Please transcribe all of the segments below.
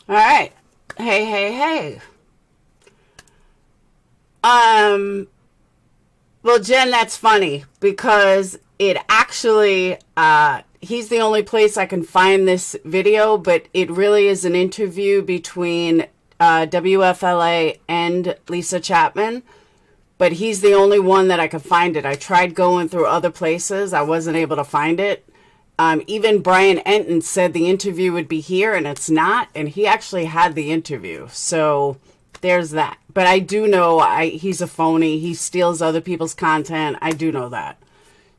All right. Hey, hey, hey. Well, Jen, that's funny because it actually, he's the only place I can find this video, but it really is an interview between WFLA and LYSSA CHAPMAN. But he's the only one that I could find it. I tried going through other places. I wasn't able to find it. Even Brian Enton said the interview would be here, and it's not. And he actually had the interview. So there's that. But I do know he's a phony. He steals other people's content. I do know that.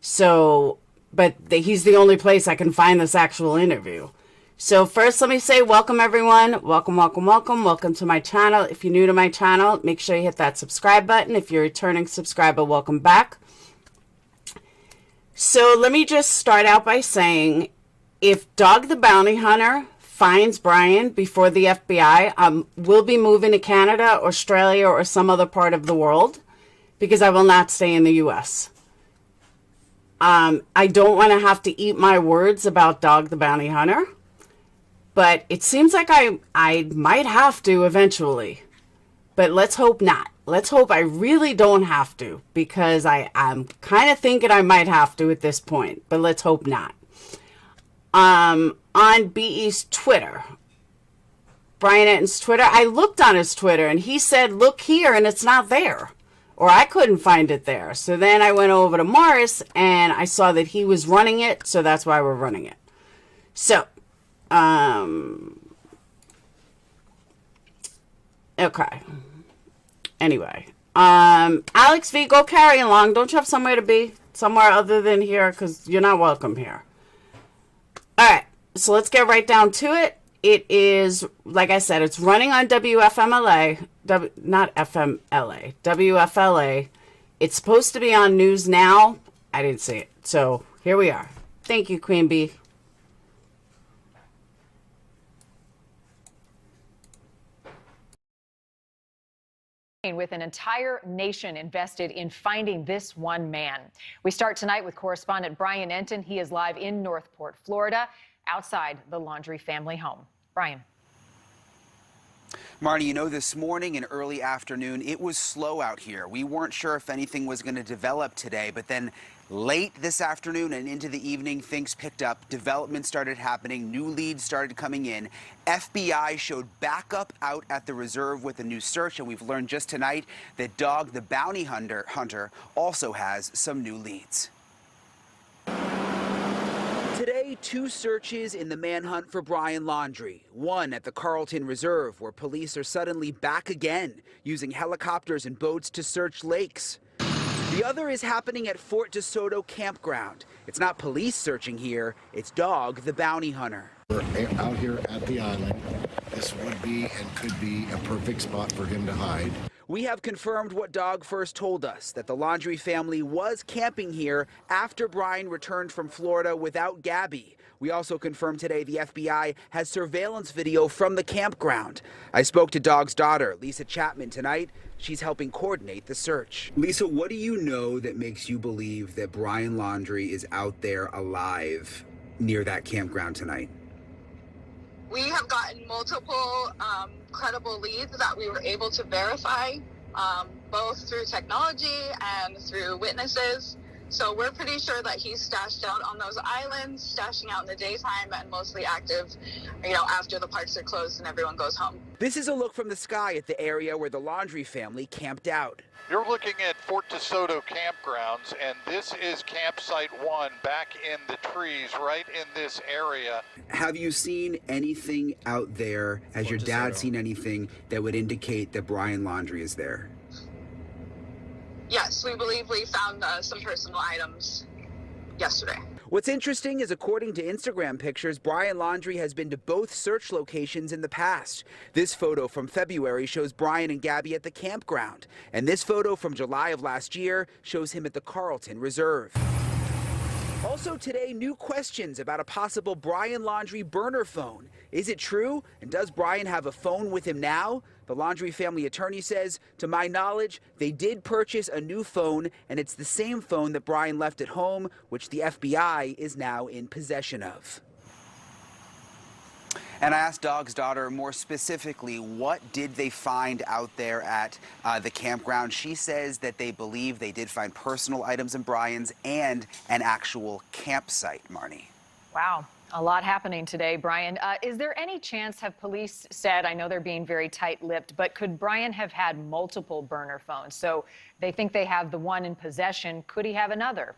So, but he's the only place I can find this actual interview. So first, let me say welcome, everyone. Welcome, welcome, welcome. Welcome to my channel. If you're new to my channel, make sure you hit that subscribe button. If you're a returning subscriber, welcome back. So let me just start out by saying, if Dog the Bounty Hunter finds Brian before the FBI, we'll be moving to Canada, Australia, or some other part of the world because I will not stay in the U.S. I don't want to have to eat my words about Dog the Bounty Hunter. But it seems like I might have to eventually. But let's hope not. Let's hope I really don't have to. Because I'm kind of thinking I might have to at this point. But let's hope not. On BE's Twitter. Brian Enton's Twitter. I looked on his Twitter and he said, look here, and it's not there. Or I couldn't find it there. So then I went over to Morris and I saw that he was running it. So that's why we're running it. So. Okay. Anyway. Alex V, go carry along. Don't you have somewhere to be? Somewhere other than here? Because you're not welcome here. Alright. So let's get right down to it. It is, like I said, it's running on WFMLA. Not FMLA. WFLA. It's supposed to be on News Now. I didn't see it. So here we are. Thank you, Queen Bee. With an entire nation invested in finding this one man. We start tonight with correspondent Brian Enton. He is live in Northport, Florida, outside the Laundrie family home. Brian. Marnie, you know, this morning and early afternoon, it was slow out here. We weren't sure if anything was going to develop today, but then late this afternoon and into the evening, things picked up. Development started happening. New leads started coming in. FBI showed backup out at the reserve with a new search, and we've learned just tonight that Dog the Bounty Hunter also has some new leads. Today, two searches in the manhunt for Brian Laundrie. One at the Carlton Reserve, where police are suddenly back again, using helicopters and boats to search lakes. The other is happening at Fort DeSoto Campground. It's not police searching here, it's Dog the Bounty Hunter. We're out here at the island. This would be and could be a perfect spot for him to hide. We have confirmed what Dog first told us, that the Laundrie family was camping here after Brian returned from Florida without Gabby. We also confirmed today the FBI has surveillance video from the campground. I spoke to Dog's daughter, LYSSA CHAPMAN, tonight. She's helping coordinate the search. LYSSA, what do you know that makes you believe that Brian Laundrie is out there alive near that campground tonight? We have gotten multiple credible leads that we were able to verify, both through technology and through witnesses. So we're pretty sure that he's stashed out on those islands, stashing out in the daytime and mostly active, after the parks are closed and everyone goes home. This is a look from the sky at the area where the Laundrie family camped out. You're looking at Fort DeSoto campgrounds, and this is campsite 1 back in the trees right in this area. Have you seen anything out there? Has your dad seen anything that would indicate that Brian Laundrie is there? Yes, we believe we found some personal items yesterday. What's interesting is, according to Instagram pictures, Brian Laundrie has been to both search locations in the past. This photo from February shows Brian and Gabby at the campground, and this photo from July of last year shows him at the Carlton Reserve. Also today, new questions about a possible Brian Laundrie burner phone. Is it true? And does Brian have a phone with him now? The Laundrie family attorney says, to my knowledge, they did purchase a new phone, and it's the same phone that Brian left at home, which the FBI is now in possession of. And I asked Dog's daughter more specifically, what did they find out there at the campground? She says that they believe they did find personal items in Brian's and an actual campsite, Marnie. Wow. A lot happening today, Brian. Is there any chance, have police said, I know they're being very tight-lipped, but could Brian have had multiple burner phones? So they think they have the one in possession. Could he have another?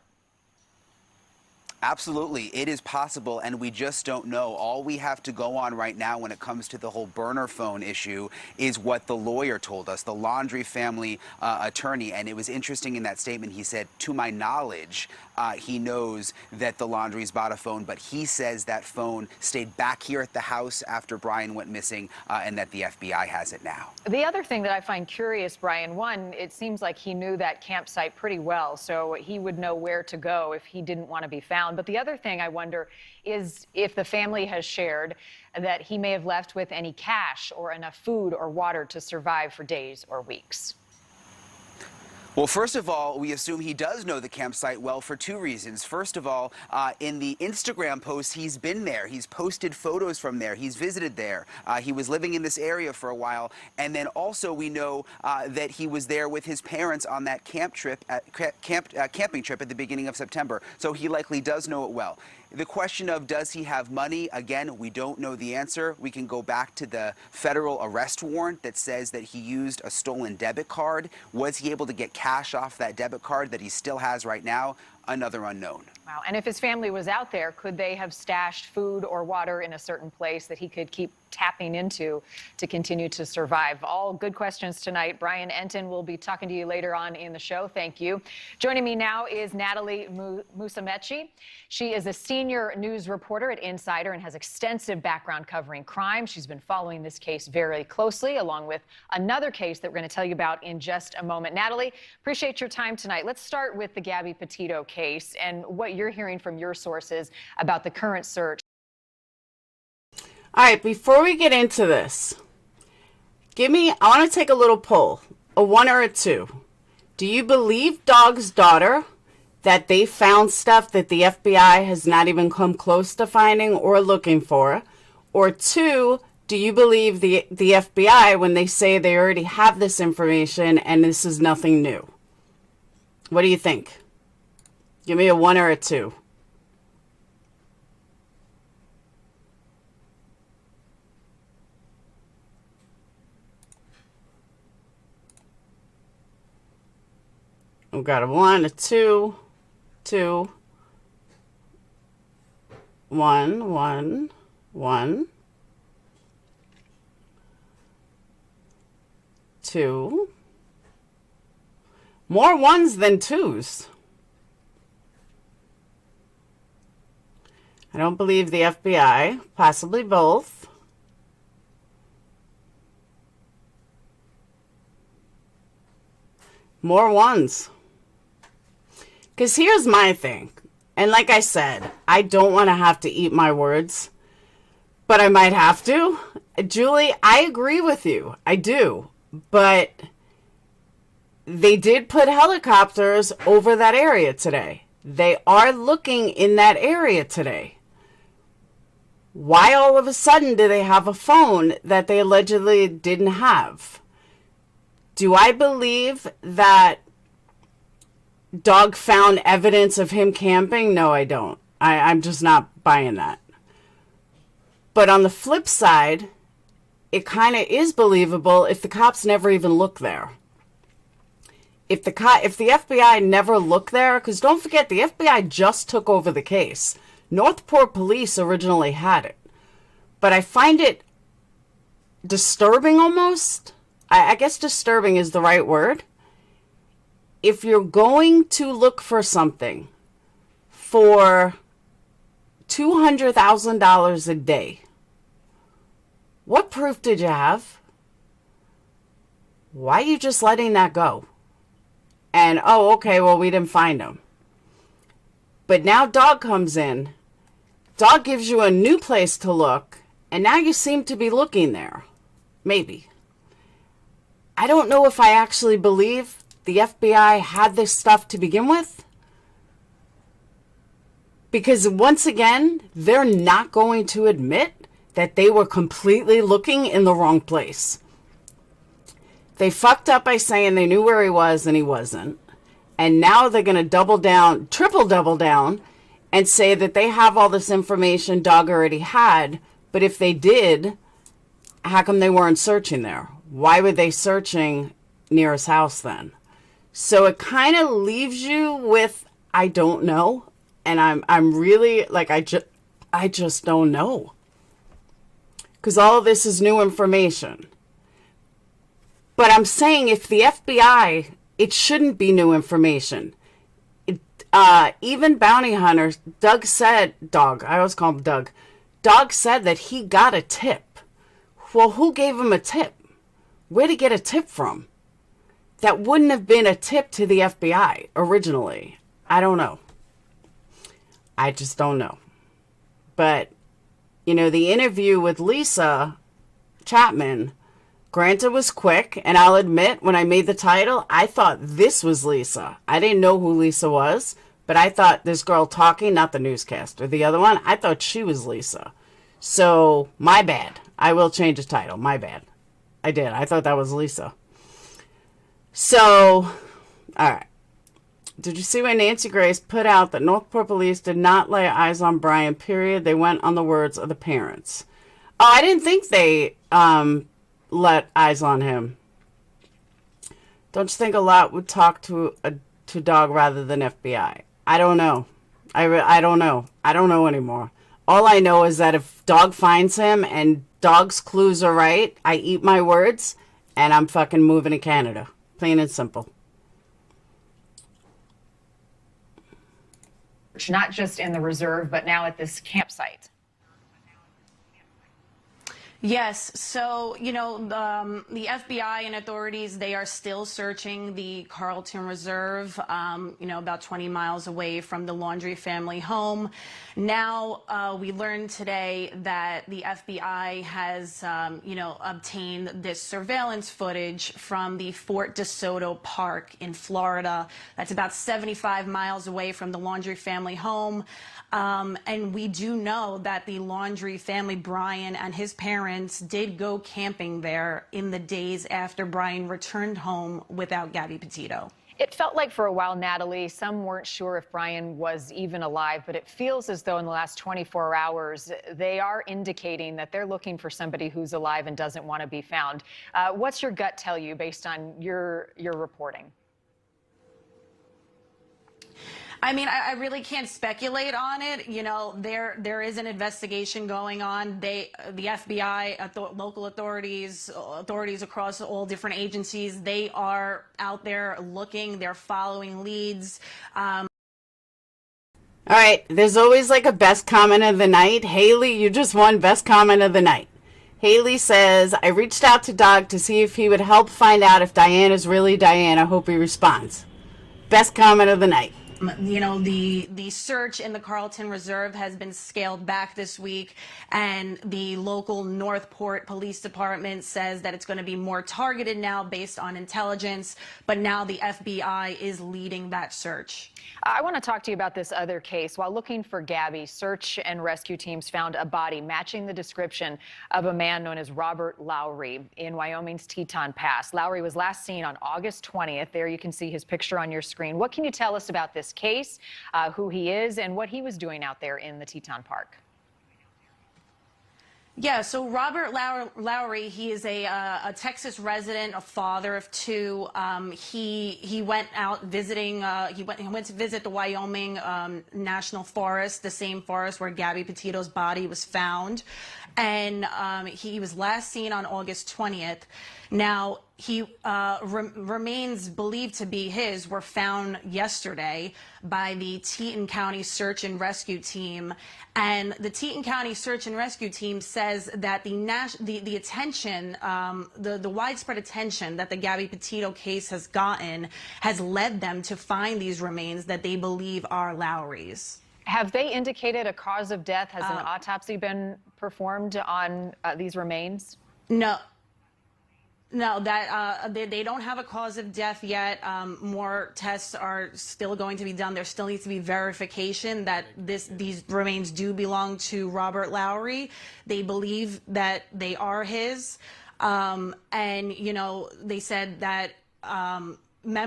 Absolutely. It is possible, and we just don't know. All we have to go on right now when it comes to the whole burner phone issue is what the lawyer told us, the Laundrie family attorney. And it was interesting in that statement. He said, to my knowledge, he knows that the Laundries bought a phone, but he says that phone stayed back here at the house after Brian went missing, and that the FBI has it now. The other thing that I find curious, Brian, one, it seems like he knew that campsite pretty well, so he would know where to go if he didn't want to be found. But the other thing I wonder is if the family has shared that he may have left with any cash or enough food or water to survive for days or weeks. Well, first of all, we assume he does know the campsite well for two reasons. First of all, in the Instagram posts, he's been there. He's posted photos from there. He's visited there. He was living in this area for a while. And then also we know that he was there with his parents on that camping trip at the beginning of September. So he likely does know it well. The question of does he have money, again, we don't know the answer. We can go back to the federal arrest warrant that says that he used a stolen debit card. Was he able to get cash off that debit card that he still has right now? Another unknown. Wow. And if his family was out there, could they have stashed food or water in a certain place that he could keep tapping into to continue to survive? All good questions tonight. Brian Entin will be talking to you later on in the show. Thank you. Joining me now is Natalie Musumeci. She is a senior news reporter at Insider and has extensive background covering crime. She's been following this case very closely, along with another case that we're going to tell you about in just a moment. Natalie, appreciate your time tonight. Let's start with the Gabby Petito case and what you're hearing from your sources about the current search. All right, before we get into this, I want to take a little poll, a 1 or a 2. Do you believe Dog's daughter that they found stuff that the FBI has not even come close to finding or looking for? Or 2, do you believe the FBI when they say they already have this information and this is nothing new? What do you think? Give me a 1 or a 2. We've got a 1, a 2, 2, 1, 1, 1, 2. More 1s than 2s. I don't believe the FBI, possibly both. More 1s. Because here's my thing. And like I said, I don't want to have to eat my words, but I might have to. Julie, I agree with you. I do. But they did put helicopters over that area today. They are looking in that area today. Why all of a sudden do they have a phone that they allegedly didn't have? Do I believe that Dog found evidence of him camping? No, I don't. I'm just not buying that. But on the flip side, it kind of is believable if the cops never even look there. If the FBI never looked there, because don't forget, the FBI just took over the case. Northport Police originally had it. But I find it disturbing almost. I guess disturbing is the right word. If you're going to look for something for $200,000 a day, what proof did you have? Why are you just letting that go? And, oh, okay, well, we didn't find him. But now Dog comes in. Dog gives you a new place to look, and now you seem to be looking there. Maybe. I don't know if I actually believe the FBI had this stuff to begin with. Because once again, they're not going to admit that they were completely looking in the wrong place. They fucked up by saying they knew where he was and he wasn't. And now they're going to double down, triple double down, and say that they have all this information Doug already had. But if they did, how come they weren't searching there? Why were they searching near his house then? So it kind of leaves you with, I don't know. And I'm really like, I just don't know. Because all of this is new information. But I'm saying if the FBI, it shouldn't be new information. Even bounty hunters, Doug, I always call him Doug. Doug said that he got a tip. Well, who gave him a tip? Where'd he get a tip from? That wouldn't have been a tip to the FBI originally. I don't know. I just don't know. But, you know, the interview with LYSSA CHAPMAN, granted, was quick. And I'll admit, when I made the title, I thought this was LYSSA. I didn't know who LYSSA was. But I thought this girl talking, not the newscaster, the other one, I thought she was LYSSA. So, my bad. I will change the title. My bad. I did. I thought that was LYSSA. So, all right. Did you see when Nancy Grace put out that Northport police did not lay eyes on Brian, period? They went on the words of the parents. Oh, I didn't think they let eyes on him. Don't you think a lot would talk to Dog rather than FBI? I don't know. I don't know. I don't know anymore. All I know is that if Dog finds him and Dog's clues are right, I eat my words and I'm fucking moving to Canada. Plain and simple. Not just in the reserve, but now at this campsite. Yes. So, you know, the FBI and authorities, they are still searching the Carlton Reserve, you know, about 20 miles away from the Laundrie family home. Now, we learned today that the FBI has, you know, obtained this surveillance footage from the Fort DeSoto Park in Florida. That's about 75 miles away from the Laundrie family home. And we do know that the Laundrie family, Brian and his parents, did go camping there in the days after Brian returned home without Gabby Petito. It felt like for a while, Natalie, some weren't sure if Brian was even alive, but it feels as though in the last 24 hours, they are indicating that they're looking for somebody who's alive and doesn't want to be found. What's your gut tell you based on your reporting? I mean, I really can't speculate on it. You know, there is an investigation going on. The FBI, local authorities across all different agencies, they are out there looking. They're following leads. All right, there's always like a best comment of the night. Haley, you just won best comment of the night. Haley says, I reached out to Doug to see if he would help find out if Diane is really Diane. I hope he responds. Best comment of the night. You know, the search in the Carlton Reserve has been scaled back this week, and the local Northport Police Department says that it's going to be more targeted now based on intelligence, but now the FBI is leading that search. I want to talk to you about this other case. While looking for Gabby, search and rescue teams found a body matching the description of a man known as Robert Laundrie in Wyoming's Teton Pass. Laundrie was last seen on August 20th. There you can see his picture on your screen. What can you tell us about this case, who he is, and what he was doing out there in the Teton Park? Yeah, so Robert Laundrie, he is a Texas resident, a father of two. He went out visiting. He went to visit the Wyoming National Forest, the same forest where Gabby Petito's body was found, and he was last seen on August 20th. Now, he remains believed to be his were found yesterday by the Teton County Search and Rescue Team, and the Teton County Search and Rescue Team says that the attention, the widespread attention that the Gabby Petito case has gotten has led them to find these remains that they believe are Laundrie's. Have they indicated a cause of death? Has an autopsy been performed on these remains? No. No, that they don't have a cause of death yet. More tests are still going to be done. There still needs to be verification that these remains do belong to Robert Lowry. They believe that they are his, and you know, they said that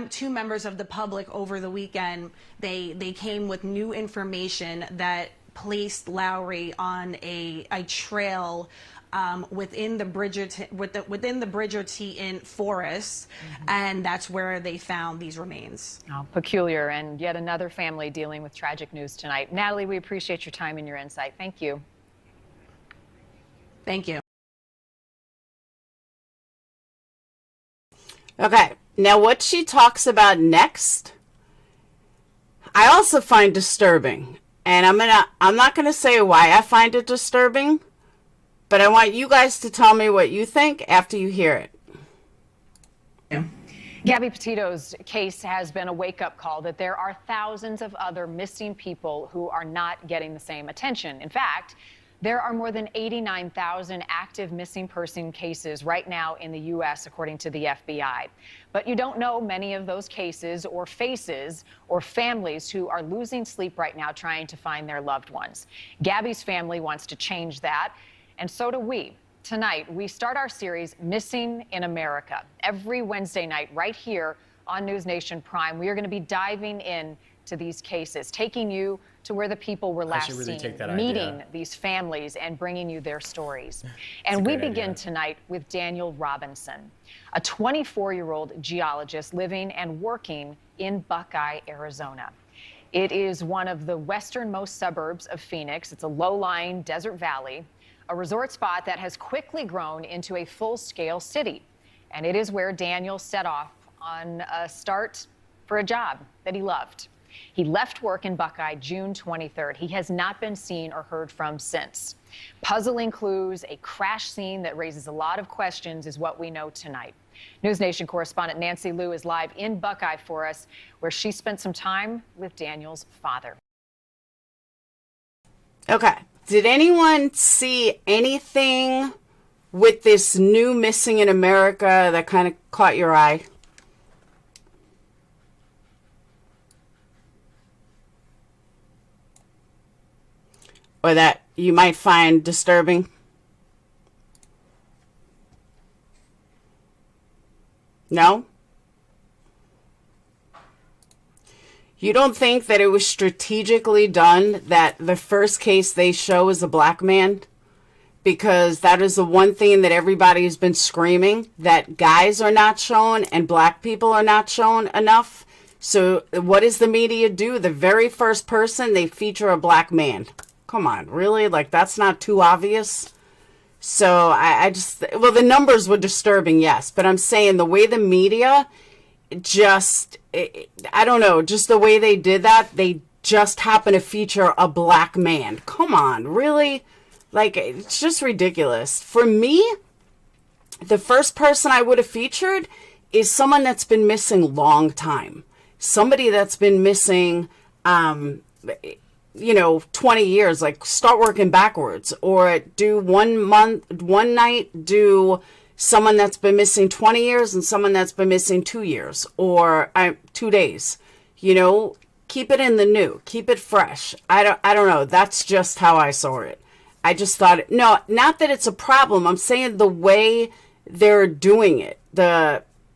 two members of the public over the weekend they came with new information that placed Lowry on a trail within the Bridgerton forest, and that's where they found these remains. Oh, peculiar, and yet another family dealing with tragic news tonight. Natalie, we appreciate your time and your insight. Thank you. Thank you. Okay, now what she talks about next, I also find disturbing. And I'm not gonna say why I find it disturbing, but I want you guys to tell me what you think after you hear it. Yeah. Gabby Petito's case has been a wake-up call that there are thousands of other missing people who are not getting the same attention. In fact, there are more than 89,000 active missing person cases right now in the U.S., according to the FBI. But you don't know many of those cases or faces or families who are losing sleep right now trying to find their loved ones. Gabby's family wants to change that, and so do we. Tonight, we start our series, Missing in America. Every Wednesday night, right here on News Nation Prime, we are going to be diving in to these cases, taking you to where the people were last seen, meeting these families and bringing you their stories. And we begin tonight with Daniel Robinson, a 24-year-old geologist living and working in Buckeye, Arizona. It is one of the westernmost suburbs of Phoenix. It's a low-lying desert valley, a resort spot that has quickly grown into a full-scale city. And it is where Daniel set off on a start for a job that he loved. He left work in Buckeye June 23rd. He has not been seen or heard from since. Puzzling clues, a crash scene that raises a lot of questions is what we know tonight. News Nation correspondent Nancy Liu is live in Buckeye for us, where she spent some time with Daniel's father. Okay. Did anyone see anything with this new Missing in America that kind of caught your eye? Or that you might find disturbing? No? You don't think that it was strategically done that the first case they show is a black man? Because that is the one thing that everybody has been screaming, that guys are not shown and black people are not shown enough. So what does the media do? The very first person, they feature a black man. Come on, really? Like, that's not too obvious? So I just, well, the numbers were disturbing, yes. But I'm saying the way the media just, I don't know, just the way they did that, they just happen to feature a black man. Come on, really? Like, it's just ridiculous. For me, the first person I would have featured is someone that's been missing long time. Somebody that's been missing, 20 years, like start working backwards, or do 1 month, one night, do someone that's been missing 20 years and someone that's been missing 2 years or 2 days. Keep it in the new, keep it fresh. I don't know. That's just how I saw it. I just thought, no, not that it's a problem. I'm saying the way they're doing it,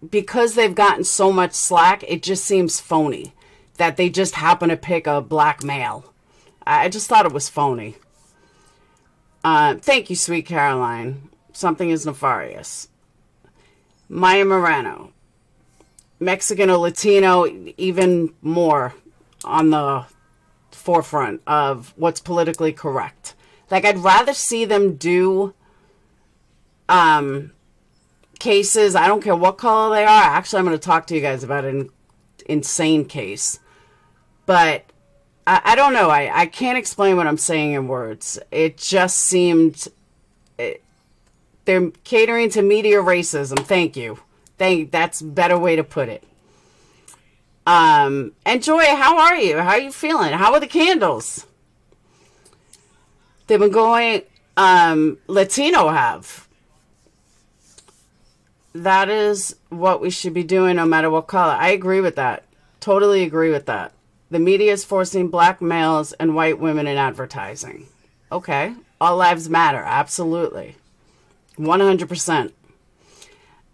because they've gotten so much slack, it just seems phony that they just happen to pick a black male. I just thought it was phony. Thank you, Sweet Caroline. Something is nefarious. Maya Morano. Mexican or Latino, even more on the forefront of what's politically correct. Like, I'd rather see them do cases, I don't care what color they are. Actually, I'm going to talk to you guys about an insane case. But I don't know. I can't explain what I'm saying in words. It just seemed they're catering to media racism. Thank you. That's a better way to put it. And Joy, how are you? How are you feeling? How are the candles? They've been going, Latino have. that is what we should be doing no matter what color. I agree with that. Totally agree with that. The media is forcing black males and white women in advertising. Okay. All lives matter. Absolutely. 100%.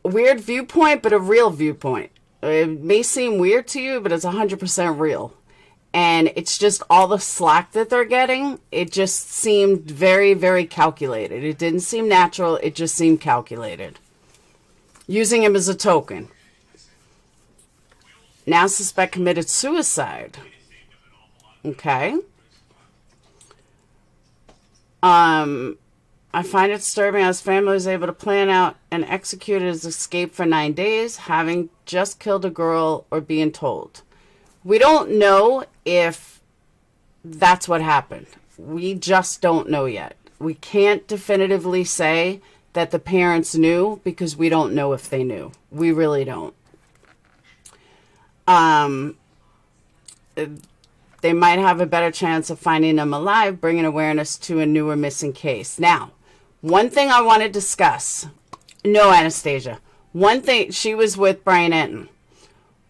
Weird viewpoint, but a real viewpoint. It may seem weird to you, but it's 100% real. And it's just all the slack that they're getting. It just seemed very, very calculated. It didn't seem natural. It just seemed calculated. Using him as a token. Now suspect committed suicide. Okay. I find it disturbing how his family was able to plan out and execute his escape for 9 days, having just killed a girl or being told. We don't know if that's what happened. We just don't know yet. We can't definitively say that the parents knew because we don't know if they knew. We really don't. They might have a better chance of finding them alive, bringing awareness to a newer missing case. Now, one thing I want to discuss. No, Anastasia. One thing, she was with Brian Enton.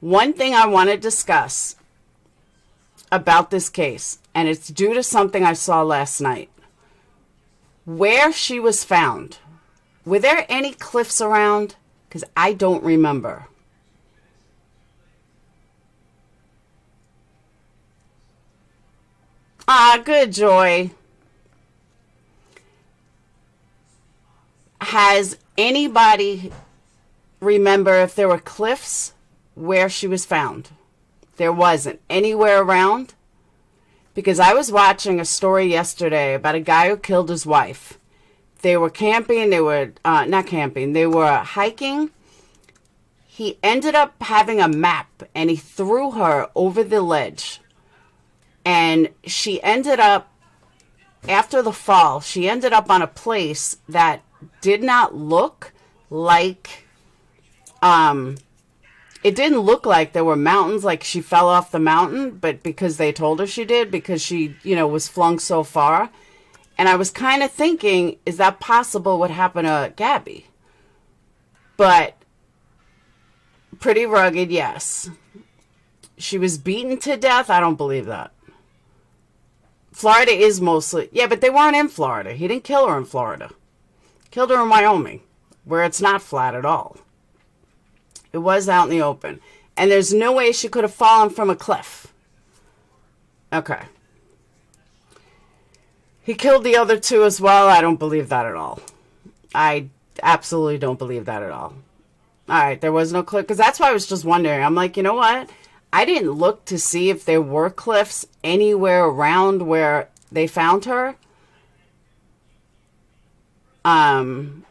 One thing I want to discuss about this case, and it's due to something I saw last night. Where she was found. Were there any cliffs around? Because I don't remember. Ah, good, Joy. Has anybody remember if there were cliffs where she was found? There wasn't. Anywhere around? Because I was watching a story yesterday about a guy who killed his wife. They were camping. They were not camping. They were hiking. He ended up having a map and he threw her over the ledge. And she ended up, after the fall, she ended up on a place that did not look like, it didn't look like there were mountains, like she fell off the mountain, but because they told her she did, because she, was flung so far. And I was kind of thinking, is that possible what happened to Gabby? But pretty rugged, yes. She was beaten to death. I don't believe that. Florida is mostly, yeah, but they weren't in Florida. He didn't kill her in Florida. Killed her in Wyoming, where it's not flat at all. It was out in the open. And there's no way she could have fallen from a cliff. Okay. He killed the other two as well. I don't believe that at all. I absolutely don't believe that at all. All right, there was no cliff. Because that's why I was just wondering. I'm like, you know what? I didn't look to see if there were cliffs anywhere around where they found her. And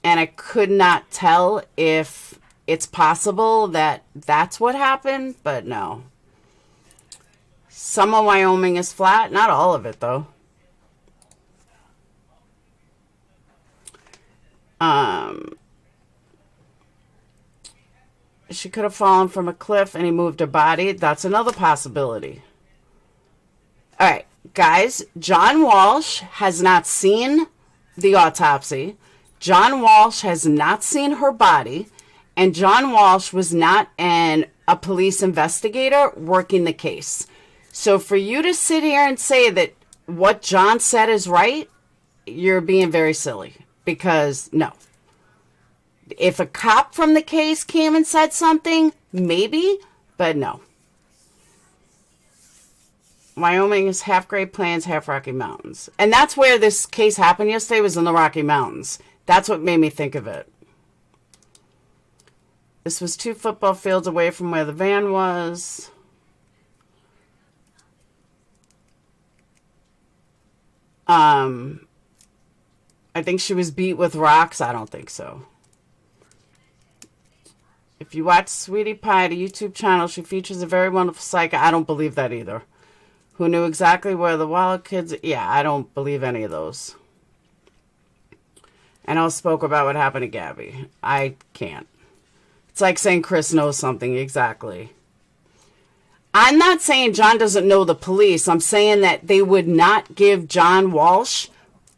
I could not tell if it's possible that that's what happened, but no. Some of Wyoming is flat. Not all of it, though. She could have fallen from a cliff and he moved her body. That's another possibility. All right, guys. John Walsh has not seen the autopsy. John Walsh has not seen her body. And John Walsh was not a police investigator working the case. So for you to sit here and say that what John said is right, you're being very silly. Because, no. If a cop from the case came and said something, maybe, but no. Wyoming is half Great Plains, half Rocky Mountains. And that's where this case happened yesterday, was in the Rocky Mountains. That's what made me think of it. This was 2 football fields away from where the van was. I think she was beat with rocks. I don't think so. If you watch Sweetie Pie, the YouTube channel, she features a very wonderful psychic. I don't believe that either. Who knew exactly where the wild kids... Yeah, I don't believe any of those. And I spoke about what happened to Gabby. I can't. It's like saying Chris knows something. Exactly. I'm not saying John doesn't know the police. I'm saying that they would not give John Walsh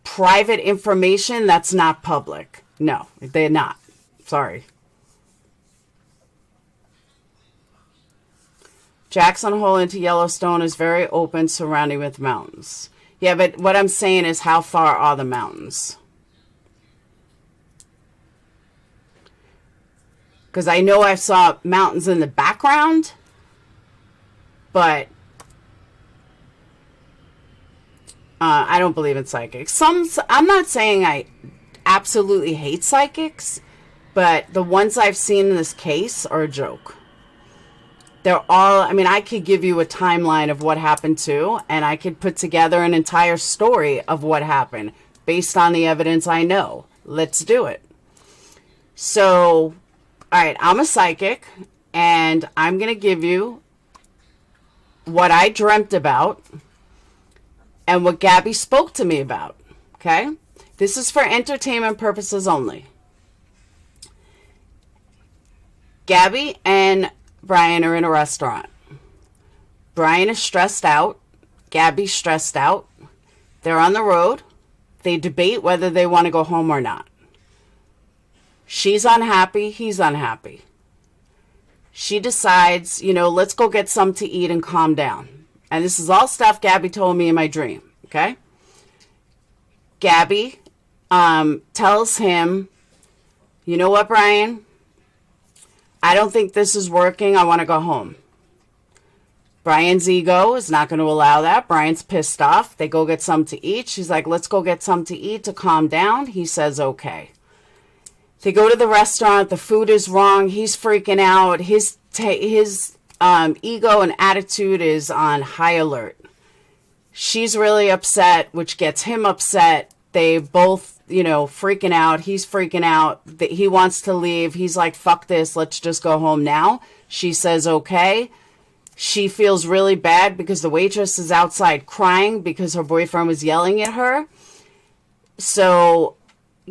private information that's not public. No, they're not. Sorry. Jackson Hole into Yellowstone is very open, surrounding with mountains. Yeah, but what I'm saying is, how far are the mountains? Because I know I saw mountains in the background, but I don't believe in psychics. I'm not saying I absolutely hate psychics, but the ones I've seen in this case are a joke. They're all, I mean, I could give you a timeline of what happened too, and I could put together an entire story of what happened based on the evidence I know. Let's do it. So, all right, I'm a psychic, and I'm going to give you what I dreamt about and what Gabby spoke to me about, okay? This is for entertainment purposes only. Gabby and Brian are in a restaurant. Brian is stressed out. Gabby's stressed out. They're on the road. They debate whether they want to go home or not. She's unhappy. He's unhappy. She decides, you know, let's go get something to eat and calm down. And this is all stuff Gabby told me in my dream, okay? Gabby tells him, you know what, Brian? I don't think this is working. I want to go home. Brian's ego is not going to allow that. Brian's pissed off. They go get something to eat. She's like, let's go get something to eat to calm down. He says, okay. They go to the restaurant. The food is wrong. He's freaking out. His ego and attitude is on high alert. She's really upset, which gets him upset. They both, you know, freaking out. He's freaking out. He wants to leave. He's like, fuck this. Let's just go home now. She says, okay. She feels really bad because the waitress is outside crying because her boyfriend was yelling at her. So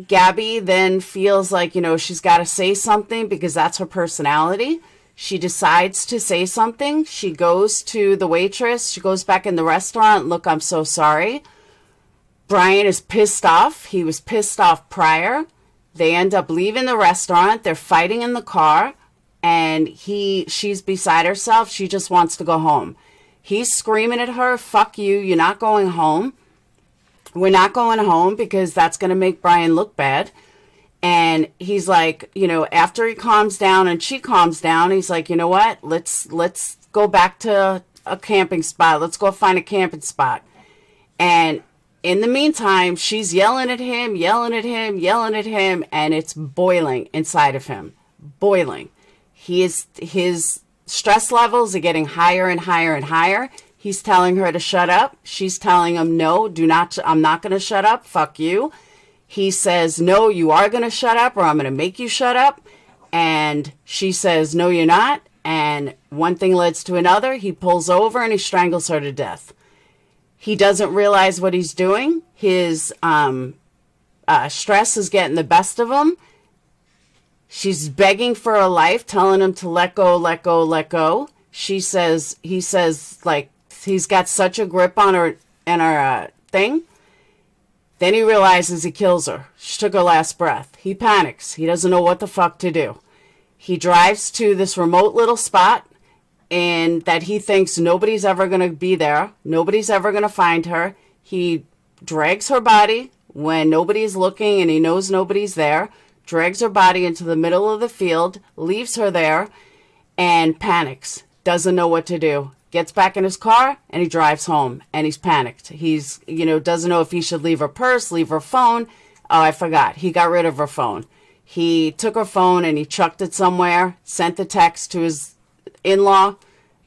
Gabby then feels like, you know, she's got to say something because that's her personality. She decides to say something. She goes to the waitress. She goes back in the restaurant. Look, I'm so sorry. Brian is pissed off. He was pissed off prior. They end up leaving the restaurant. They're fighting in the car. And she's beside herself. She just wants to go home. He's screaming at her, fuck you. You're not going home. We're not going home because that's going to make Brian look bad. And he's like, you know, after he calms down and she calms down, he's like, you know what? Let's go back to a camping spot. Let's go find a camping spot. And in the meantime, she's yelling at him, and it's boiling inside of him. Boiling. His stress levels are getting higher and higher and higher. He's telling her to shut up. She's telling him, no, I'm not going to shut up. Fuck you. He says, no, you are going to shut up or I'm going to make you shut up. And she says, no, you're not. And one thing leads to another. He pulls over and he strangles her to death. He doesn't realize what he's doing. His stress is getting the best of him. She's begging for her life, telling him to let go, let go, let go. He says, like, he's got such a grip on her and her thing. Then he realizes he kills her. She took her last breath. He panics. He doesn't know what the fuck to do. He drives to this remote little spot and that he thinks nobody's ever going to be there. Nobody's ever going to find her. He drags her body when nobody's looking and he knows nobody's there, drags her body into the middle of the field, leaves her there, and panics. Doesn't know what to do. Gets back in his car and he drives home and he's panicked. He's, doesn't know if he should leave her purse, leave her phone. Oh, I forgot. He got rid of her phone. He took her phone and he chucked it somewhere, sent the text to his in-law,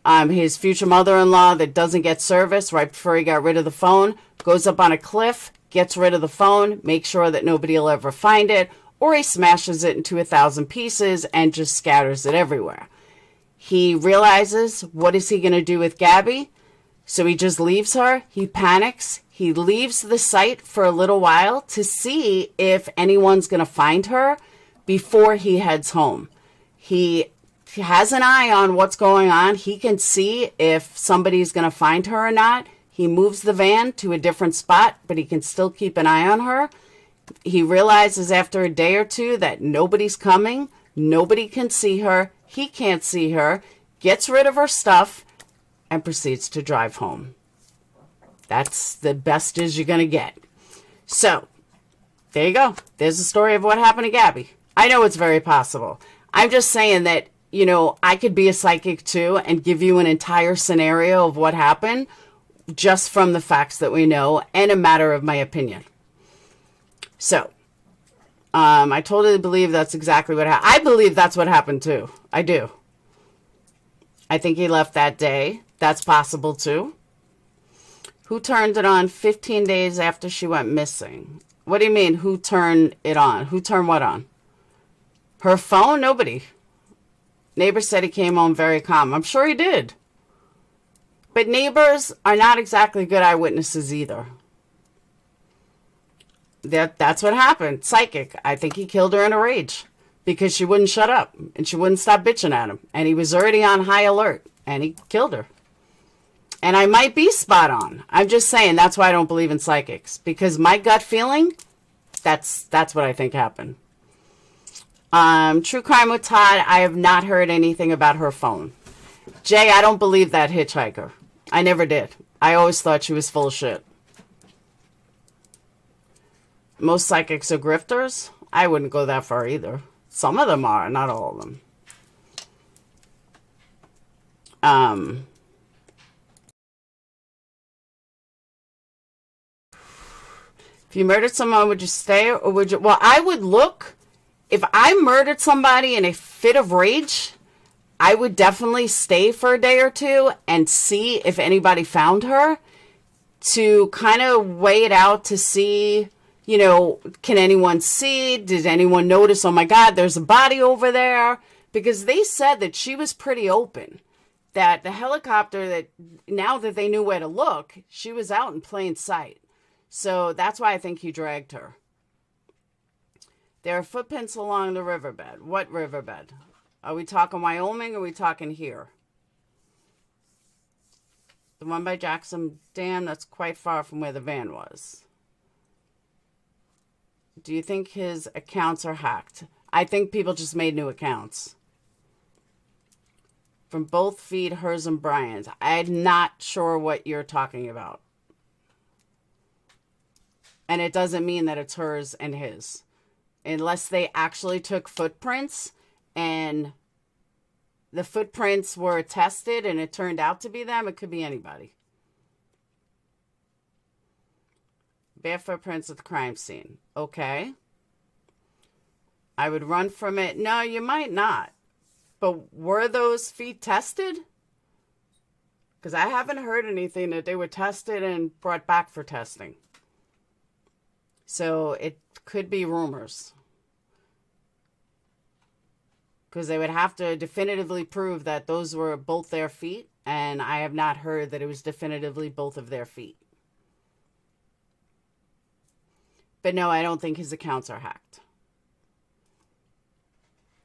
his future mother-in-law that doesn't get service right before he got rid of the phone, goes up on a cliff, gets rid of the phone, makes sure that nobody will ever find it, or he smashes it into 1,000 pieces and just scatters it everywhere. He realizes, what is he going to do with Gabby? So he just leaves her. He panics. He leaves the site for a little while to see if anyone's going to find her before he heads home. He has an eye on what's going on. He can see if somebody's going to find her or not. He moves the van to a different spot, but he can still keep an eye on her. He realizes after a day or two that nobody's coming, nobody can see her, he can't see her, gets rid of her stuff, and proceeds to drive home. That's the best as you're going to get. So, there you go. There's the story of what happened to Gabby. I know it's very possible. I'm just saying that, you know, I could be a psychic too and give you an entire scenario of what happened just from the facts that we know and a matter of my opinion. So, I totally believe that's exactly what happened. I believe that's what happened too. I do. I think he left that day. That's possible too. Who turned it on 15 days after she went missing? What do you mean, who turned it on? Who turned what on? Her phone? Nobody. Neighbor said he came home very calm. I'm sure he did. But neighbors are not exactly good eyewitnesses either. That's what happened. Psychic. I think he killed her in a rage because she wouldn't shut up and she wouldn't stop bitching at him. And he was already on high alert and he killed her. And I might be spot on. I'm just saying that's why I don't believe in psychics. Because my gut feeling, that's what I think happened. True Crime with Todd, I have not heard anything about her phone. Jay, I don't believe that hitchhiker. I never did. I always thought she was full of shit. Most psychics are grifters? I wouldn't go that far either. Some of them are, not all of them. If you murdered someone, would you stay or would you? Well, I would look. If I murdered somebody in a fit of rage, I would definitely stay for a day or two and see if anybody found her to kind of weigh it out to see, you know, can anyone see? Did anyone notice, oh my God, there's a body over there? Because they said that she was pretty open. That the helicopter, that now that they knew where to look, she was out in plain sight. So that's why I think he dragged her. There are footprints along the riverbed. What riverbed? Are we talking Wyoming or are we talking here? The one by Jackson Dam, that's quite far from where the van was. Do you think his accounts are hacked? I think people just made new accounts. From both feed, hers and Brian's. I'm not sure what you're talking about. And it doesn't mean that it's hers and his. Unless they actually took footprints and the footprints were tested and it turned out to be them, it could be anybody. Bare footprints at the crime scene. Okay. I would run from it. No, you might not. But were those feet tested? Because I haven't heard anything that they were tested and brought back for testing. So it could be rumors. Because they would have to definitively prove that those were both their feet. And I have not heard that it was definitively both of their feet. But no, I don't think his accounts are hacked.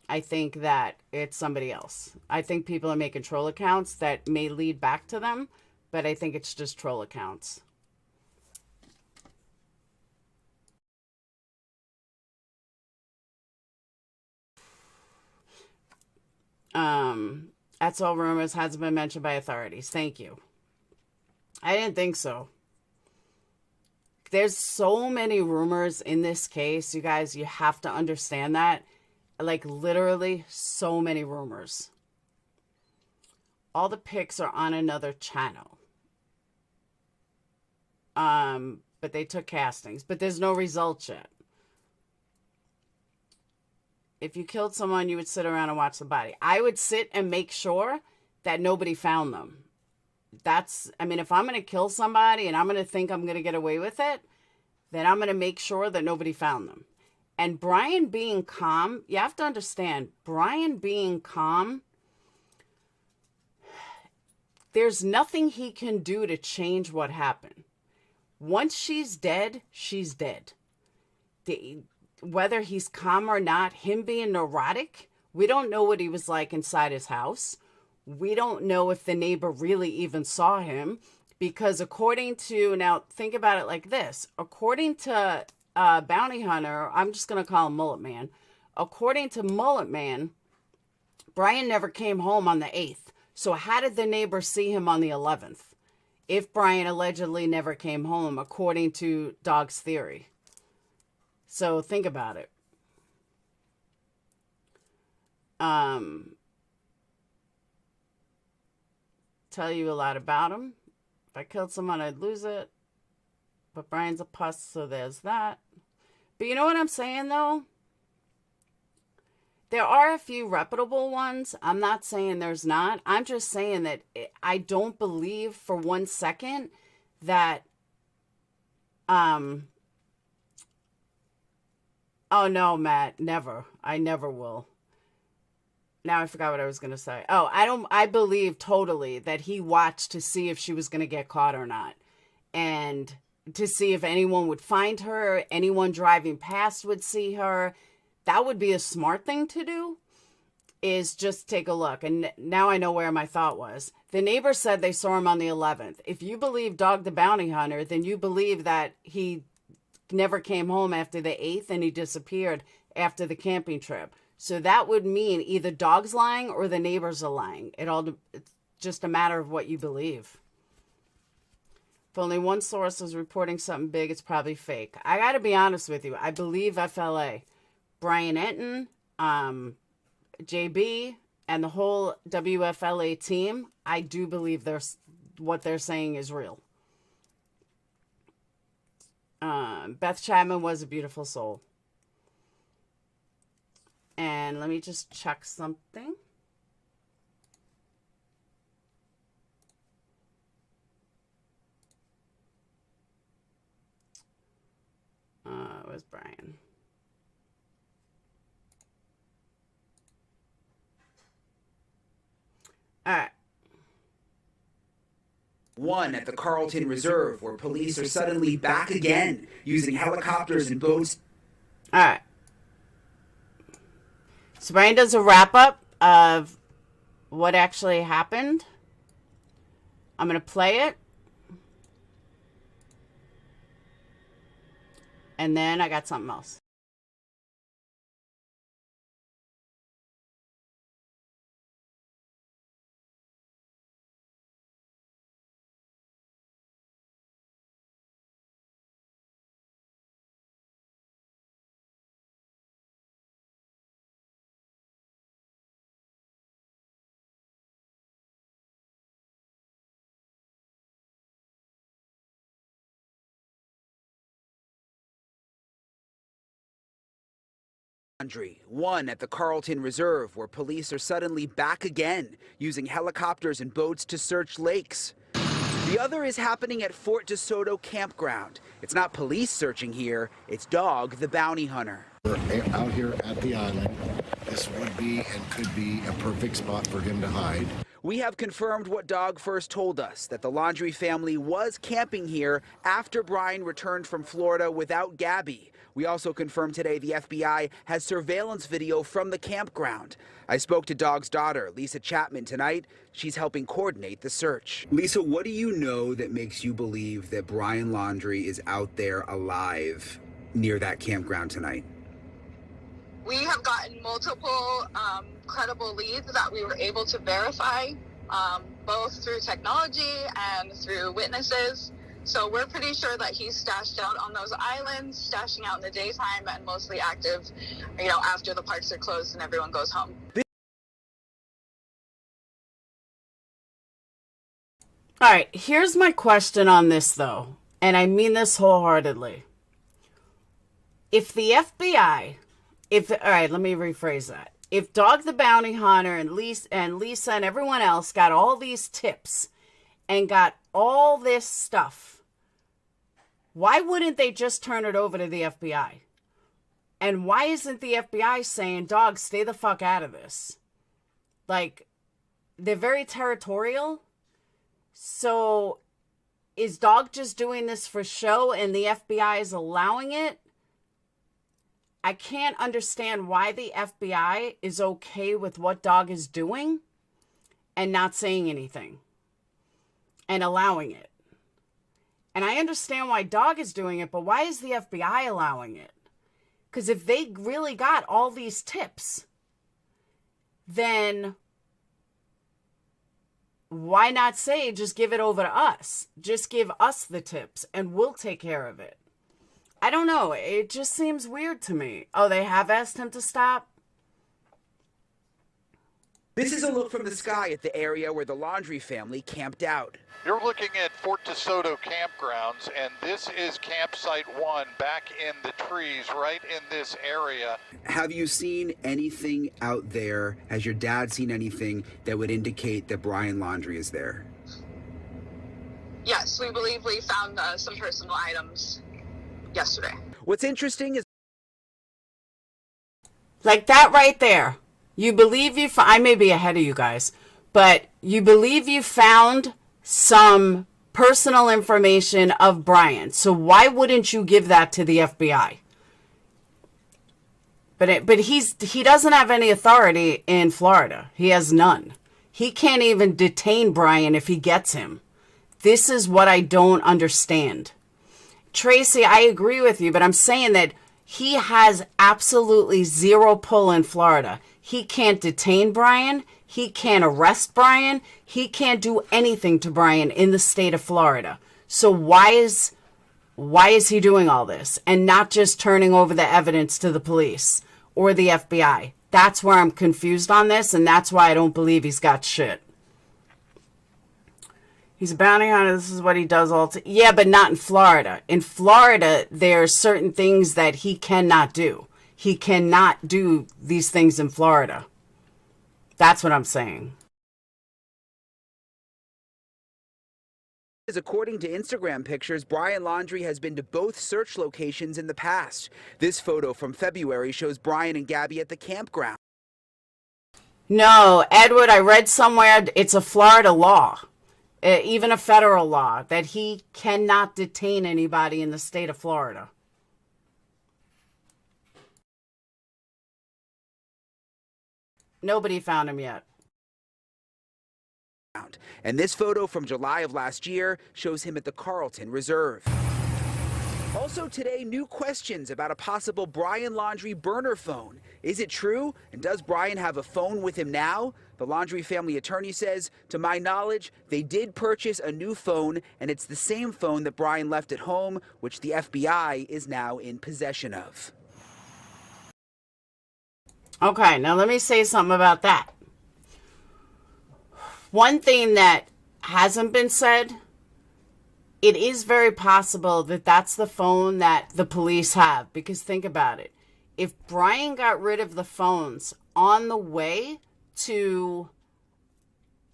I think that it's somebody else. I think people are making troll accounts that may lead back to them. But I think it's just troll accounts. That's all rumors, hasn't been mentioned by authorities. Thank you. I didn't think so. There's so many rumors in this case, you guys, you have to understand that. Like literally so many rumors. All the pics are on another channel. But they took castings, but there's no results yet. If you killed someone, you would sit around and watch the body. I would sit and make sure that nobody found them. I mean, if I'm going to kill somebody and I'm going to think I'm going to get away with it, then I'm going to make sure that nobody found them. And Brian being calm, you have to understand, Brian being calm, there's nothing he can do to change what happened. Once she's dead, she's dead. Whether he's calm or not, him being neurotic, we don't know what he was like inside his house. We don't know if the neighbor really even saw him because according to, now think about it like this, according to bounty hunter, I'm just going to call him Mullet Man. According to Mullet Man, Brian never came home on the 8th. So how did the neighbors see him on the 11th? If Brian allegedly never came home, according to Dog's theory. So think about it. Tell you a lot about him. If I killed someone, I'd lose it. But Brian's a puss, so there's that. But you know what I'm saying, though? There are a few reputable ones. I'm not saying there's not. I'm just saying that I don't believe for 1 second that, oh no, Matt, never. I never will. Now I forgot what I was going to say. Oh, I believe totally that he watched to see if she was going to get caught or not. And to see if anyone would find her, anyone driving past would see her. That would be a smart thing to do, is just take a look. And now I know where my thought was. The neighbor said they saw him on the 11th. If you believe Dog the Bounty Hunter, then you believe that he never came home after the 8th and he disappeared after the camping trip. So that would mean either Dog's lying or the neighbors are lying. It's just a matter of what you believe. If only one source is reporting something big, it's probably fake. I got to be honest with you. I believe FLA. Brian Enton, JB, and the whole WFLA team, I do believe what they're saying is real. Beth Chapman was a beautiful soul. And let me just check something. Where's Brian? All right. One at the Carlton Reserve, where police are suddenly back again, using helicopters and boats. All right. So Brian does a wrap-up of what actually happened. I'm going to play it. And then I got something else. Laundrie. One at the Carlton Reserve, where police are suddenly back again, using helicopters and boats to search lakes. The other is happening at Fort DeSoto Campground. It's not police searching here, it's Dog the Bounty Hunter. We're out here at the island. This would be and could be a perfect spot for him to hide. We have confirmed what Dog first told us, that the Laundrie family was camping here after Brian returned from Florida without Gabby. We also confirmed today the FBI has surveillance video from the campground. I spoke to Dog's daughter, LYSSA CHAPMAN, tonight. She's helping coordinate the search. LYSSA, what do you know that makes you believe that Brian Laundrie is out there alive near that campground tonight? We have gotten multiple credible leads that we were able to verify, both through technology and through witnesses. So we're pretty sure that he's stashed out on those islands, stashing out in the daytime and mostly active, after the parks are closed and everyone goes home. All right, here's my question on this, though, and I mean this wholeheartedly. If the FBI, all right, let me rephrase that. If Dog the Bounty Hunter and LYSSA and everyone else got all these tips and got all this stuff, why wouldn't they just turn it over to the FBI? And why isn't the FBI saying, Dog, stay the fuck out of this? Like, they're very territorial. So is Dog just doing this for show and the FBI is allowing it? I can't understand why the FBI is okay with what Dog is doing and not saying anything and allowing it. And I understand why Dog is doing it, but why is the FBI allowing it? Because if they really got all these tips, then why not say, just give it over to us? Just give us the tips and we'll take care of it. I don't know. It just seems weird to me. Oh, they have asked him to stop? This is a look from the sky at the area where the Laundrie family camped out. You're looking at Fort DeSoto campgrounds, and this is campsite 1 back in the trees right in this area. Have you seen anything out there? Has your dad seen anything that would indicate that Brian Laundrie is there? Yes, we believe we found some personal items yesterday. What's interesting is Like that right there. You believe I may be ahead of you guys, but you believe you found some personal information of Brian. So why wouldn't you give that to the FBI? But he doesn't have any authority in Florida. He has none. He can't even detain Brian if he gets him. This is what I don't understand. Tracy, I agree with you, but I'm saying that he has absolutely zero pull in Florida. He can't detain Brian. He can't arrest Brian. He can't do anything to Brian in the state of Florida. So why is he doing all this and not just turning over the evidence to the police or the FBI? That's where I'm confused on this, and that's why I don't believe he's got shit. He's a bounty hunter. This is what he does yeah, but not in Florida. In Florida, there are certain things that he cannot do. He cannot do these things in Florida. That's what I'm saying. According to Instagram pictures, Brian Laundrie has been to both search locations in the past. This photo from February shows Brian and Gabby at the campground. No, Edward, I read somewhere it's a Florida law, even a federal law, that he cannot detain anybody in the state of Florida. Nobody found him yet. And this photo from July of last year shows him at the Carlton Reserve. Also today, new questions about a possible Brian Laundrie burner phone. Is it true? And does Brian have a phone with him now? The Laundrie family attorney says, to my knowledge, they did purchase a new phone, and it's the same phone that Brian left at home, which the FBI is now in possession of. Okay, now let me say something about that. One thing that hasn't been said, it is very possible that that's the phone that the police have. Because think about it. If Brian got rid of the phones on the way to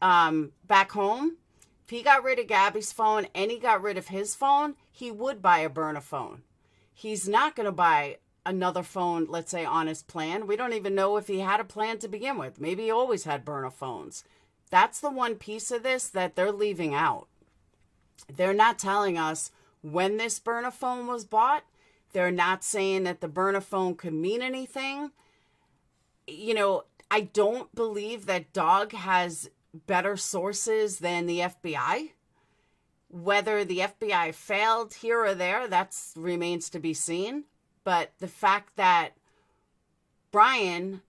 back home, if he got rid of Gabby's phone and he got rid of his phone, he would buy a burner phone. He's not going to buy another phone, let's say, on his plan. We don't even know if he had a plan to begin with. Maybe he always had burner phones. That's the one piece of this that they're leaving out. They're not telling us when this burner phone was bought. They're not saying that the burner phone could mean anything. You know, I don't believe that Dog has better sources than the FBI. Whether the FBI failed here or there, that remains to be seen. But the fact that Brian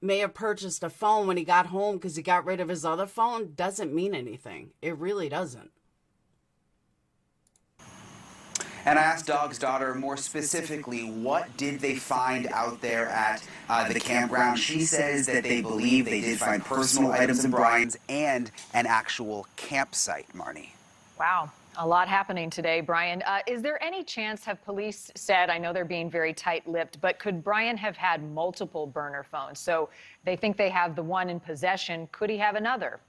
may have purchased a phone when he got home because he got rid of his other phone doesn't mean anything. It really doesn't. And I asked Dog's daughter more specifically, what did they find out there at the campground? She says that they believe they did find personal items in Brian's and an actual campsite, Marnie. Wow. A lot happening today, Brian. Is there any chance, have police said, I know they're being very tight-lipped, but could Brian have had multiple burner phones? So they think they have the one in possession. Could he have another?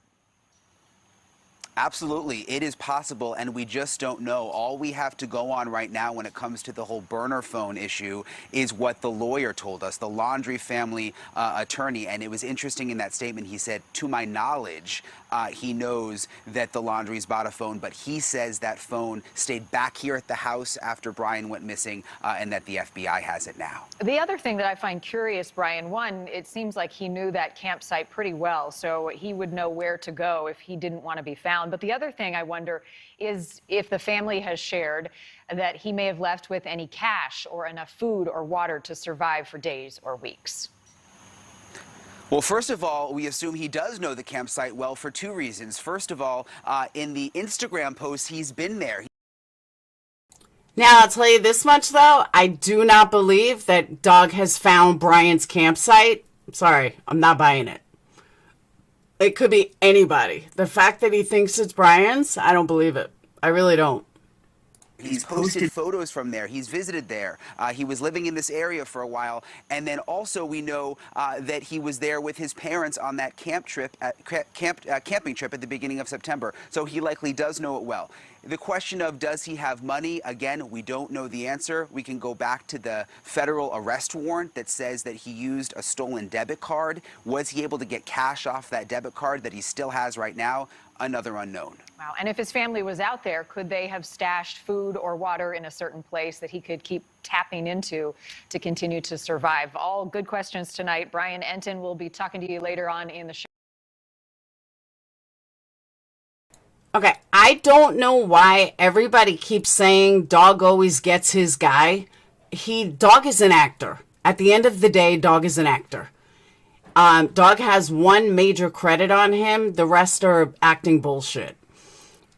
Absolutely. It is possible, and we just don't know. All we have to go on right now when it comes to the whole burner phone issue is what the lawyer told us, the Laundrie family attorney. And it was interesting in that statement. He said, to my knowledge, he knows that the Laundries bought a phone, but he says that phone stayed back here at the house after Brian went missing, and that the FBI has it now. The other thing that I find curious, Brian, one, it seems like he knew that campsite pretty well, so he would know where to go if he didn't want to be found found. But the other thing I wonder is if the family has shared that he may have left with any cash or enough food or water to survive for days or weeks. Well, first of all, we assume he does know the campsite well for two reasons. First of all, in the Instagram post, he's been there. Now, I'll tell you this much, though. I do not believe that Dog has found Brian's campsite. I'm sorry, I'm not buying it. It could be anybody. The fact that he thinks it's Brian's, I don't believe it. I really don't. He's posted photos from there. He's visited there. He was living in this area for a while. And then also we know that he was there with his parents on that camping trip at the beginning of September. So he likely does know it well. The question of does he have money, again, we don't know the answer. We can go back to the federal arrest warrant that says that he used a stolen debit card. Was he able to get cash off that debit card that he still has right now? Another unknown. Wow. And if his family was out there, could they have stashed food or water in a certain place that he could keep tapping into to continue to survive? All good questions tonight. Brian Entin will be talking to you later on in the show. Okay, I don't know why everybody keeps saying Dog always gets his guy. Dog is an actor. At the end of the day, Dog is an actor. Dog has one major credit on him. The rest are acting bullshit.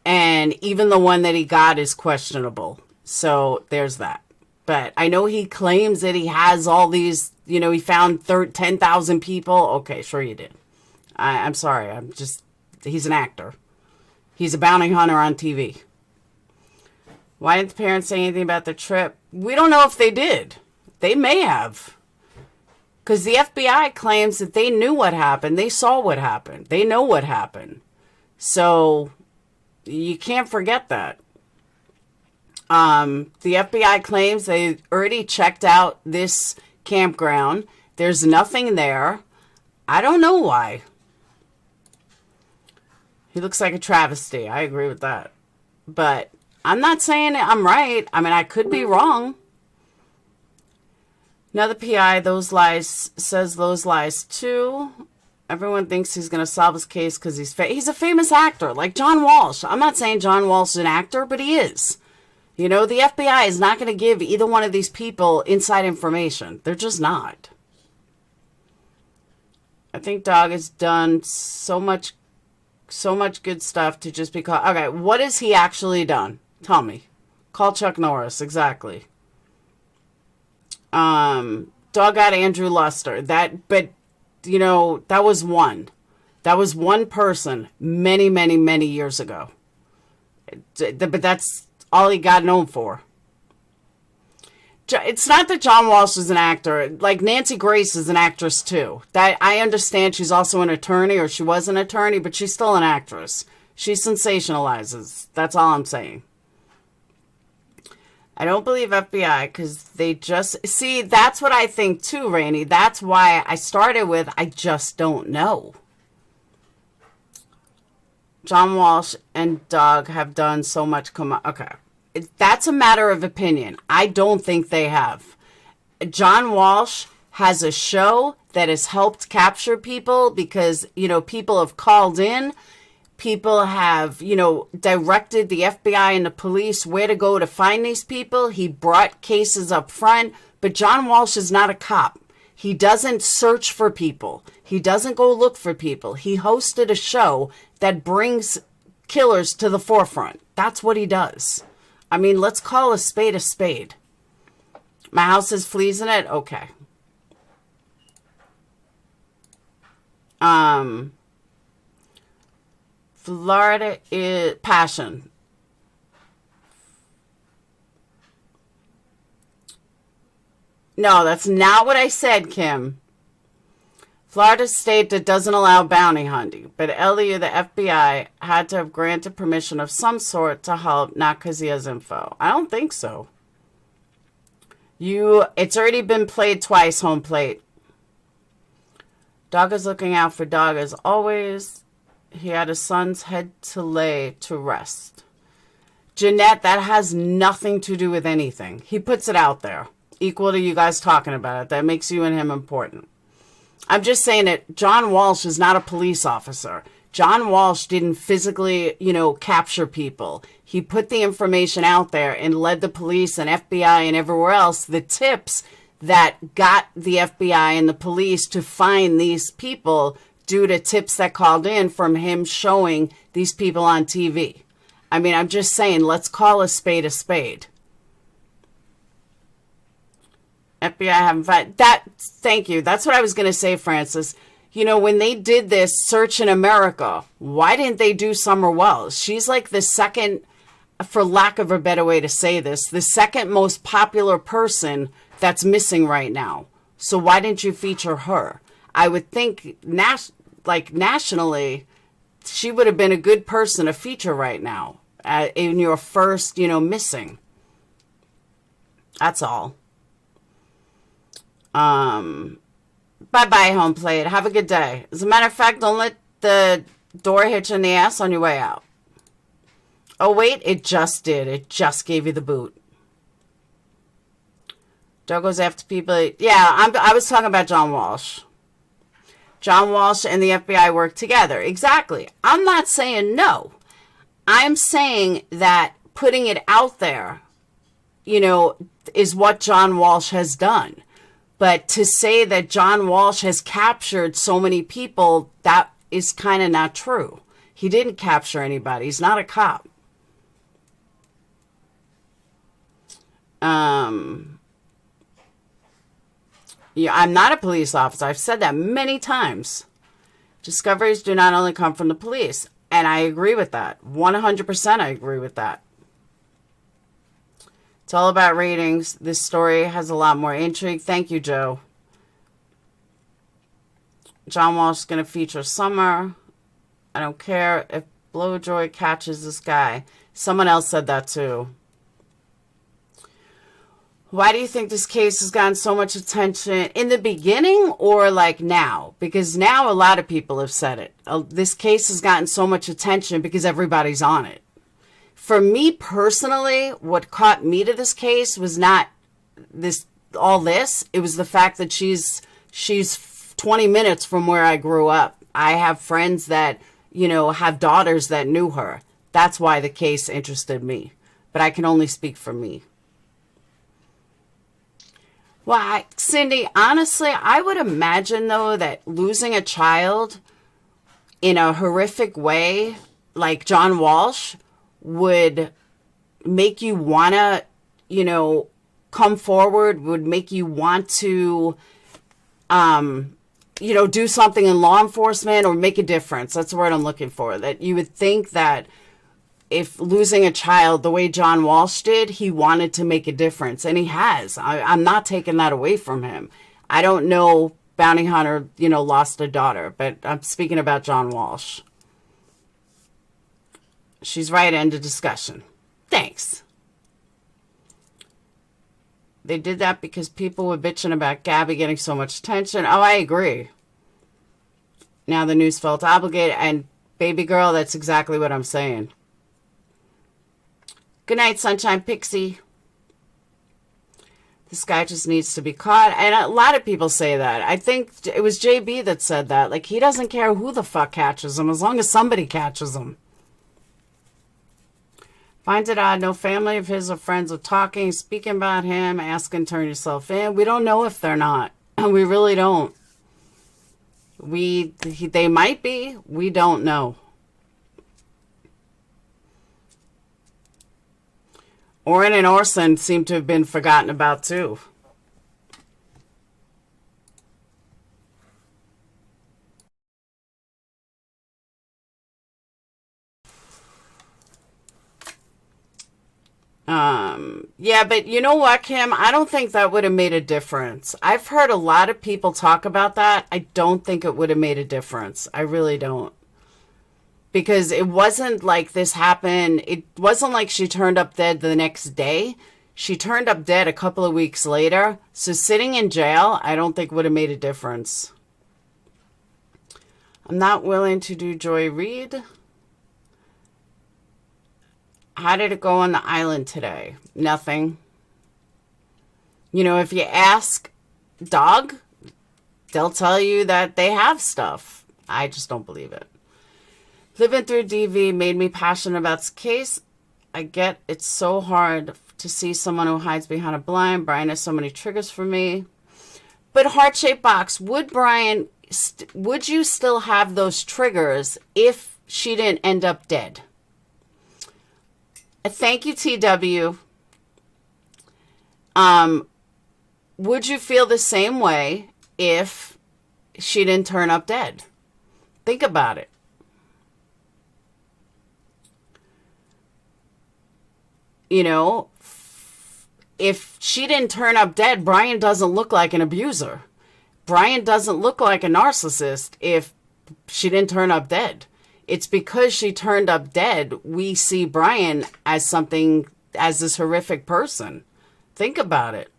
And even the one that he got is questionable. So there's that. But I know he claims that he has all these, he found 10,000 people. Okay, sure you did. I'm sorry. He's an actor. He's a bounty hunter on TV. Why didn't the parents say anything about the trip? We don't know if they did. They may have. Because the FBI claims that they knew what happened. They saw what happened. They know what happened. So you can't forget that. The FBI claims they already checked out this campground. There's nothing there. I don't know why. He looks like a travesty. I agree with that. But I'm not saying I'm right. I mean, I could be wrong. Another PI, says those lies too. Everyone thinks he's going to solve his case because he's a famous actor, like John Walsh. I'm not saying John Walsh is an actor, but he is. The FBI is not going to give either one of these people inside information. They're just not. I think Dog has done so much good stuff to just be called. Okay, what has he actually done? Tell me. Call Chuck Norris, exactly. Dog got Andrew Luster. That was one. That was one person many, many, many years ago. But that's all he got known for. It's not that John Walsh is an actor. Like Nancy Grace is an actress too. That I understand she's also an attorney, or she was an attorney, but she's still an actress. She sensationalizes. That's all I'm saying. I don't believe FBI because they just... See, that's what I think too, Rainey. That's why I started with, I just don't know. John Walsh and Dog have done so much... Okay. That's a matter of opinion. I don't think they have. John Walsh has a show that has helped capture people because, people have called in. People have, directed the FBI and the police where to go to find these people. He brought cases up front. But John Walsh is not a cop. He doesn't search for people. He doesn't go look for people. He hosted a show that brings killers to the forefront. That's what he does. I mean, let's call a spade a spade. My house has fleas in it? Okay. Florida is passion. No, that's not what I said, Kim. Florida state that doesn't allow bounty hunting, but LU, the FBI, had to have granted permission of some sort to help, not because he has info. I don't think so. It's already been played twice, home plate. Dog is looking out for Dog as always. He had his son's head to lay to rest. Jeanette, that has nothing to do with anything. He puts it out there. Equal to you guys talking about it. That makes you and him important. I'm just saying that John Walsh is not a police officer. John Walsh didn't physically, capture people. He put the information out there and led the police and FBI and everywhere else the tips that got the FBI and the police to find these people due to tips that called in from him showing these people on TV. I mean, I'm just saying, let's call a spade a spade. FBI haven't found that. Thank you. That's what I was going to say, Francis. When they did this Search in America, why didn't they do Summer Wells? She's like the second, for lack of a better way to say this, the second most popular person that's missing right now. So why didn't you feature her? I would think nationally, she would have been a good person to feature right now in your first, missing. That's all. Bye-bye, home plate. Have a good day. As a matter of fact, don't let the door hit you in the ass on your way out. Oh, wait, it just did. It just gave you the boot. Doug goes after people. Yeah, I was talking about John Walsh. John Walsh and the FBI work together. Exactly. I'm not saying no. I'm saying that putting it out there, is what John Walsh has done. But to say that John Walsh has captured so many people, that is kind of not true. He didn't capture anybody. He's not a cop. Yeah, I'm not a police officer. I've said that many times. Discoveries do not only come from the police. And I agree with that. 100% I agree with that. It's all about ratings. This story has a lot more intrigue. Thank you, Joe. John Walsh is going to feature Summer. I don't care if Blowjoy catches this guy. Someone else said that too. Why do you think this case has gotten so much attention in the beginning or like now? Because now a lot of people have said it. This case has gotten so much attention because everybody's on it. For me personally, what caught me to this case was not all this. It was the fact that she's 20 minutes from where I grew up. I have friends that, have daughters that knew her. That's why the case interested me. But I can only speak for me. Well, Cindy, honestly, I would imagine, though, that losing a child in a horrific way, like John Walsh, would make you want to, come forward, would make you want to, do something in law enforcement or make a difference. That's the word I'm looking for. That you would think that if losing a child the way John Walsh did, he wanted to make a difference. And he has. I'm not taking that away from him. I don't know Bounty Hunter, lost a daughter, but I'm speaking about John Walsh. She's right, end of discussion. Thanks. They did that because people were bitching about Gabby getting so much attention. Oh, I agree. Now the news felt obligated. And baby girl, that's exactly what I'm saying. Good night, Sunshine Pixie. This guy just needs to be caught. And a lot of people say that. I think it was JB that said that. Like, he doesn't care who the fuck catches him as long as somebody catches him. Finds it odd no family of his or friends are talking, speaking about him, asking turn yourself in. We don't know if they're not. We really don't. They might be. We don't know. Orrin and Orson seem to have been forgotten about too. Yeah, but you know what, Kim? I don't think that would have made a difference. I've heard a lot of people talk about that. I don't think it would have made a difference. I really don't. Because it wasn't like this happened. It wasn't like she turned up dead the next day. She turned up dead a couple of weeks later. So sitting in jail, I don't think would have made a difference. I'm not willing to do Joy Reid. How did it go on the island today? Nothing. If you ask Dog, they'll tell you that they have stuff. I just don't believe it. Living through DV made me passionate about this case. I get it's so hard to see someone who hides behind a blind. Brian has so many triggers for me. But heart-shaped box, would you still have those triggers if she didn't end up dead? Thank you, TW. Would you feel the same way if she didn't turn up dead? Think about it. You know, if she didn't turn up dead, Brian doesn't look like an abuser. Brian doesn't look like a narcissist if she didn't turn up dead. It's because she turned up dead, we see Brian as this horrific person. Think about it.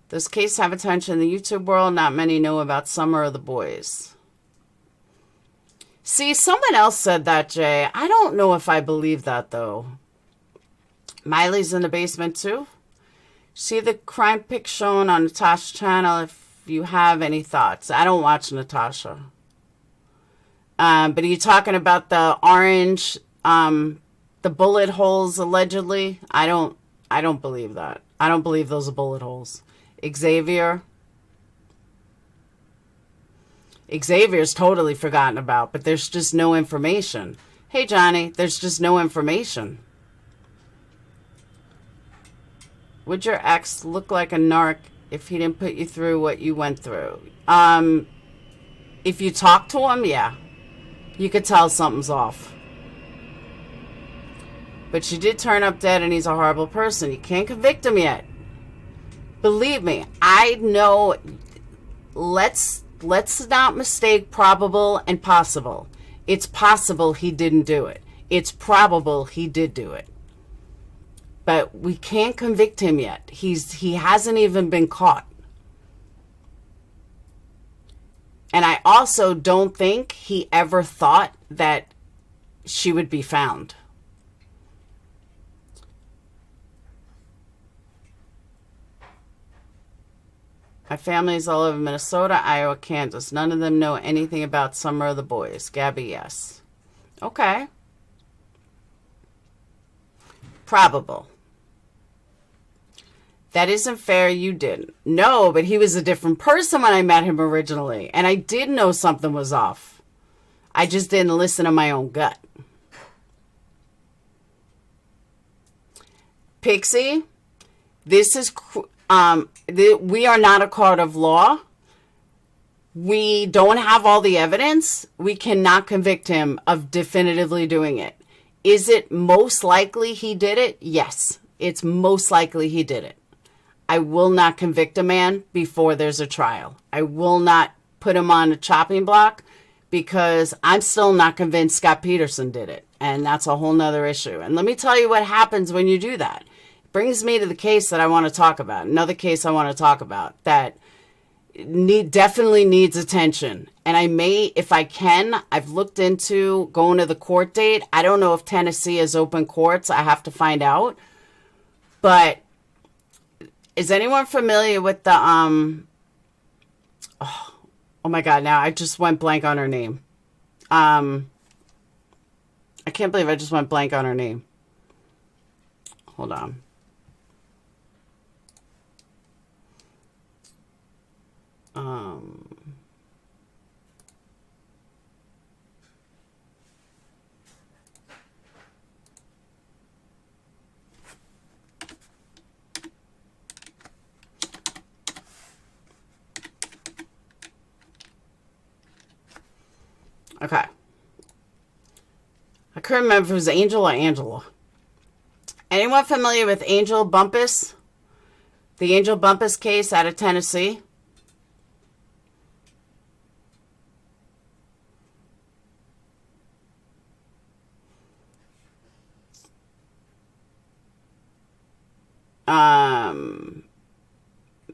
Does case have attention in the YouTube world? Not many know about Summer or the boys. See, someone else said that, Jay. I don't know if I believe that, though. Miley's in the basement, too. See the crime pic shown on Natasha's channel if you have any thoughts. I don't watch Natasha. But are you talking about the orange, the bullet holes, allegedly? I don't believe that. I don't believe those are bullet holes. Xavier's totally forgotten about, but there's just no information. Hey, Johnny, there's just no information. Would your ex look like a narc if he didn't put you through what you went through? If you talk to him, yeah. You could tell something's off. But she did turn up dead and he's a horrible person. You can't convict him yet. Believe me, I know. Let's not mistake probable and possible. It's possible he didn't do it. It's probable he did do it. But we can't convict him yet. He hasn't even been caught. And I also don't think he ever thought that she would be found. My family is all over Minnesota, Iowa, Kansas. None of them know anything about Summer of the boys. Gabby, yes. Okay. Probable. That isn't fair, you didn't. No, but he was a different person when I met him originally. And I did know something was off. I just didn't listen to my own gut. Pixie, this is... we are not a court of law. We don't have all the evidence. We cannot convict him of definitively doing it. Is it most likely he did it? Yes, it's most likely he did it. I will not convict a man before there's a trial. I will not put him on a chopping block because I'm still not convinced Scott Peterson did it. And that's a whole nother issue. And let me tell you what happens when you do that. Brings me to the case that I want to talk about. Another case I want to talk about that definitely needs attention. And I may, if I can, I've looked into going to the court date. I don't know if Tennessee has open courts. I have to find out. But is anyone familiar with the, oh my God, now I just went blank on her name. I can't believe I just went blank on her name. Hold on. Okay. I couldn't remember if it was Angel or Angela. Anyone familiar with Angel Bumpus? The Angel Bumpus case out of Tennessee?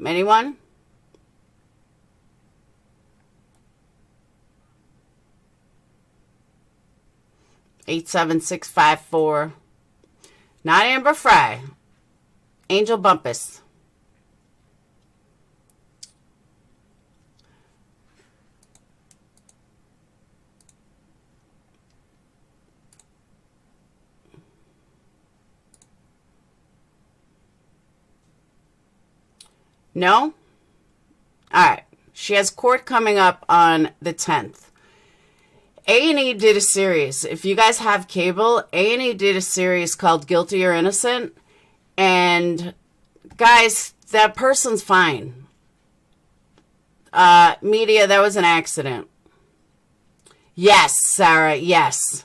Anyone? (87654). Not Amber Fry. Angel Bumpus. No? All right. She has court coming up on the 10th. A&E did a series. If you guys have cable, A&E did a series called Guilty or Innocent. And guys, that person's fine. Media, that was an accident. Yes, Sarah, yes.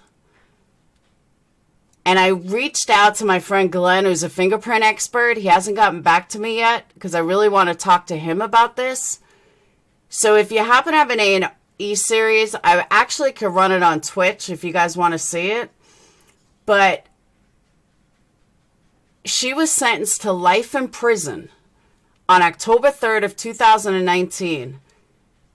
And I reached out to my friend Glenn, who's a fingerprint expert. He hasn't gotten back to me yet because I really want to talk to him about this. So if you happen to have an A&E series, I actually could run it on Twitch if you guys want to see it. But she was sentenced to life in prison on October 3rd of 2019.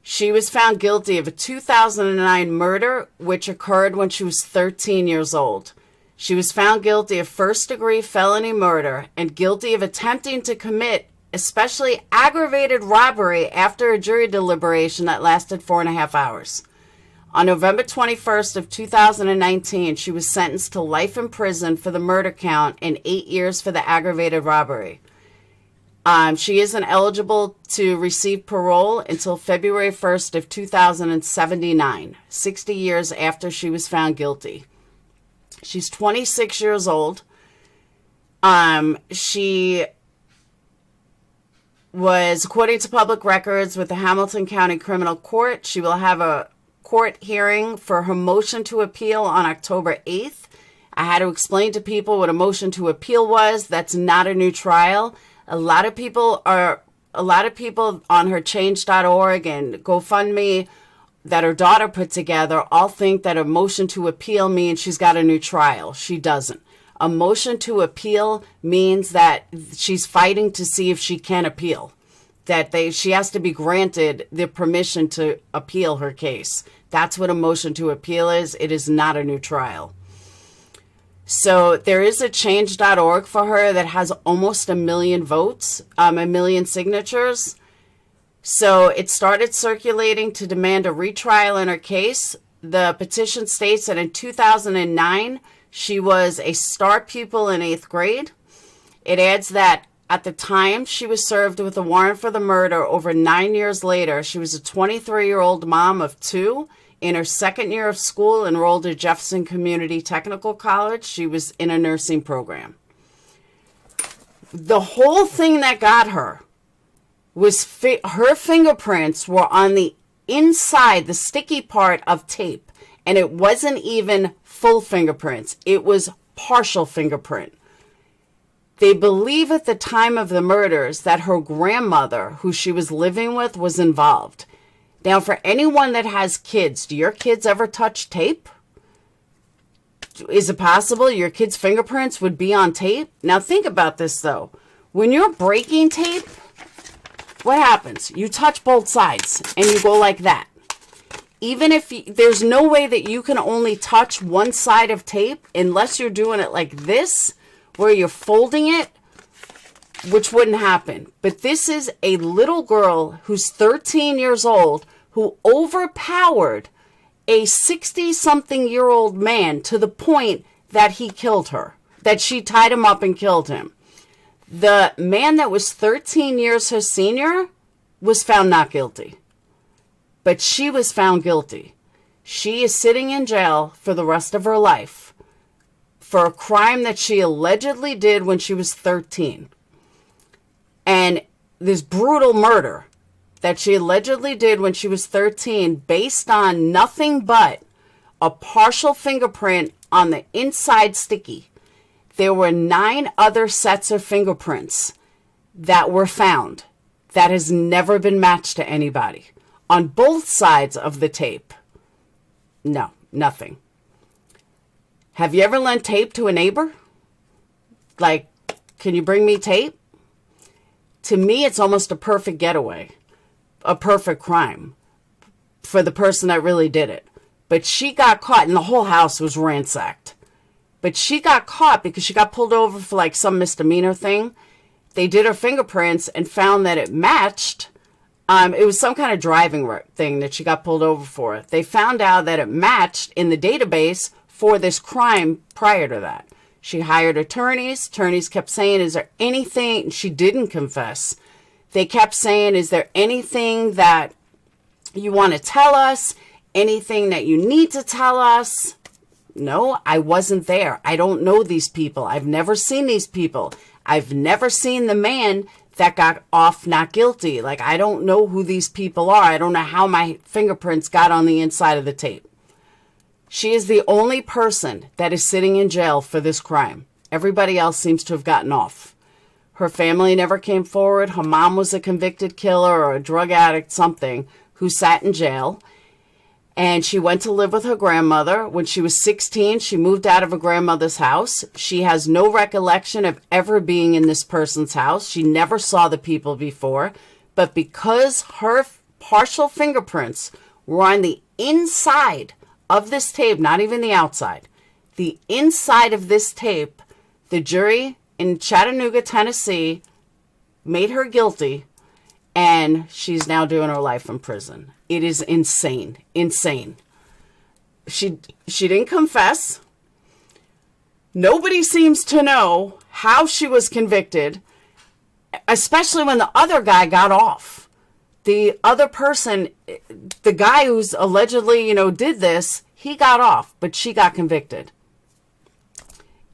She was found guilty of a 2009 murder, which occurred when she was 13 years old. She was found guilty of first-degree felony murder and guilty of attempting to commit especially aggravated robbery after a jury deliberation that lasted 4.5 hours. On November 21st of 2019, she was sentenced to life in prison for the murder count and 8 years for the aggravated robbery. She isn't eligible to receive parole until February 1st of 2079, 60 years after she was found guilty. She's 26 years old. She was, according to public records, with the Hamilton County Criminal Court. She will have a court hearing for her motion to appeal on October 8th. I had to explain to people what a motion to appeal was. That's not a new trial. A lot of people on her change.org and GoFundMe that her daughter put together all think that a motion to appeal means she's got a new trial. She doesn't. A motion to appeal means that she's fighting to see if she can appeal. She has to be granted the permission to appeal her case. That's what a motion to appeal is. It is not a new trial. So there is a change.org for her that has almost 1 million votes, 1 million signatures. So it started circulating to demand a retrial in her case. The petition states that in 2009, she was a star pupil in 8th grade. It adds that at the time she was served with a warrant for the murder, over 9 years later, she was a 23-year-old mom of 2. In her second year of school, enrolled at Jefferson Community Technical College. She was in a nursing program. The whole thing that got her was her fingerprints were on the inside, the sticky part of tape. And it wasn't even full fingerprints. It was partial fingerprint. They believe at the time of the murders that her grandmother, who she was living with, was involved. Now, for anyone that has kids, do your kids ever touch tape? Is it possible your kids' fingerprints would be on tape? Now, think about this, though. When you're breaking tape, what happens? You touch both sides, and you go like that. Even if there's no way that you can only touch one side of tape unless you're doing it like this, where you're folding it, which wouldn't happen. But this is a little girl who's 13 years old who overpowered a 60-something-year-old man to the point that he killed her, that she tied him up and killed him. The man that was 13 years her senior was found not guilty. But she was found guilty. She is sitting in jail for the rest of her life for a crime that she allegedly did when she was 13. And this brutal murder that she allegedly did when she was 13, based on nothing but a partial fingerprint on the inside sticky. There were 9 other sets of fingerprints that were found that has never been matched to anybody on both sides of the tape. No, nothing. Have you ever lent tape to a neighbor? Like, can you bring me tape? To me, it's almost a perfect getaway, a perfect crime for the person that really did it. But she got caught, and the whole house was ransacked. But she got caught because she got pulled over for like some misdemeanor thing. They did her fingerprints and found that it matched. It was some kind of driving thing that she got pulled over for. They found out that it matched in the database for this crime prior to that. She hired attorneys. Attorneys kept saying, is there anything? She didn't confess. They kept saying, is there anything that you want to tell us? Anything that you need to tell us? No, I wasn't there. I don't know these people. I've never seen these people. I've never seen the man that got off not guilty. Like, I don't know who these people are. I don't know how my fingerprints got on the inside of the tape. She is the only person that is sitting in jail for this crime. Everybody else seems to have gotten off. Her family never came forward. Her mom was a convicted killer or a drug addict, something, who sat in jail. And she went to live with her grandmother. When she was 16, she moved out of her grandmother's house. She has no recollection of ever being in this person's house. She never saw the people before. But because her partial fingerprints were on the inside of this tape, not even the outside, the inside of this tape, the jury in Chattanooga, Tennessee, made her guilty, and she's now doing her life in prison. It is insane. Insane. She didn't confess. Nobody seems to know how she was convicted, especially when the other guy got off. The other person, the guy who's allegedly, did this, he got off, but she got convicted.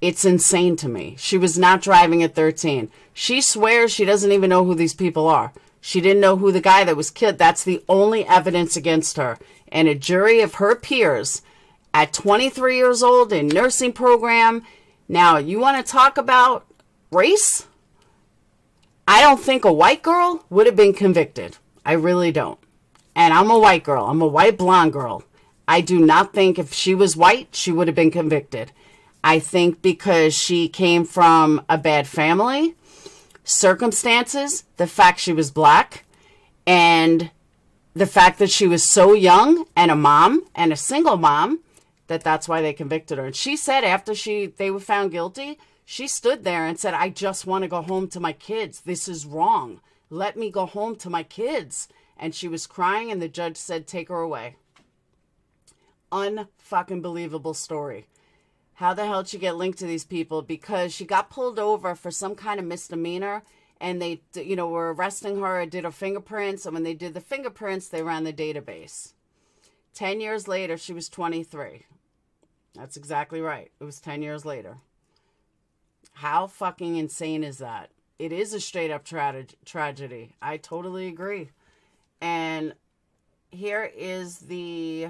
It's insane to me. She was not driving at 13. She swears she doesn't even know who these people are. She didn't know who the guy that was killed. That's the only evidence against her. And a jury of her peers at 23 years old in nursing program. Now, you want to talk about race? I don't think a white girl would have been convicted. I really don't. And I'm a white girl. I'm a white blonde girl. I do not think if she was white, she would have been convicted. I think because she came from a bad family, circumstances, the fact she was black, and the fact that she was so young and a mom and a single mom, that's why they convicted her. And she said after they were found guilty, she stood there and said, I just want to go home to my kids. This is wrong. Let me go home to my kids. And she was crying, and the judge said, take her away. Unfucking believable story. How the hell did she get linked to these people? Because she got pulled over for some kind of misdemeanor, and they, were arresting her, did her fingerprints, and when they did the fingerprints, they ran the database. 10 years later, she was 23. That's exactly right. It was 10 years later. How fucking insane is that? It is a straight up tragedy. I totally agree. And here is the,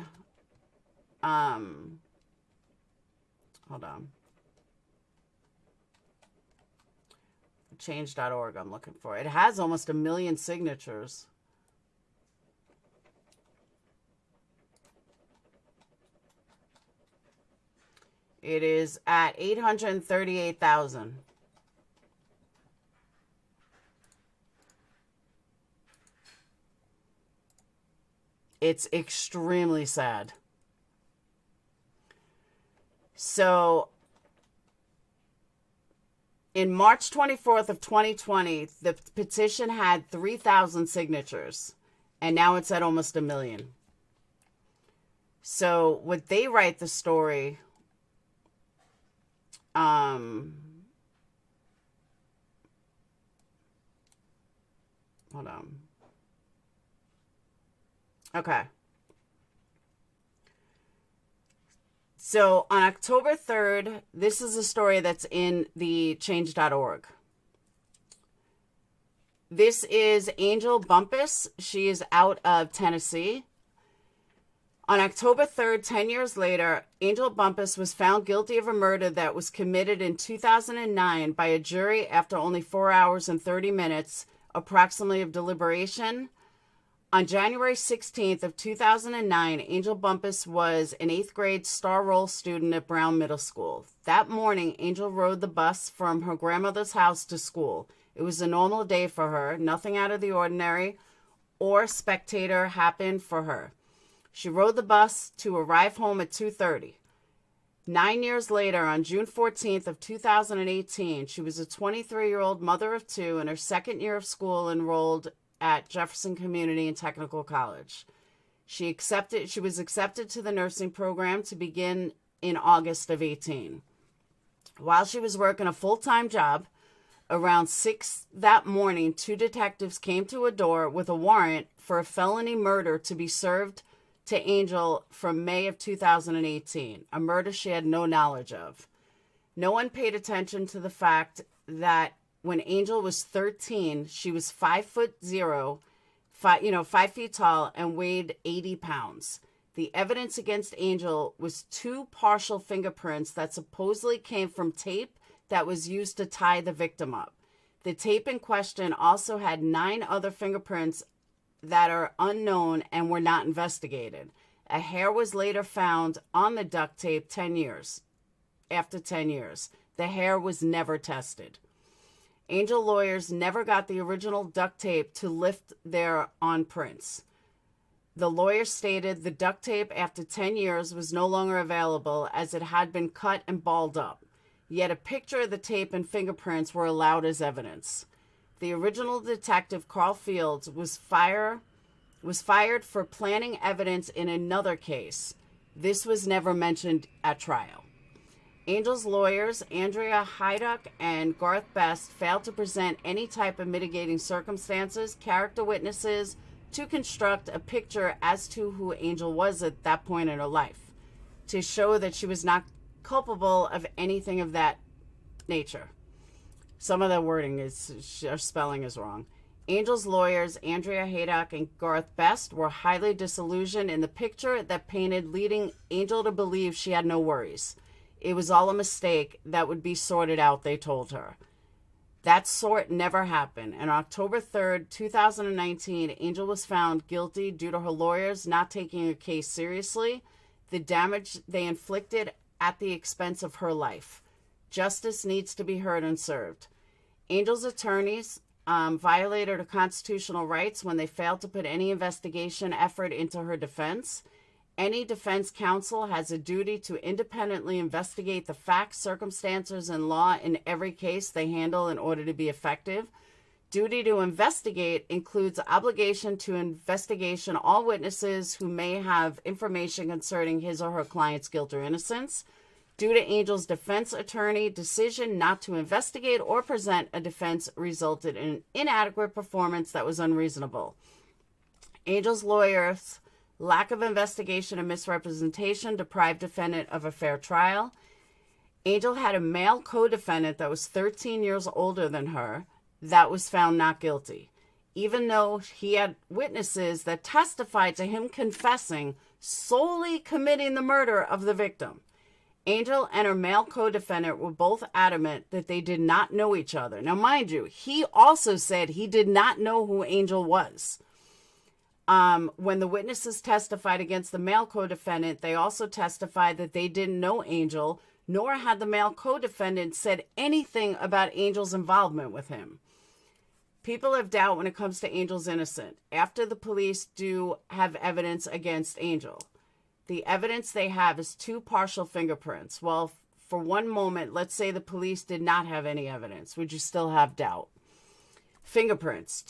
hold on. Change.org I'm looking for. It has almost 1 million signatures. It is at 838,000. It's extremely sad. So, in March 24th of 2020, the petition had 3,000 signatures, and now it's at almost 1 million. So, would they write the story? Hold on. Okay. So on October 3rd, this is a story that's in the change.org. This is Angel Bumpus. She is out of Tennessee. On October 3rd, 10 years later, Angel Bumpus was found guilty of a murder that was committed in 2009 by a jury after only 4 hours and 30 minutes, approximately, of deliberation. On January 16th of 2009, Angel Bumpus was an 8th grade star roll student at Brown Middle School. That morning, Angel rode the bus from her grandmother's house to school. It was a normal day for her. Nothing out of the ordinary or spectator happened for her. She rode the bus to arrive home at 2:30. 9 years later, on June 14th of 2018, she was a 23-year-old mother of two in her second year of school, enrolled at Jefferson Community and Technical College. She was accepted to the nursing program to begin in August of 18. While she was working a full-time job, around 6 that morning, 2 detectives came to a door with a warrant for a felony murder to be served to Angel from May of 2018, a murder she had no knowledge of. No one paid attention to the fact that when Angel was 13, she was 5'0", 5 feet tall, and weighed 80 pounds. The evidence against Angel was 2 partial fingerprints that supposedly came from tape that was used to tie the victim up. The tape in question also had 9 other fingerprints that are unknown and were not investigated. A hair was later found on the duct tape after 10 years. The hair was never tested. Angel lawyers never got the original duct tape to lift their on prints. The lawyer stated the duct tape after 10 years was no longer available as it had been cut and balled up. Yet a picture of the tape and fingerprints were allowed as evidence. The original detective, Carl Fields, was fired for planting evidence in another case. This was never mentioned at trial. Angel's lawyers, Andrea Heiduck and Garth Best, failed to present any type of mitigating circumstances, character witnesses, to construct a picture as to who Angel was at that point in her life, to show that she was not culpable of anything of that nature. Some of the wording or spelling is wrong. Angel's lawyers, Andrea Haydock and Garth Best, were highly disillusioned in the picture that painted, leading Angel to believe she had no worries. It was all a mistake that would be sorted out, they told her. That sort never happened. On October 3rd, 2019, Angel was found guilty due to her lawyers not taking her case seriously, the damage they inflicted at the expense of her life. Justice needs to be heard and served. Angel's attorneys violated her constitutional rights when they failed to put any investigation effort into her defense. Any defense counsel has a duty to independently investigate the facts, circumstances, and law in every case they handle in order to be effective. Duty to investigate includes obligation to investigation all witnesses who may have information concerning his or her client's guilt or innocence. Due to Angel's defense attorney decision not to investigate or present a defense resulted in inadequate performance that was unreasonable. Angel's lawyers' lack of investigation and misrepresentation deprived defendant of a fair trial. Angel had a male co-defendant that was 13 years older than her that was found not guilty, even though he had witnesses that testified to him confessing solely committing the murder of the victim. Angel and her male co-defendant were both adamant that they did not know each other. Now, mind you, he also said he did not know who Angel was. When the witnesses testified against the male co-defendant, they also testified that they didn't know Angel, nor had the male co-defendant said anything about Angel's involvement with him. People have doubt when it comes to Angel's innocence after the police do have evidence against Angel. The evidence they have is 2 partial fingerprints. Well, for one moment, let's say the police did not have any evidence. Would you still have doubt? Fingerprints.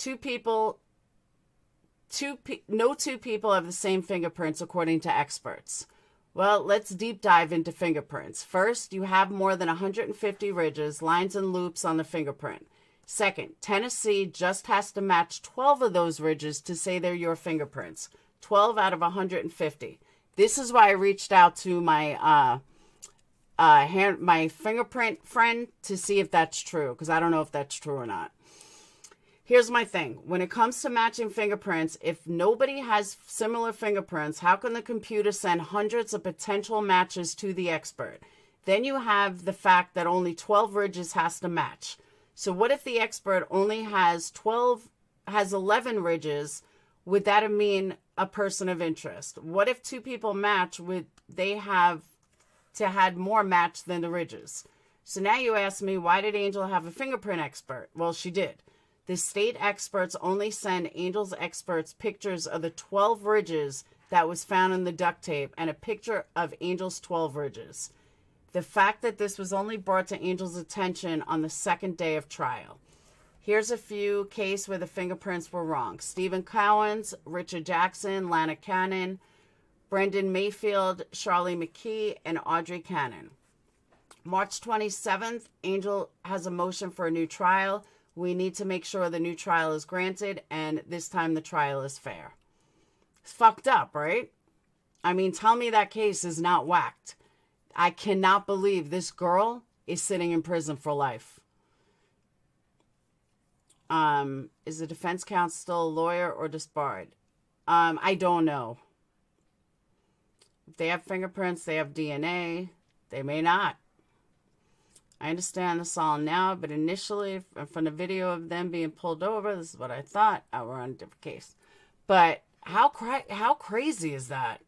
No two people have the same fingerprints according to experts. Well, let's deep dive into fingerprints. First, you have more than 150 ridges, lines, and loops on the fingerprint. Second, Tennessee just has to match 12 of those ridges to say they're your fingerprints. 12 out of 150. This is why I reached out to my my fingerprint friend to see if that's true, because I don't know if that's true or not. Here's my thing. When it comes to matching fingerprints, if nobody has similar fingerprints, how can the computer send hundreds of potential matches to the expert? Then you have the fact that only 12 ridges has to match. So what if the expert only has 11 ridges? Would that mean a person of interest? What if 2 people match? Would they have to had more match than the ridges? So now you ask me, why did Angel have a fingerprint expert? Well, she did. The state experts only send Angel's experts pictures of the 12 ridges that was found in the duct tape and a picture of Angel's 12 ridges. The fact that this was only brought to Angel's attention on the 2nd day of trial. Here's a few cases where the fingerprints were wrong. Stephen Cowens, Richard Jackson, Lana Cannon, Brendan Mayfield, Charlie McKee, and Audrey Cannon. March 27th, Angel has a motion for a new trial. We need to make sure the new trial is granted, and this time the trial is fair. It's fucked up, right? I mean, tell me that case is not whacked. I cannot believe this girl is sitting in prison for life. Is the defense counsel still a lawyer or disbarred? I don't know. If they have fingerprints, they have DNA. They may not. I understand this all now, but initially, from the video of them being pulled over, this is what I thought. We're on a different case. But how crazy is that?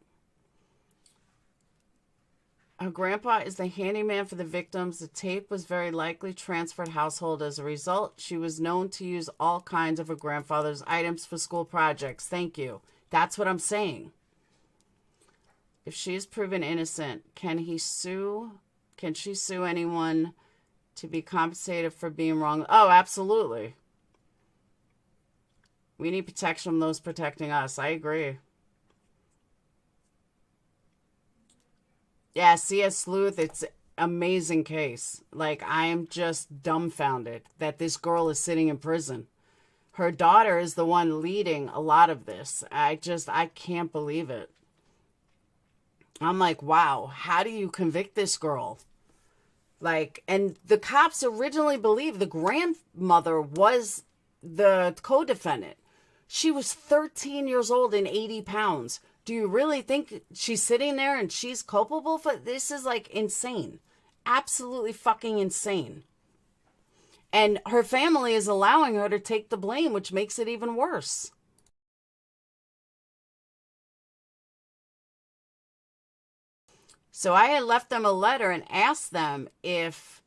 Her grandpa is the handyman for the victims. The tape was very likely transferred household as a result. She was known to use all kinds of her grandfather's items for school projects. Thank you. That's what I'm saying. If she is proven innocent, can he sue? Can she sue anyone to be compensated for being wrong? Oh, absolutely. We need protection from those protecting us. I agree. Yeah, C.S. Sleuth, it's an amazing case. Like, I am just dumbfounded that this girl is sitting in prison. Her daughter is the one leading a lot of this. I can't believe it. I'm like, wow, how do you convict this girl? Like, and the cops originally believed the grandmother was the co-defendant. She was 13 years old and 80 pounds. Do you really think she's sitting there and she's culpable for this? Is like insane. Absolutely fucking insane. And her family is allowing her to take the blame, which makes it even worse. So I had left them a letter and asked them if,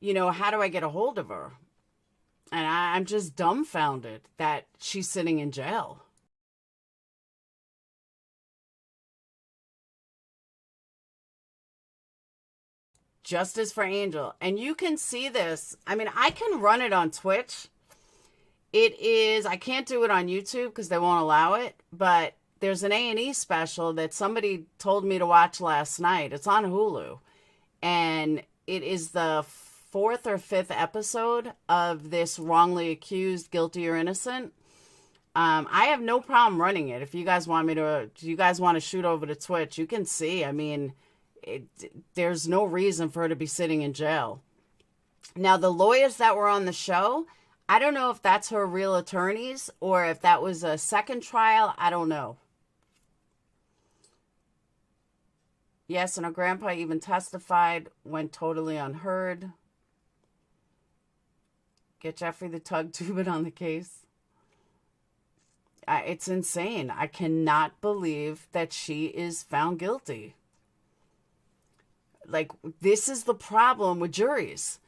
how do I get a hold of her? And I'm just dumbfounded that she's sitting in jail. Justice for Angel. And you can see this. I mean, I can run it on Twitch. I can't do it on YouTube because they won't allow it. But there's an A&E special that somebody told me to watch last night. It's on Hulu. And it is the 4th or 5th episode of this wrongly accused, guilty or innocent. I have no problem running it. If you guys want to shoot over to Twitch, you can see. I mean, there's no reason for her to be sitting in jail. Now, the lawyers that were on the show, I don't know if that's her real attorneys or if that was a second trial. I don't know. Yes, and her grandpa even testified, went totally unheard. Get Jeffrey the Tug Tubing on the case. It's insane. I cannot believe that she is found guilty. Like, this is the problem with juries.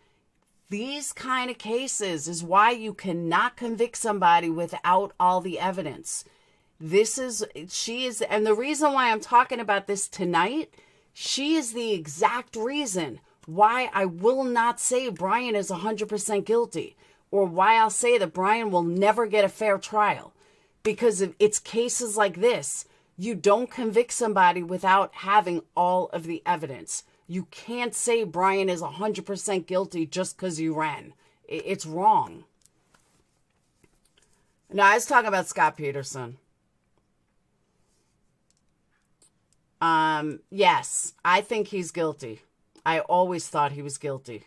These kind of cases is why you cannot convict somebody without all the evidence. And the reason why I'm talking about this tonight, she is the exact reason why I will not say Brian is 100% guilty, or why I'll say that Brian will never get a fair trial. Because it's cases like this. You don't convict somebody without having all of the evidence. You can't say Brian is 100% guilty just because you ran. It's wrong. Now, I was talking about Scott Peterson. Yes, I think he's guilty. I always thought he was guilty.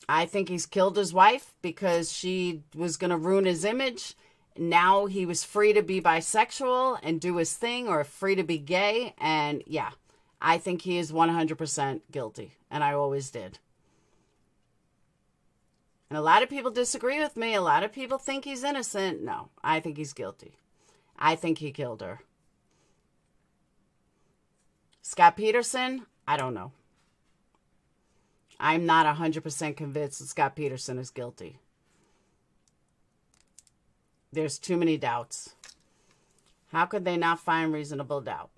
I think he's killed his wife because she was going to ruin his image. Now he was free to be bisexual and do his thing, or free to be gay. And yeah, I think he is 100% guilty. And I always did. And a lot of people disagree with me. A lot of people think he's innocent. No, I think he's guilty. I think he killed her. Scott Peterson, I don't know. I'm not 100% convinced that Scott Peterson is guilty. There's too many doubts. How could they not find reasonable doubt?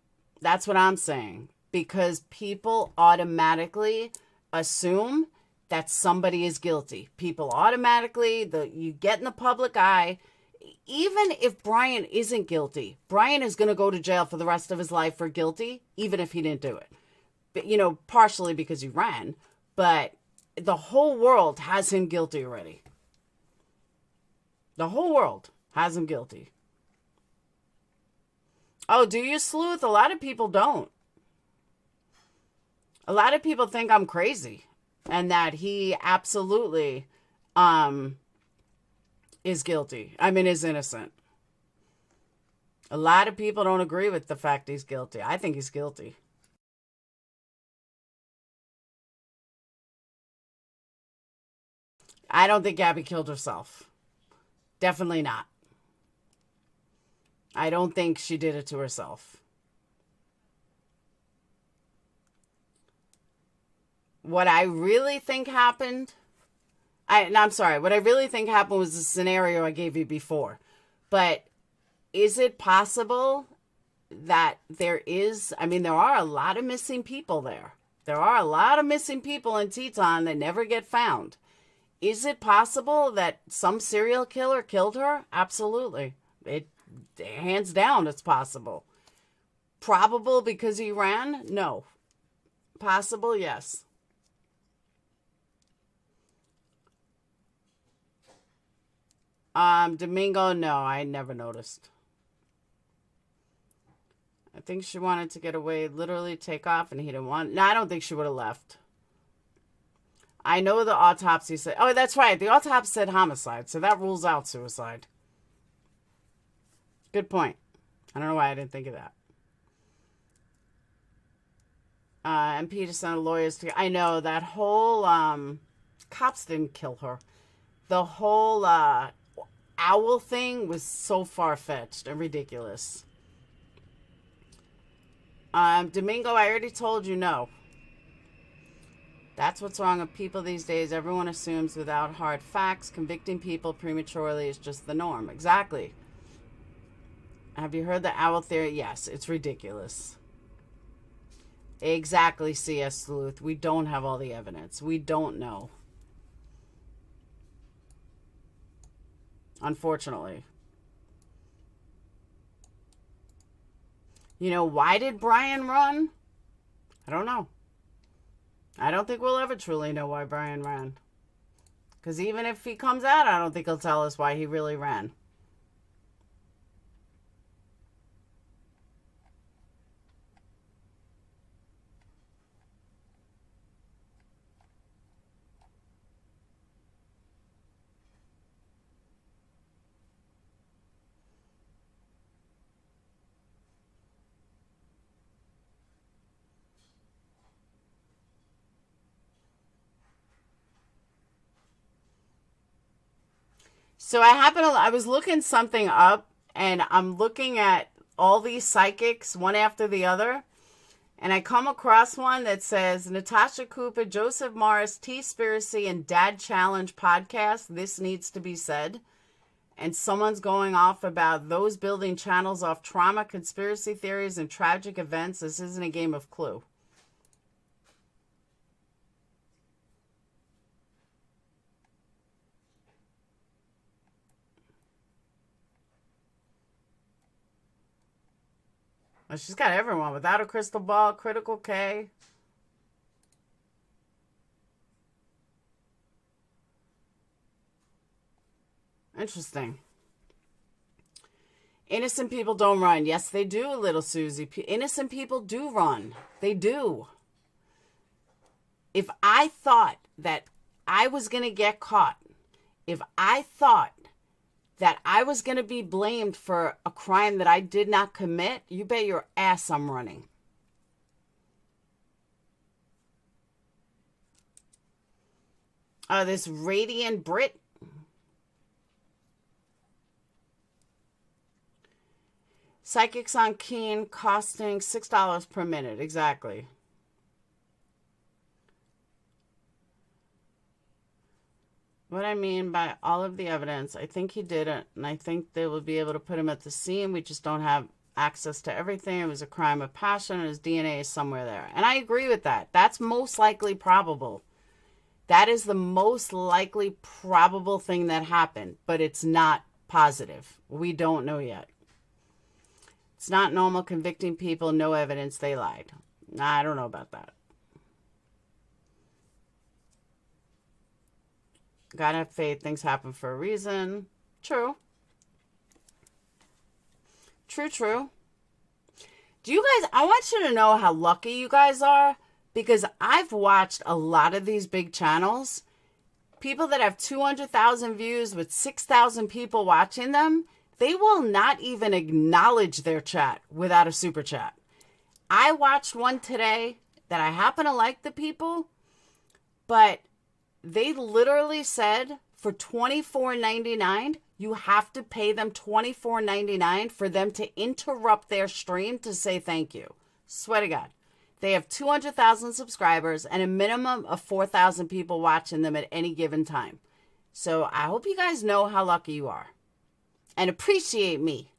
That's what I'm saying. Because people automatically assume that somebody is guilty. People automatically, you get in the public eye. Even if Brian isn't guilty, Brian is going to go to jail for the rest of his life for guilty, even if he didn't do it. you know, partially because he ran, but the whole world has him guilty already. The whole world has him guilty. Oh, do you, Sleuth? A lot of people don't. A lot of people think I'm crazy and that he absolutely is guilty. I mean, is innocent. A lot of people don't agree with the fact he's guilty. I think he's guilty. I don't think Gabby killed herself. Definitely not. I don't think she did it to herself. What I really think happened, I'm sorry, what I really think happened was the scenario I gave you before. But is it possible that there are a lot of missing people there. There are a lot of missing people in Teton that never get found. Is it possible that some serial killer killed her? Absolutely. Hands down, it's possible. Probable because he ran? No. Possible? Yes. Domingo? No, I never noticed. I think she wanted to get away, literally take off, and he didn't want... No, I don't think she would have left. I know the autopsy said... Oh, that's right. The autopsy said homicide, so that rules out suicide. Good point. I don't know why I didn't think of that. And Peterson, lawyers... I know, that whole... cops didn't kill her. The whole owl thing was so far-fetched and ridiculous. Domingo, I already told you no. That's what's wrong with people these days. Everyone assumes without hard facts, convicting people prematurely is just the norm. Exactly. Have you heard the owl theory? Yes, it's ridiculous. Exactly, C.S. Sleuth. We don't have all the evidence. We don't know. Unfortunately. You know, why did Brian run? I don't know. I don't think we'll ever truly know why Brian ran. Because even if he comes out, I don't think he'll tell us why he really ran. So I was looking something up, and I'm looking at all these psychics, one after the other, and I come across one that says, Natasha Cooper, Joseph Morris, T-Spiracy, and Dad Challenge podcast, this needs to be said. And someone's going off about those building channels off trauma, conspiracy theories, and tragic events. This isn't a game of Clue. She's got everyone. Without a crystal ball, Critical K. Interesting. Innocent people don't run. Yes, they do, little Susie. Innocent people do run. They do. If I thought that I was going to get caught, if I thought that I was going to be blamed for a crime that I did not commit, you bet your ass I'm running. This Radiant Brit. Psychics on Keen costing $6 per minute. Exactly. What I mean by all of the evidence, I think he did it, and I think they will be able to put him at the scene. We just don't have access to everything. It was a crime of passion, and his DNA is somewhere there. And I agree with that. That's most likely probable. That is the most likely probable thing that happened, but it's not positive. We don't know yet. It's not normal convicting people, no evidence, they lied. I don't know about that. Gotta have faith. Things happen for a reason. True. True, true. Do you guys, I want you to know how lucky you guys are, because I've watched a lot of these big channels. People that have 200,000 views with 6,000 people watching them, they will not even acknowledge their chat without a super chat. I watched one today that I happen to like the people, but they literally said for $24.99, you have to pay them $24.99 for them to interrupt their stream to say thank you. Swear to God. They have 200,000 subscribers and a minimum of 4,000 people watching them at any given time. So I hope you guys know how lucky you are and appreciate me.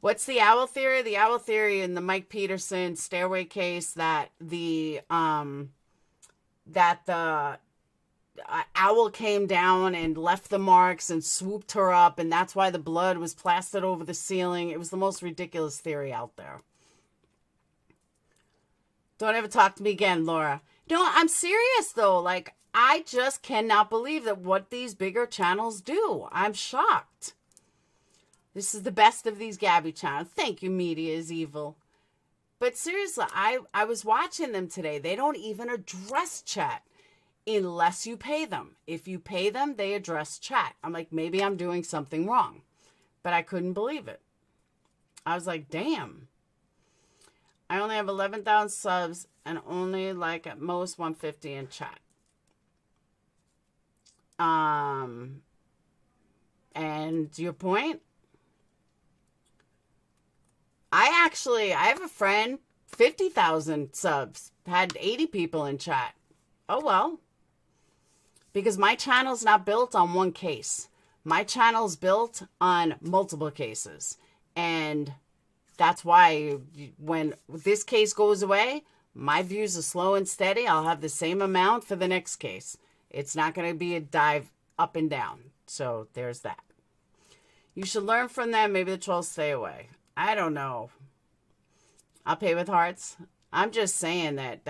What's the owl theory? The owl theory in the Mike Peterson stairway case, that the owl came down and left the marks and swooped her up, and that's why the blood was plastered over the ceiling. It was the most ridiculous theory out there. Don't ever talk to me again, Laura. No, I'm serious though. Like, I just cannot believe that what these bigger channels do. I'm shocked. This is the best of these Gabby channels. Thank you, Media is Evil. But seriously, I was watching them today. They don't even address chat unless you pay them. If you pay them, they address chat. I'm like, maybe I'm doing something wrong. But I couldn't believe it. I was like, damn. I only have 11,000 subs and only like at most 150 in chat. And your point? I have a friend, 50,000 subs, had 80 people in chat. Oh, well. Because my channel's not built on one case. My channel's built on multiple cases. And that's why when this case goes away, my views are slow and steady. I'll have the same amount for the next case. It's not going to be a dive up and down. So there's that. You should learn from them. Maybe the trolls stay away. I don't know. I'll pay with hearts. I'm just saying that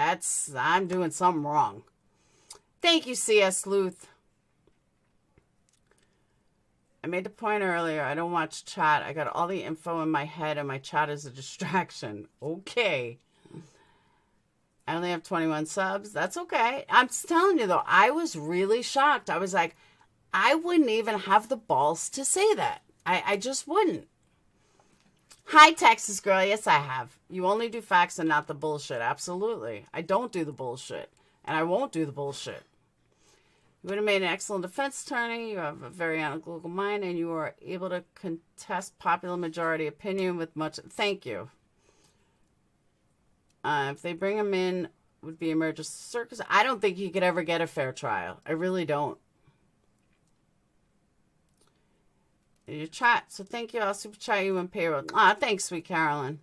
I'm doing something wrong. Thank you, C.S. Luth. I made the point earlier. I don't watch chat. I got all the info in my head and my chat is a distraction. Okay. I only have 21 subs. That's okay. I'm just telling you, though, I was really shocked. I was like, I wouldn't even have the balls to say that. I just wouldn't. Hi, Texas girl. Yes, I have. You only do facts and not the bullshit. Absolutely. I don't do the bullshit. And I won't do the bullshit. You would have made an excellent defense attorney. You have a very analytical mind, and you are able to contest popular majority opinion with much... Thank you. If they bring him in, would be a merger circus. I don't think he could ever get a fair trial. I really don't. Your chat. So thank you. I'll super chat you in payroll. Thanks, Sweet Carolyn.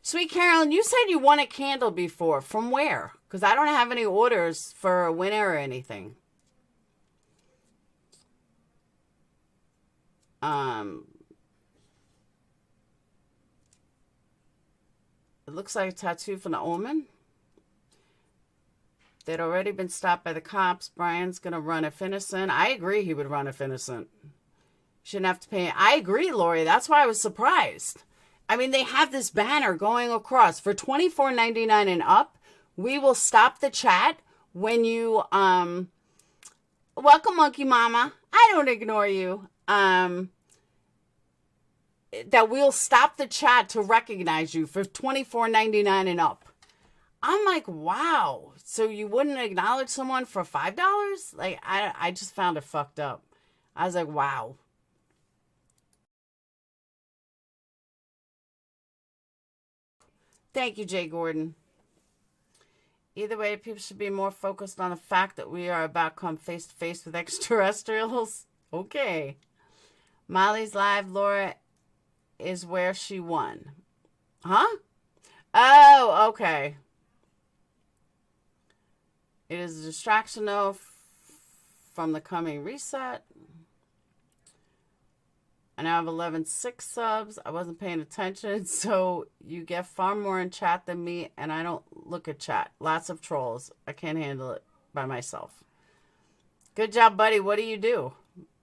Sweet Carolyn, you said you won a candle before. From where? Because I don't have any orders for a winner or anything. It looks like a tattoo from the Omen. They'd already been stopped by the cops. Brian's going to run if innocent. I agree he would run if innocent. Shouldn't have to pay. I agree, Lori. That's why I was surprised. I mean, they have this banner going across for $24.99 and up. We will stop the chat when you, welcome, Monkey Mama. I don't ignore you. That we'll stop the chat to recognize you for $24.99 and up. I'm like, wow. So you wouldn't acknowledge someone for $5? Like, I just found it fucked up. I was like, wow. Thank you, Jay Gordon. Either way, people should be more focused on the fact that we are about to come face to face with extraterrestrials. Okay. Molly's live, Laura, is where she won. Huh? Oh, okay. It is a distraction, though, from the coming reset. I now have 11.6 subs. I wasn't paying attention, so you get far more in chat than me, and I don't look at chat. Lots of trolls. I can't handle it by myself. Good job, buddy. What do you do?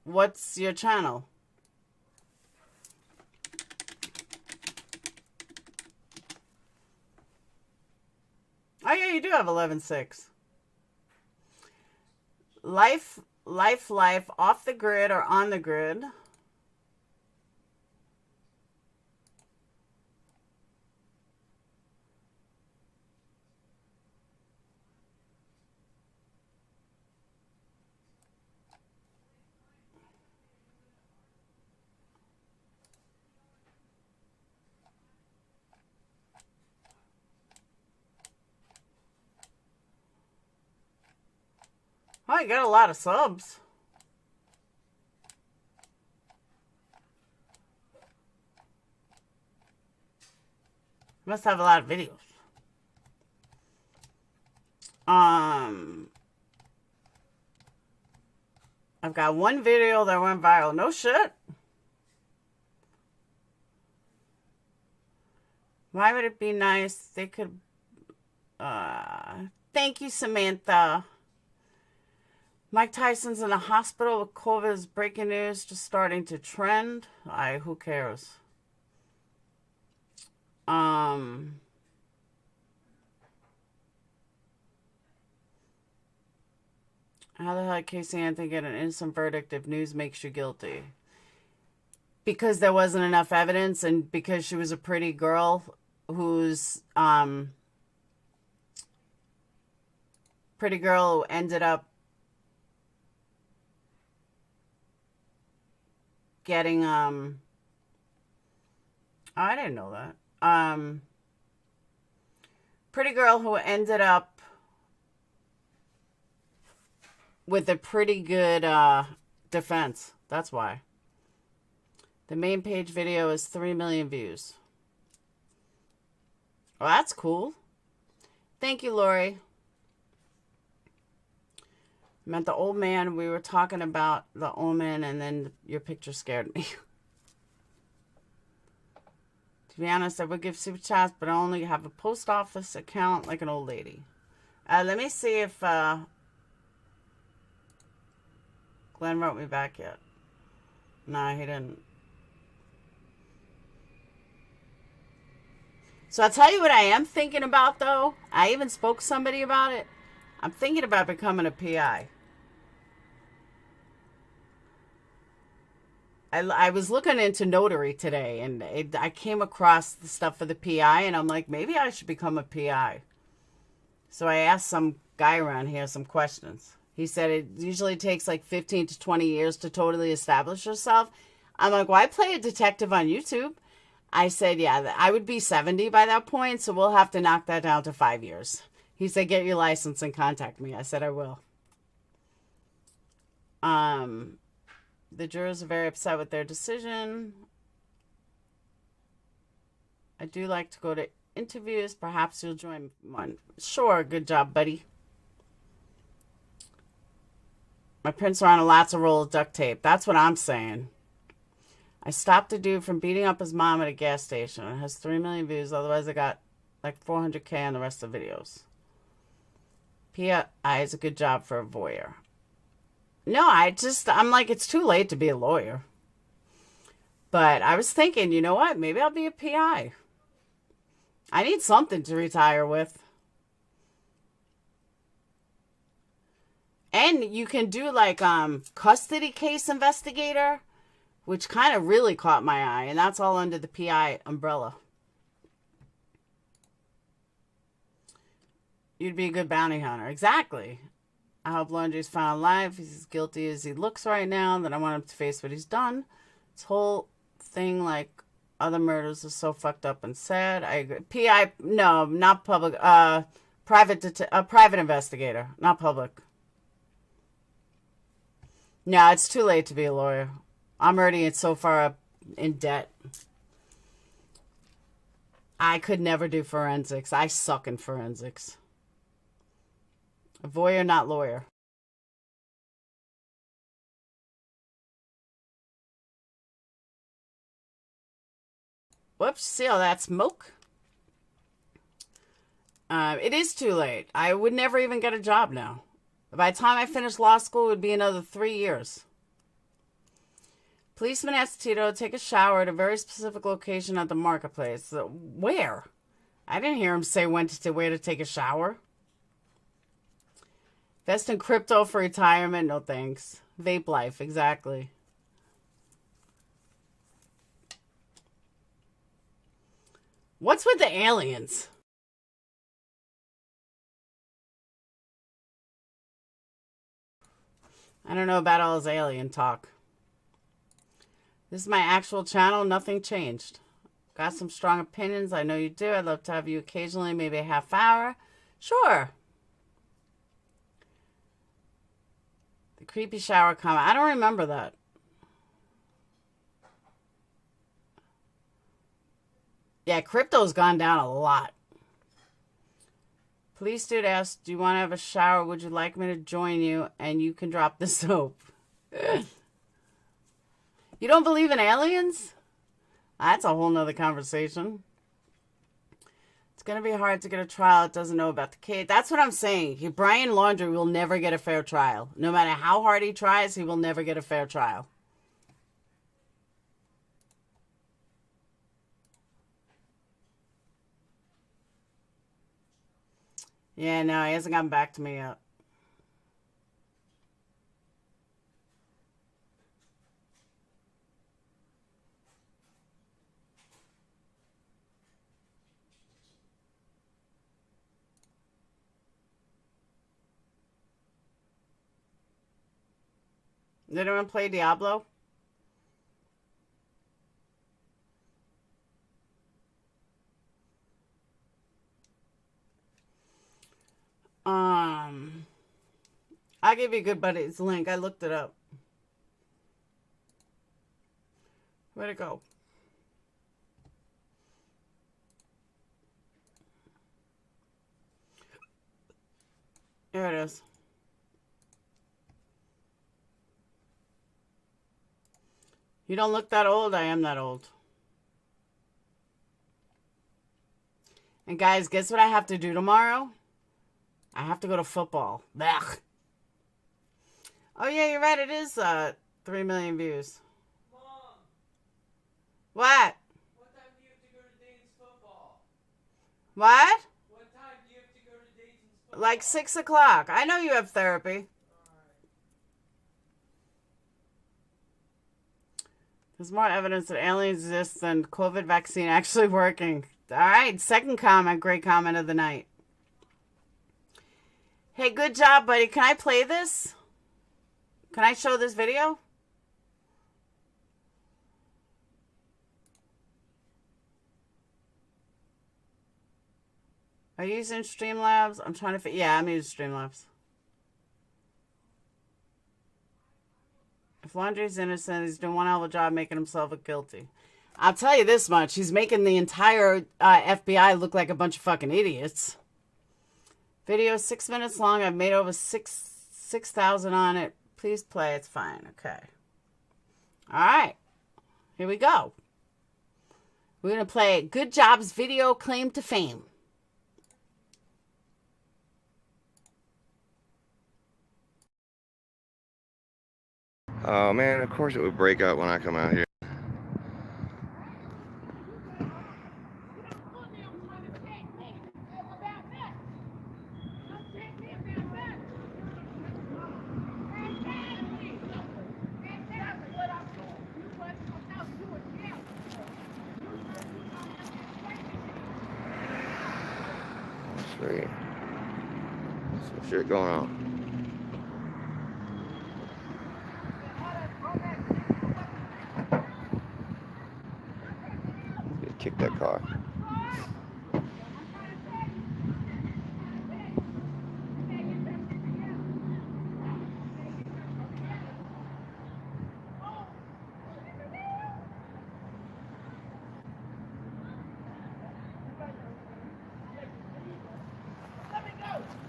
What's your channel? Oh, yeah, you do have 11.6. Life, off the grid or on the grid. Oh, you got a lot of subs. Must have a lot of videos. I've got one video that went viral. No shit. Why would it be nice? They could, thank you, Samantha. Mike Tyson's in the hospital with COVID is breaking news, just starting to trend. Who cares? How the hell did Casey Anthony get an innocent verdict if news makes you guilty? Because there wasn't enough evidence, and because she was a pretty girl who's pretty girl who ended up getting oh, I didn't know that. Pretty girl who ended up with a pretty good defense. That's why. The main page video is 3 million views. Well, that's cool. Thank you, Lori. Meant the old man. We were talking about the omen, and then your picture scared me. To be honest, I would give super chats, but I only have a post office account like an old lady. Let me see if Glenn wrote me back yet. No, he didn't. So I'll tell you what I am thinking about, though. I even spoke to somebody about it. I'm thinking about becoming a PI. I was looking into notary today, and I came across the stuff for the PI, and I'm like, maybe I should become a PI. So I asked some guy around here some questions. He said it usually takes like 15 to 20 years to totally establish yourself. I'm like, well, I play a detective on YouTube. I said, yeah, I would be 70 by that point, so we'll have to knock that down to 5 years. He said, get your license and contact me. I said, I will. The jurors are very upset with their decision. I do like to go to interviews. Perhaps you'll join one. Sure, good job, buddy. My prints are on a lots of roll of duct tape. That's what I'm saying. I stopped a dude from beating up his mom at a gas station. It has 3 million views. Otherwise, I got like 400K on the rest of the videos. PI is a good job for a voyeur. No, I'm like, it's too late to be a lawyer. But I was thinking, you know what? Maybe I'll be a PI. I need something to retire with. And you can do like custody case investigator, which kind of really caught my eye. And that's all under the PI umbrella. You'd be a good bounty hunter. Exactly. I hope Laundrie's found alive. He's as guilty as he looks right now. That I want him to face what he's done. This whole thing, like other murders, is so fucked up and sad. I agree. PI, no, not public. Private investigator, not public. No, it's too late to be a lawyer. I'm already so far up in debt. I could never do forensics. I suck in forensics. A voyeur, not lawyer. Whoops, see all that smoke? It is too late. I would never even get a job now. By the time I finish law school, it would be another 3 years. Policeman asked Petito to take a shower at a very specific location at the marketplace. Where? I didn't hear him say where to take a shower. Invest in crypto for retirement? No thanks. Vape life, exactly. What's with the aliens? I don't know about all his alien talk. This is my actual channel. Nothing changed. Got some strong opinions. I know you do. I'd love to have you occasionally, maybe a half hour. Sure. The creepy shower comment. I don't remember that. Yeah, crypto's gone down a lot. Police dude asked, do you want to have a shower? Would you like me to join you? And you can drop the soap. You don't believe in aliens? That's a whole nother conversation. It's going to be hard to get a trial. It doesn't know about the case. That's what I'm saying. Brian Laundrie will never get a fair trial. No matter how hard he tries, he will never get a fair trial. Yeah, no, he hasn't gotten back to me yet. Did anyone play Diablo? I'll give you Good Buddy's link. I looked it up. Where'd it go? There it is. You don't look that old. I am that old. And guys, guess what I have to do tomorrow? I have to go to football. Blech. Oh yeah, you're right. It is 3 million views. Mom, What? what time do you have to go to Dayton's football? What? What time do you have to go to Dayton's football? Like 6 o'clock. I know you have therapy. There's more evidence that aliens exist than COVID vaccine actually working. All right, second comment, great comment of the night. Hey, good job, buddy. Can I play this? Can I show this video? Are you using Streamlabs? I'm trying to yeah, I'm using Streamlabs. If Laundrie's innocent, he's doing one hell of a job making himself look guilty. I'll tell you this much. He's making the entire FBI look like a bunch of fucking idiots. Video 6 minutes long. I've made over 6,000 on it. Please play. It's fine. Okay. All right. Here we go. We're going to play Good Jobs video claim to fame. Oh man, of course it would break up when I come out here. Sweet. Some shit going on. Kick that car.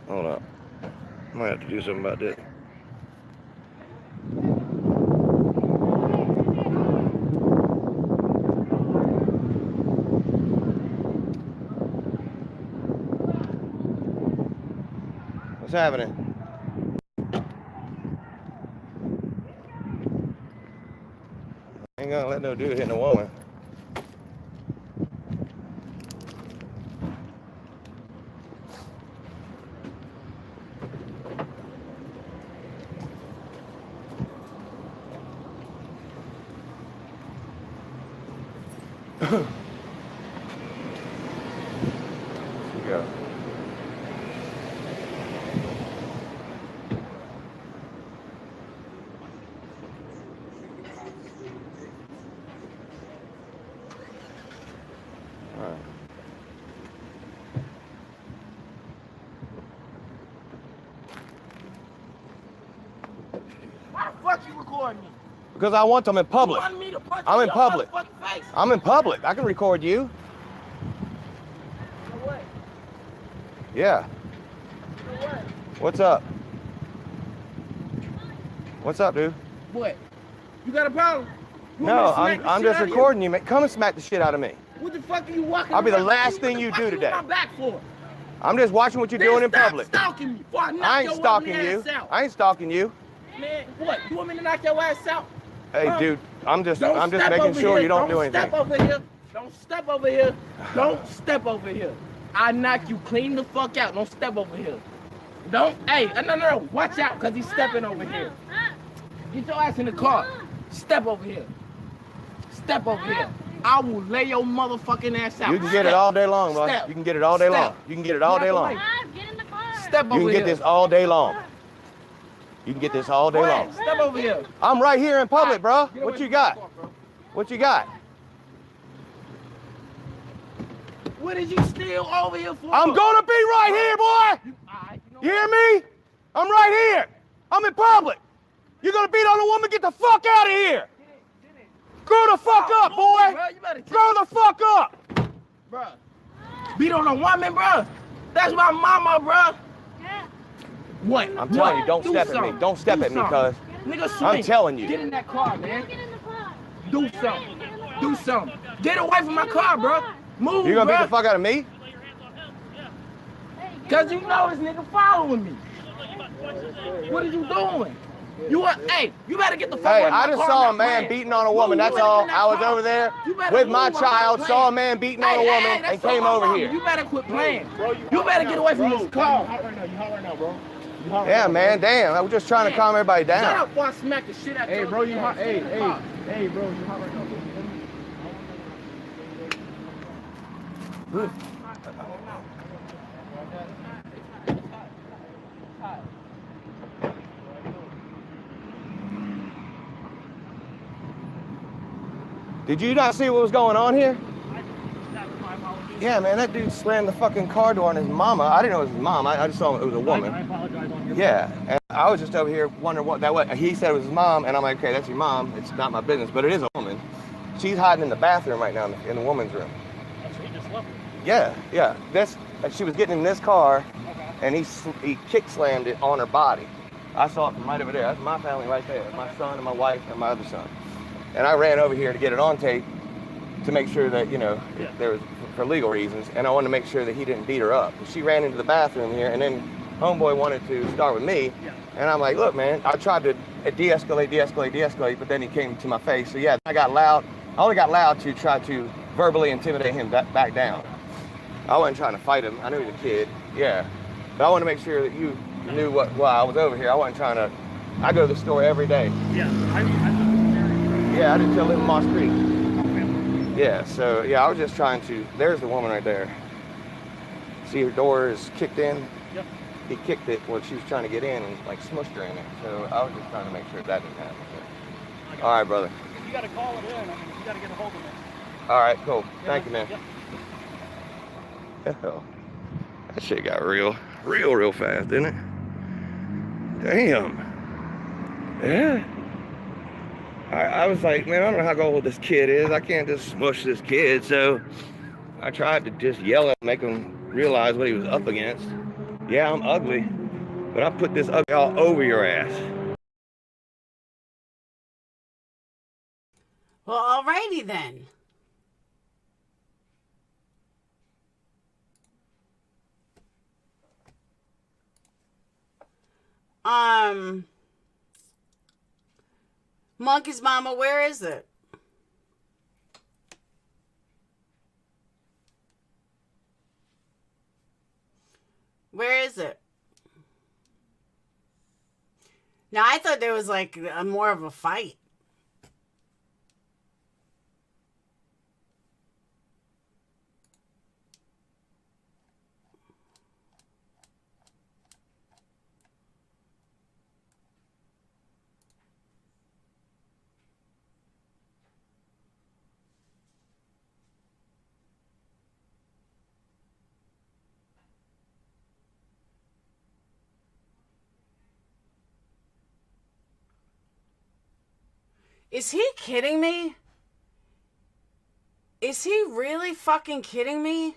Hold up. Might have to do something about this. What's happening? Ain't gonna let no dude hit no woman. Go. All right. Why the fuck you recording me? Because I want them in public. You want me to punch I'm you in your public. motherfucking face? I'm in public. I can record you. For what? Yeah. For what? What's up? What's up, dude? What? You got a problem? You want me No, to smack the I'm shit just out of you? recording you, man. Come and smack the shit out of me. What the fuck are you walking I'll be the around? last What thing the you fuck do you today. on my back for? I'm just watching what you're Man, doing in stop public. stalking me before I knock I ain't your stalking ugly you. ass out. I ain't stalking you. Man, what? You want me to knock your ass out? Hey, dude, I'm just Don't step making over sure here. you don't do anything. Step over here. Don't step over here. Don't step over here. I knock you clean the fuck out. Don't step over here. Don't. Hey, no. Watch out, cause he's stepping over here. Get your ass in the car. Step over here. Step over here. I will lay your motherfucking ass out. You can get it all day long, bro. Step. You can get it all day long. You can get it all day long. Step over You can here. get this all day long. You can get this all day Go long. ahead, step over here. I'm right here in public, bro. Get away What you from got? the car, bro. What you got? What did you steal over here for? I'm gonna be right here, boy. You hear me? I'm right here. I'm in public. You're gonna beat on a woman? Get the fuck out of here. Grow the fuck up, boy. Grow the fuck up. Bruh. Beat on a woman, bruh. That's my mama, bruh. What? I'm telling you, don't step at me. Don't step at me, cuz. Nigga, swing. I'm telling you. Get in that car, man. Do something. Do something. Get away from my car, bruh. Move, You gonna beat bruh. the fuck out of me? Cause you know this nigga following me. What are you doing? Hey, you better get the fuck Hey, out of my I just car, saw a I'm man playing. beating on a woman. Move, That's you better all. get in that I was car. over there You better with my move, I'm not child, playing. saw a man beating on a woman, that's and all came my over mama. here. You better quit playing. You better get away from this car. You hot right now, bro. Yeah, man, damn. I was just trying to calm everybody Shut down. up before I smack the shit out Hey, your bro, you hot. ass. Hey, bro, you hot right now, bro. Did you not see what was going on here? Yeah, man, that dude slammed the fucking car door on his mama. I didn't know it was his mom. I just saw it was a woman. I apologize on your Yeah, and I was just over here wondering what that was. He said it was his mom, and I'm like, okay, that's your mom. It's not my business, but it is a woman. She's hiding in the bathroom right now in the woman's room. So he just left her. Yeah. She was getting in this car, and he kick slammed it on her body. I saw it from right over there. That's my family right there. My son and my wife and my other son. And I ran over here to get it on tape to make sure that, there was for legal reasons, and I wanted to make sure that he didn't beat her up. She ran into the bathroom here, and then homeboy wanted to start with me, and I'm like, look, man, I tried to de-escalate, but then he came to my face. So yeah, I got loud. I only got loud to try to verbally intimidate him back down. I wasn't trying to fight him. I knew he was a kid, yeah. But I want to make sure that you knew why I was over here. I wasn't trying to. I go to the store every day. Yeah, Yeah, I didn't live in Moss Creek. Yeah, so yeah, I was just trying to. There's the woman right there. See, her door is kicked in. Yep. He kicked it when she was trying to get in and like smushed her in it. So I was just trying to make sure that didn't happen. So. All right, brother. If you got to call it in, I mean, you got to get a hold of it. All right, cool. Yeah, Thank you, man. Yep. Hell, that shit got real fast, didn't it? Damn. Yeah. I was like, man, I don't know how old this kid is. I can't just smush this kid. So I tried to just yell at him, make him realize what he was up against. Yeah, I'm ugly, but I put this ugly all over your ass. Well, alrighty then. Monkey's mama, where is it? Where is it? Now, I thought there was like more of a fight. Is he kidding me? Is he really fucking kidding me?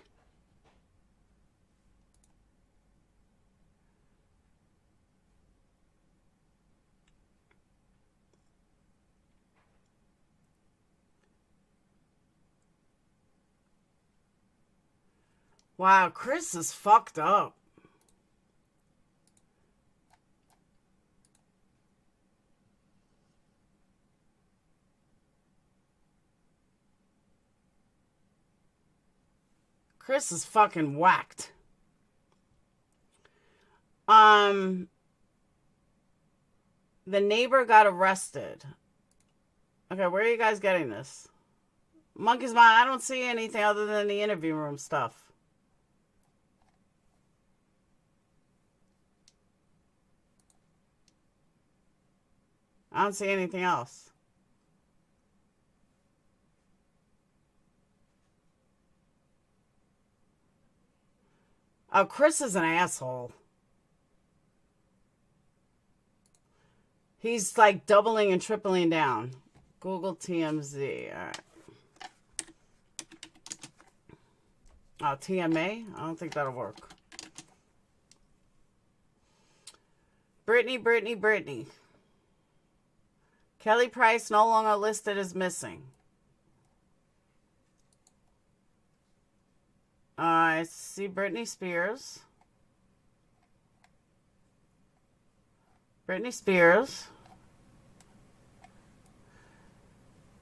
Wow, Chris is fucked up. Chris is fucking whacked. The neighbor got arrested. Okay, where are you guys getting this? Monkey's Mind, I don't see anything other than the interview room stuff. I don't see anything else. Oh, Chris is an asshole. He's like doubling and tripling down. Google TMZ. All right. Oh, TMA? I don't think that'll work. Brittany. Kelly Price no longer listed as missing. I see Britney Spears.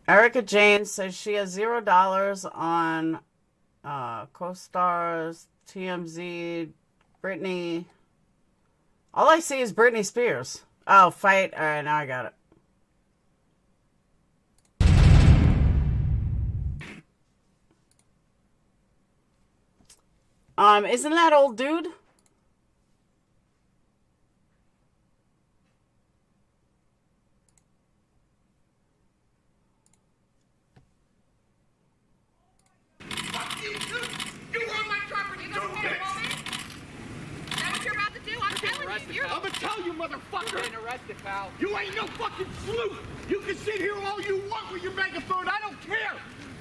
Erica Jane says she has $0 on co-stars, TMZ, Britney. All I see is Britney Spears. Oh, fight. All right, now I got it. Isn't that old dude? You on my property, you don't pay a moment? Is that what you're about to do? I'm telling you. I'm gonna tell you, motherfucker. You're getting arrested, pal. You ain't no fucking sleuth. You can sit here all you want with your megaphone. I don't care.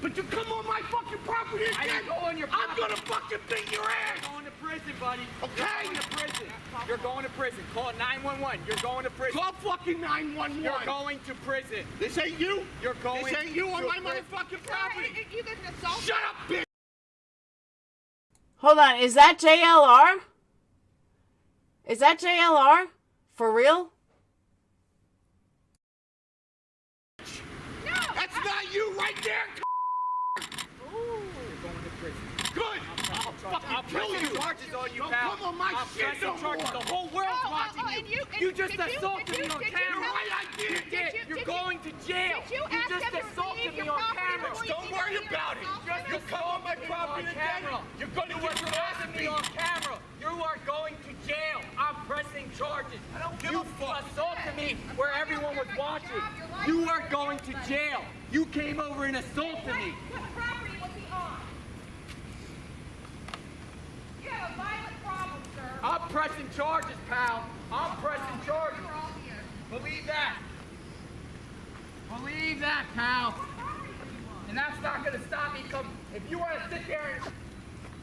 But you come on my fucking property again, I ain't going your property. I'm gonna fucking beat your ass. You're going to prison, buddy. Okay? You're going to prison. You're going to prison. Call 911. You're going to prison. Call fucking 911. You're going to prison. This ain't you. You're going. This ain't you on my motherfucking property. You get an assault. Shut up, bitch. Hold on, is that JLR? Is that JLR? For real? No. That's not you right there. Ooh, you're going to prison. Good. I'll kill you. Charges on you, pal. Come on my shit no more. The whole world's watching you. You just assaulted me on camera. You're right, I did. You did. You're going to jail. You just assaulted me on camera. Don't worry about it. You come on my property again. You're going to get harassing me on camera. You are going to jail. I'm pressing charges. I don't give a fuck. You assaulted me where everyone was watching. You are going to jail. You came over and assaulted me. What property was he on? You have a violent problem, sir. I'm pressing charges, pal. I'm pressing charges. Believe that. Believe that, pal. And that's not going to stop me. Because if you want to sit there and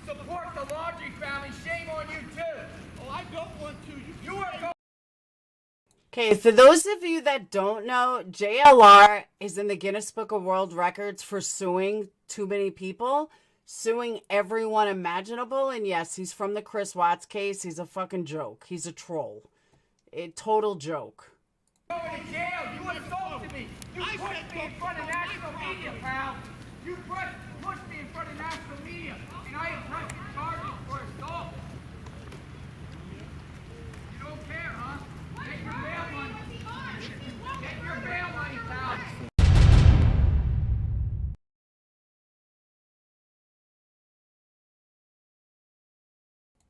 support the Laundrie family, shame on you too. Oh, I don't want to. You are going. Okay, for those of you that don't know, JLR is in the Guinness Book of World Records for suing too many people, suing everyone imaginable. And yes, he's from the Chris Watts case. He's a fucking joke. He's a troll. A total joke. Going to jail. You assaulted me. You pushed me in front of national media, pal. You pushed me in front of national media, and I am pressing charges for assault. You don't care, huh? Get your bail money. Get your bail money, pal.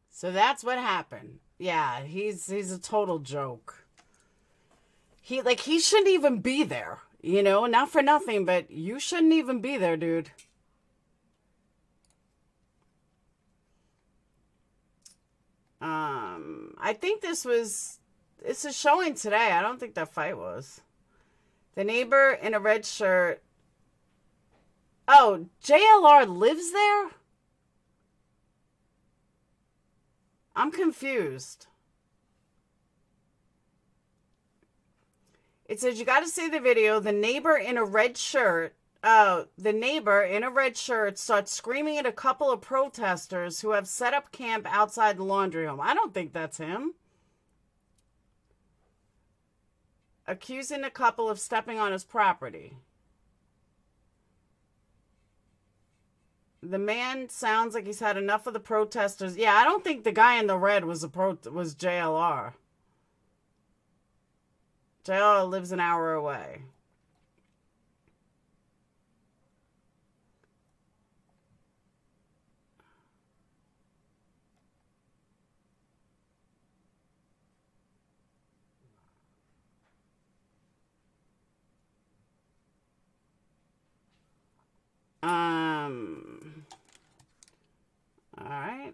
So that's what happened. Yeah, he's a total joke. He shouldn't even be there. You know, not for nothing, but you shouldn't even be there, dude. I think this is showing today. I don't think that fight was. The neighbor in a red shirt. Oh, JLR lives there? I'm confused. It says you got to see the video. The neighbor in a red shirt. The neighbor in a red shirt starts screaming at a couple of protesters who have set up camp outside the laundry home. I don't think that's him. Accusing the couple of stepping on his property. The man sounds like he's had enough of the protesters. Yeah, I don't think the guy in the red was JLR. JLR lives an hour away. All right.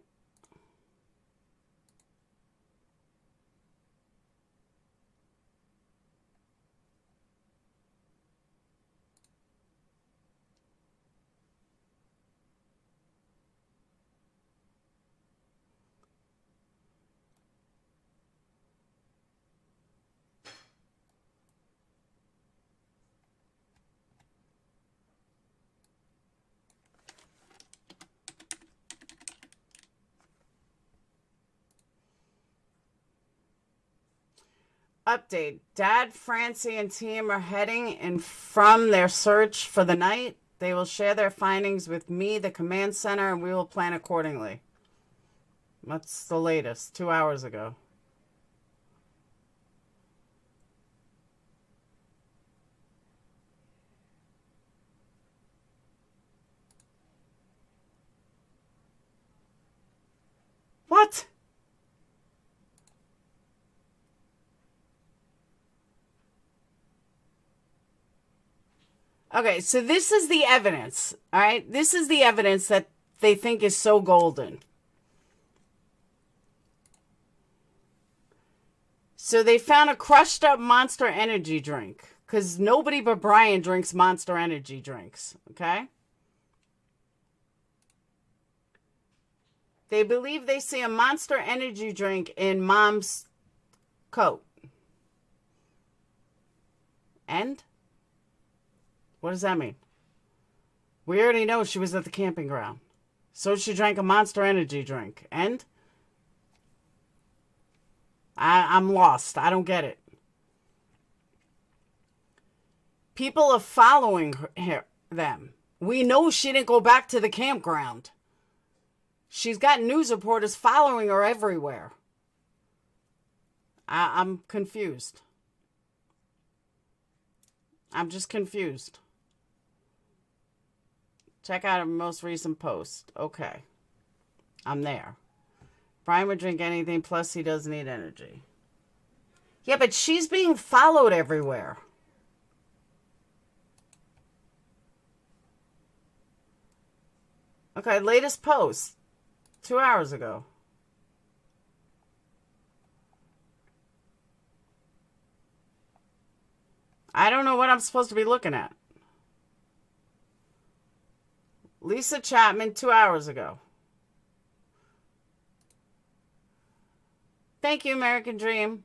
Update. Dad, Francie, and team are heading in from their search for the night. They will share their findings with me, the command center, and we will plan accordingly. That's the latest, 2 hours ago. What? Okay, so this is the evidence, all right? This is the evidence that they think is so golden. So they found a crushed up Monster Energy drink, because nobody but Brian drinks Monster Energy drinks, okay? They believe they see a Monster Energy drink in Mom's coat. And? What does that mean? We already know she was at the camping ground. So she drank a Monster Energy drink. And? I'm lost. I don't get it. People are following them. We know she didn't go back to the campground. She's got news reporters following her everywhere. I'm confused. I'm just confused. Check out her most recent post. Okay. I'm there. Brian would drink anything, plus he doesn't need energy. Yeah, but she's being followed everywhere. Okay, latest post. 2 hours ago. I don't know what I'm supposed to be looking at. LYSSA CHAPMAN 2 hours ago. Thank you, American Dream.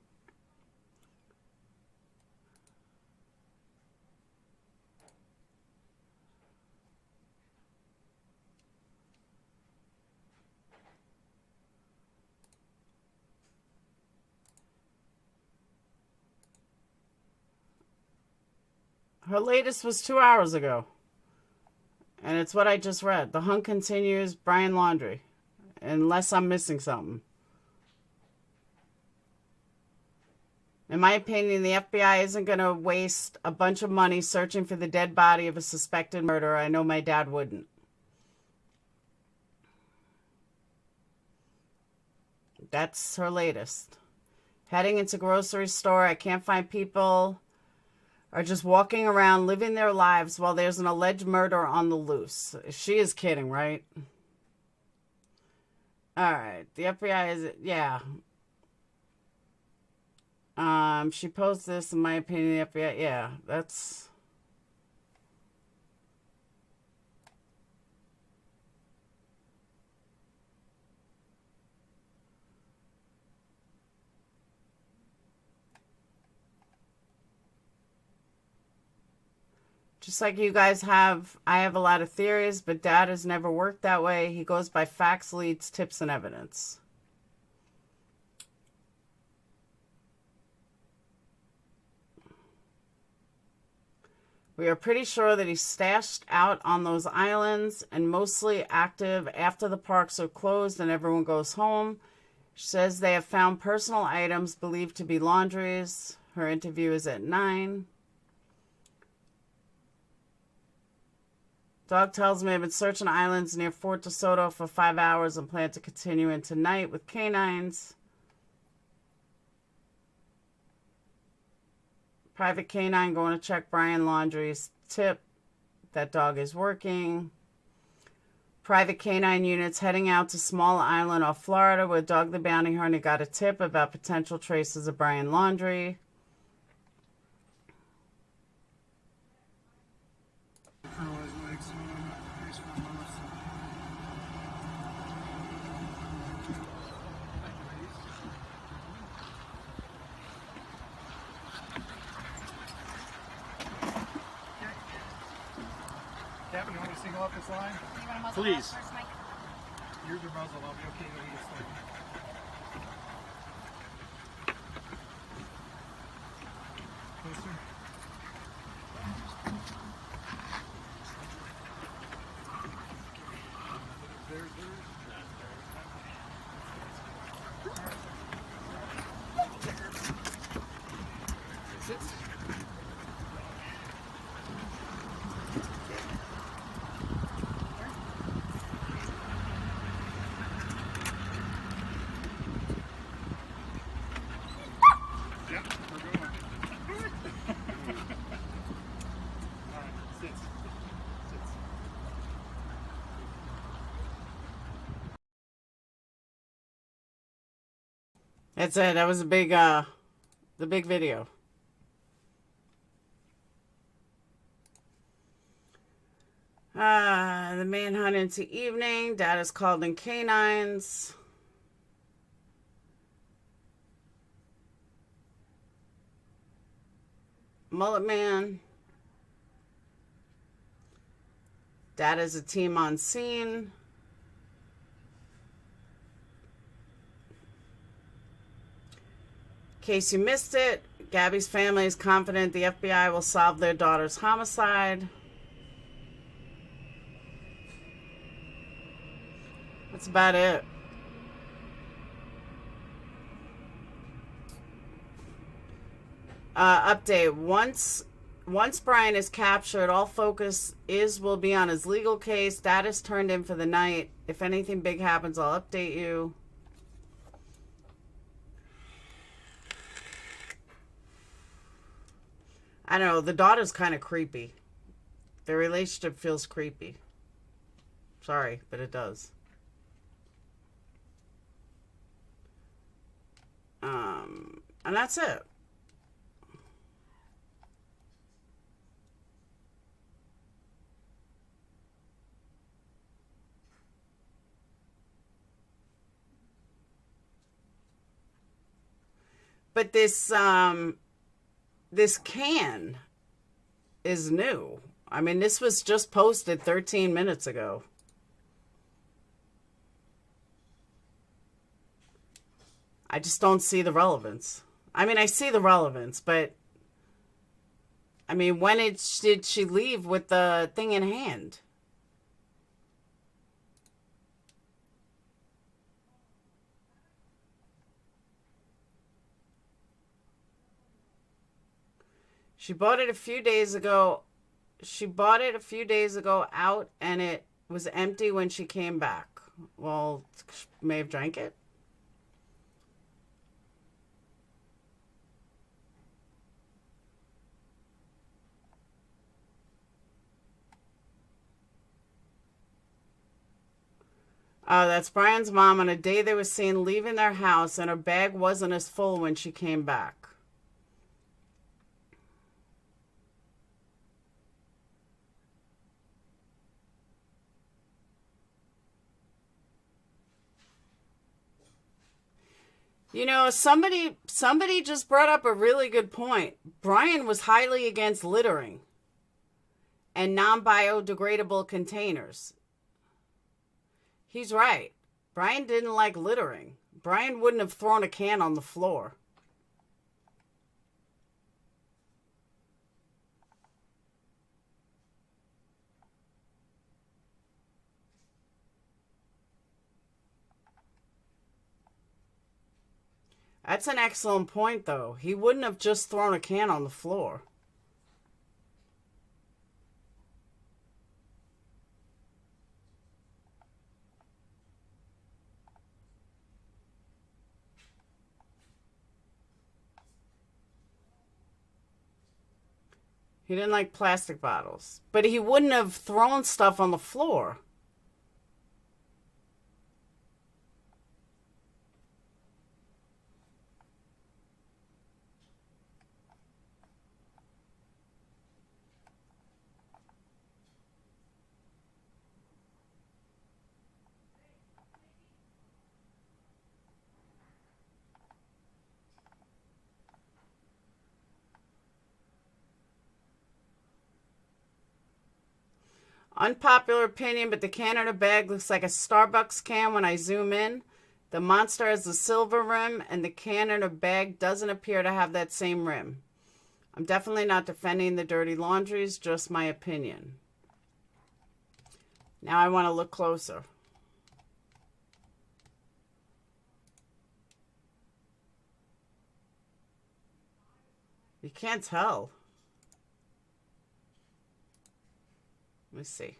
Her latest was 2 hours ago. And it's what I just read. The hunt continues, Brian Laundrie. Unless I'm missing something. In my opinion, the FBI isn't going to waste a bunch of money searching for the dead body of a suspected murderer. I know my dad wouldn't. That's her latest. Heading into grocery store, I can't find people are just walking around living their lives while there's an alleged murder on the loose. She is kidding, right? All right. The FBI is, yeah. She posed this, in my opinion, the FBI, yeah, that's... Just like you guys have, I have a lot of theories, but Dad has never worked that way. He goes by facts, leads, tips, and evidence. We are pretty sure that he's stashed out on those islands and mostly active after the parks are closed and everyone goes home. She says they have found personal items believed to be Laundrie's. Her interview is at 9. Dog tells me I've been searching islands near Fort DeSoto for 5 hours and plan to continue into night with canines. Private canine going to check Brian Laundrie's tip. That dog is working. Private canine units heading out to small island off Florida where Dog the Bounty Hunter got a tip about potential traces of Brian Laundrie. Captain, you want me to single up this line? Please. You're the muzzle. I'll be okay with this thing. Closer. That's it. That was a big, the big video. The manhunt into evening. Dad is called in canines. Mullet Man. Dad is a team on scene. In case you missed it, Gabby's family is confident the FBI will solve their daughter's homicide. That's about it. Update. Once Brian is captured, all focus will be on his legal case. Dad is turned in for the night. If anything big happens, I'll update you. I don't know. The daughter's kind of creepy. The relationship feels creepy. Sorry, but it does. And that's it. But this can is new. I mean, this was just posted 13 minutes ago. I just don't see the relevance. I mean, I see the relevance, but I mean, when did she leave with the thing in hand? She bought it a few days ago. She bought it a few days ago out, and it was empty when she came back. Well, she may have drank it. That's Brian's mom. On a day they were seen leaving their house, and her bag wasn't as full when she came back. You know, somebody just brought up a really good point. Brian was highly against littering and non-biodegradable containers. He's right. Brian didn't like littering. Brian wouldn't have thrown a can on the floor. That's an excellent point, though. He wouldn't have just thrown a can on the floor. He didn't like plastic bottles. But he wouldn't have thrown stuff on the floor. Unpopular opinion, but the can in a bag looks like a Starbucks can when I zoom in. The Monster has the silver rim, and the can in a bag doesn't appear to have that same rim. I'm definitely not defending the dirty laundries, just my opinion. Now I want to look closer. You can't tell. Let me see.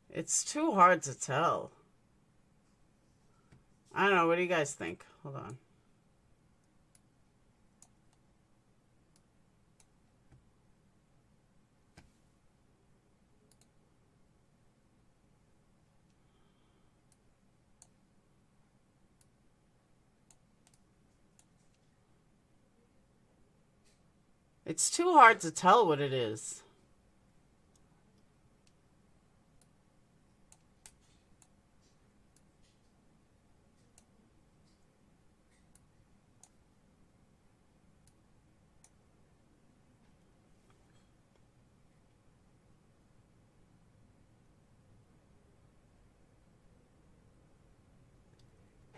It's too hard to tell. I don't know. What do you guys think? Hold on. It's too hard to tell what it is.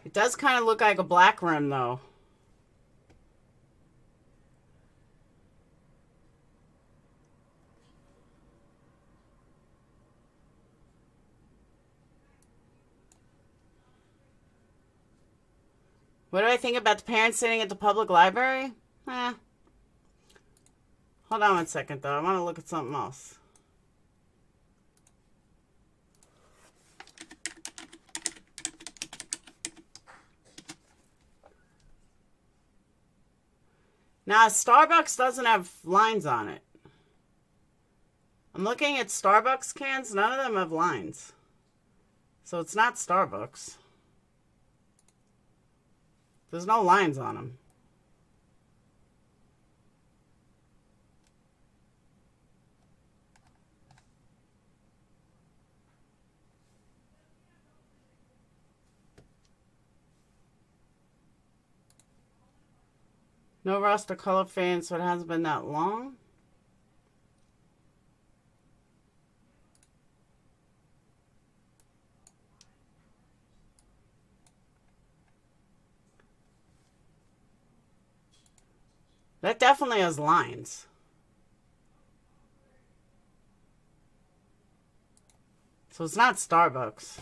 It does kind of look like a black rim, though. What do I think about the parents sitting at the public library? Hold on one second, though. I want to look at something else. Now, Starbucks doesn't have lines on it. I'm looking at Starbucks cans. None of them have lines. So it's not Starbucks. There's no lines on them. No roster color fans, so it hasn't been that long. That definitely has lines. So it's not Starbucks.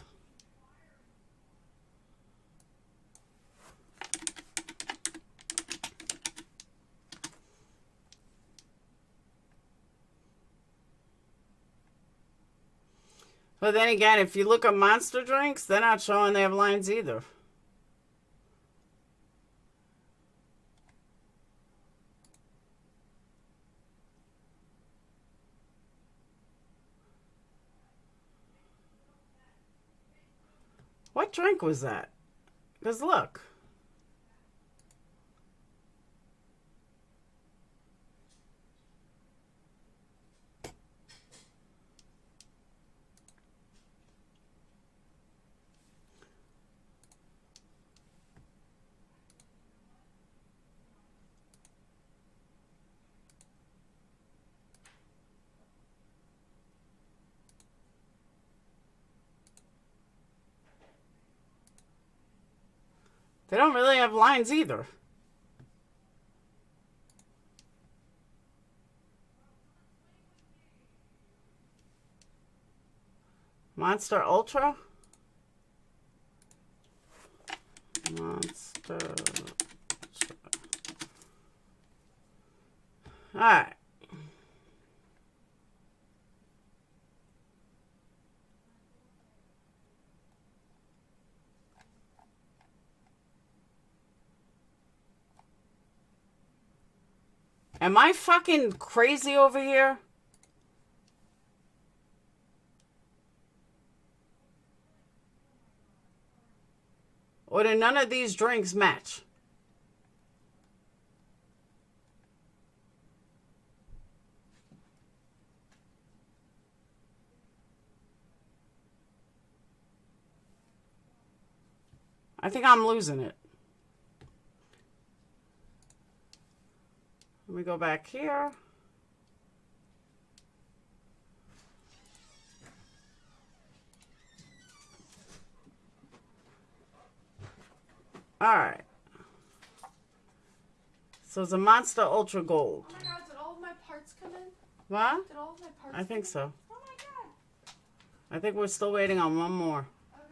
But then again, if you look at Monster drinks, they're not showing they have lines either. What drink was that? Because look. They don't really have lines either. Monster Ultra? Monster Ultra. Alright. Am I fucking crazy over here? Or do none of these drinks match? I think I'm losing it. Let me go back here. All right. So it's a Monster Ultra Gold. Oh my god, did all of my parts come in? What? Did all of my parts I think so. Oh my god. I think we're still waiting on one more. Okay.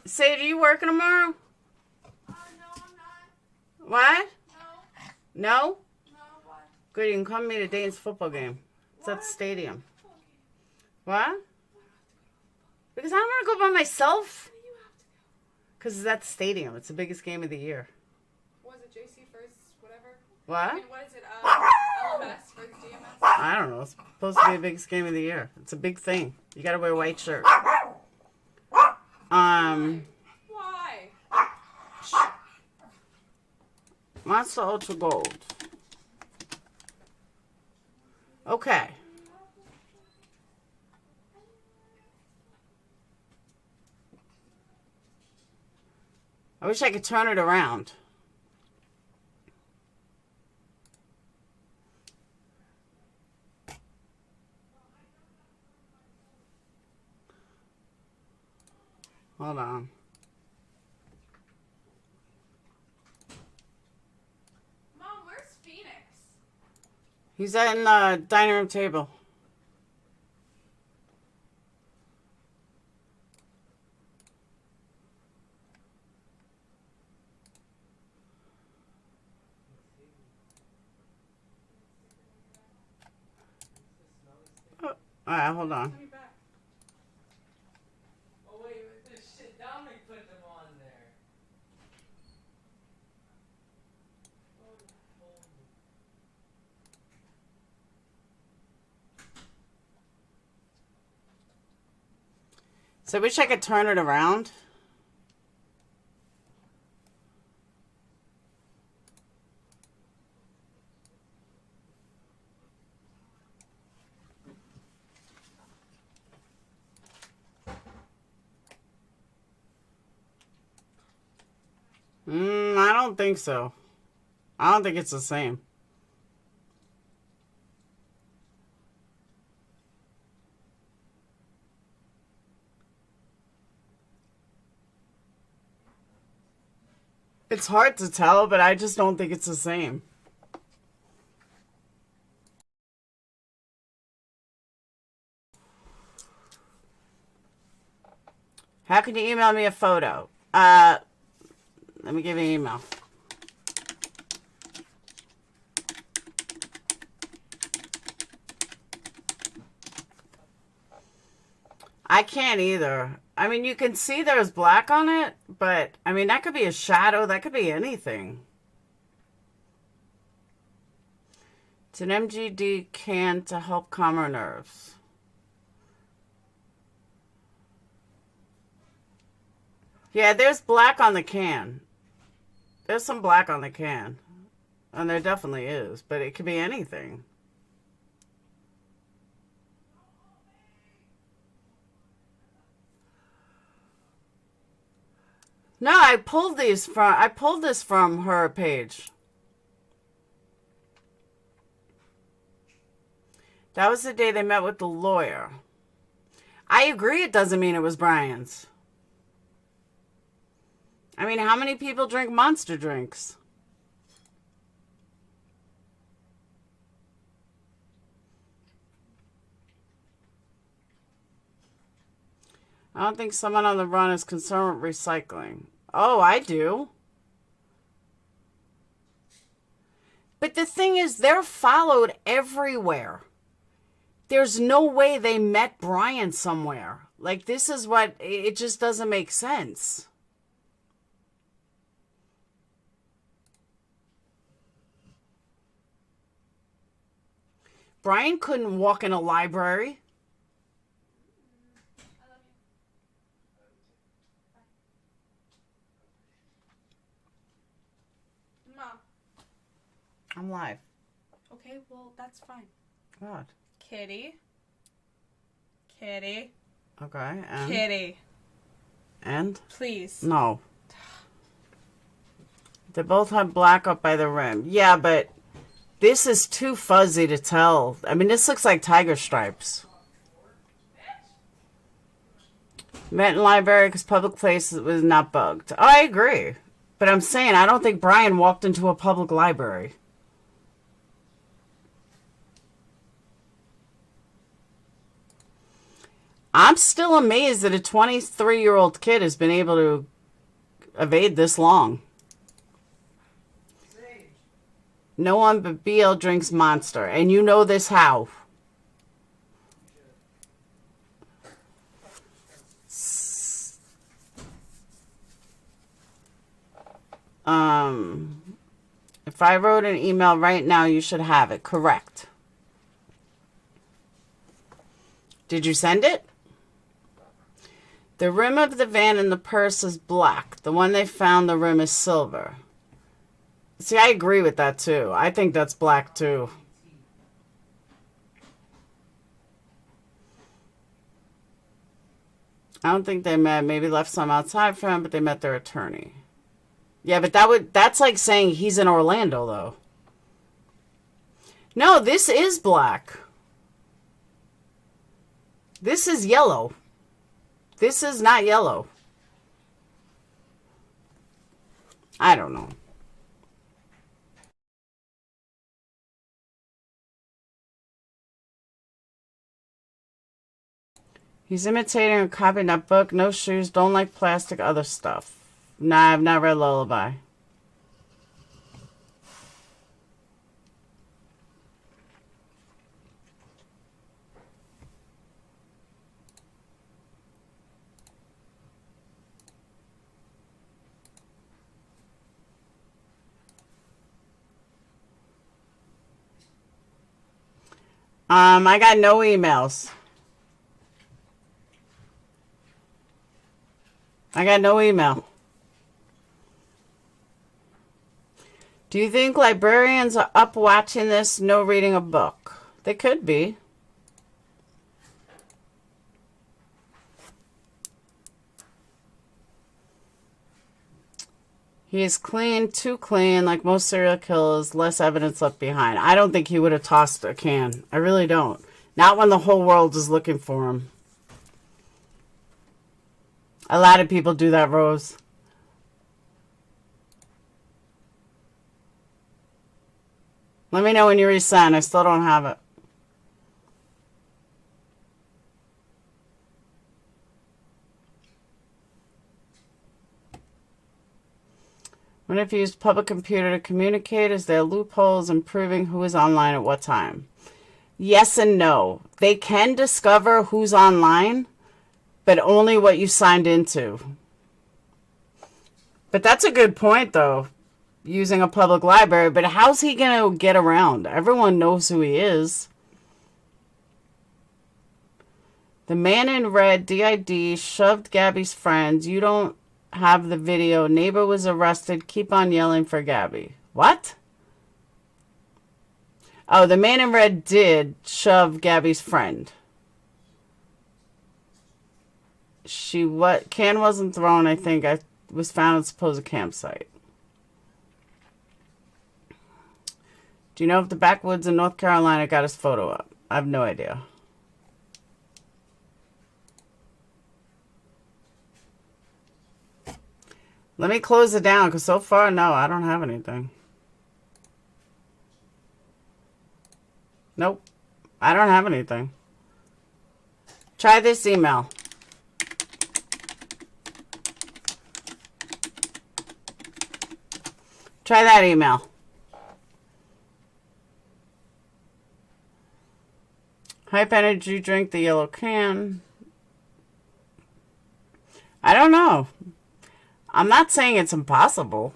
Sage, are you working tomorrow? No, I'm not. What? No. No? No, what? Good, you can come meet a Danes football game. It's at the stadium. What? Because I don't want to go by myself. Because it's at the stadium. It's the biggest game of the year. Was it JC first, whatever? What? I mean, what is it, LMS versus DMS? I don't know. It's supposed to be the biggest game of the year. It's a big thing. You got to wear a white shirt. Why? Monster Ultra Gold. Okay. I wish I could turn it around. Hold on. Mom, where's Phoenix? He's at the dining room table. Alright, hold on. Oh wait, this shit Dominic put them on there. So I wish I could turn it around. I don't think so. I don't think it's the same. It's hard to tell, but I just don't think it's the same. How can you email me a photo? Let me give you an email. I can't either. I mean, you can see there's black on it, but I mean, that could be a shadow. That could be anything. It's an MGD can to help calm our nerves. Yeah, there's black on the can. There's some black on the can. And there definitely is, but it could be anything. No, I pulled this from her page. That was the day they met with the lawyer. I agree it doesn't mean it was Brian's. I mean, how many people drink Monster drinks? I don't think someone on the run is concerned with recycling. Oh, I do. But the thing is, they're followed everywhere. There's no way they met Brian somewhere. Like, this is what, it just doesn't make sense. Brian couldn't walk in a library. I'm live. Okay, well, that's fine. God. Kitty. Kitty. Okay, and? Kitty. And? Please. No. They both have black up by the rim. Yeah, but this is too fuzzy to tell. I mean, this looks like tiger stripes. Met in library because public place was not bugged. Oh, I agree. But I'm saying I don't think Brian walked into a public library. I'm still amazed that a 23-year-old kid has been able to evade this long. No one but BL drinks Monster. And you know this how? If I wrote an email right now, you should have it. Correct. Did you send it? The rim of the van and the purse is black. The one they found, the rim is silver. See, I agree with that too. I think that's black too. I don't think they met. Maybe left some outside for him, but they met their attorney. Yeah, but that's like saying he's in Orlando though. No, this is black. This is yellow. This is not yellow. I don't know. He's imitating or copying that book. No shoes. Don't like plastic. Other stuff. Nah, I've not read Lullaby. I got no emails. I got no email. Do you think librarians are up watching this, no reading a book? They could be. He is clean, too clean, like most serial killers, less evidence left behind. I don't think he would have tossed a can. I really don't. Not when the whole world is looking for him. A lot of people do that, Rose. Let me know when you resend. I still don't have it. What if you use public computer to communicate? Is there loopholes in proving who is online at what time? Yes and no. They can discover who's online, but only what you signed into. But that's a good point, though, using a public library. But how's he going to get around? Everyone knows who he is. The man in red, DID, shoved Gabby's friends. You don't have the video. Neighbor was arrested. Keep on yelling for Gabby. What? Oh, the man in red did shove Gabby's friend. Can wasn't thrown, I think. I was found at a supposed campsite. Do you know if the backwoods in North Carolina got his photo up? I have no idea. Let me close it down, because so far, no, I don't have anything. Nope. I don't have anything. Try this email. Try that email. Hype energy drink, the yellow can. I don't know. I'm not saying it's impossible.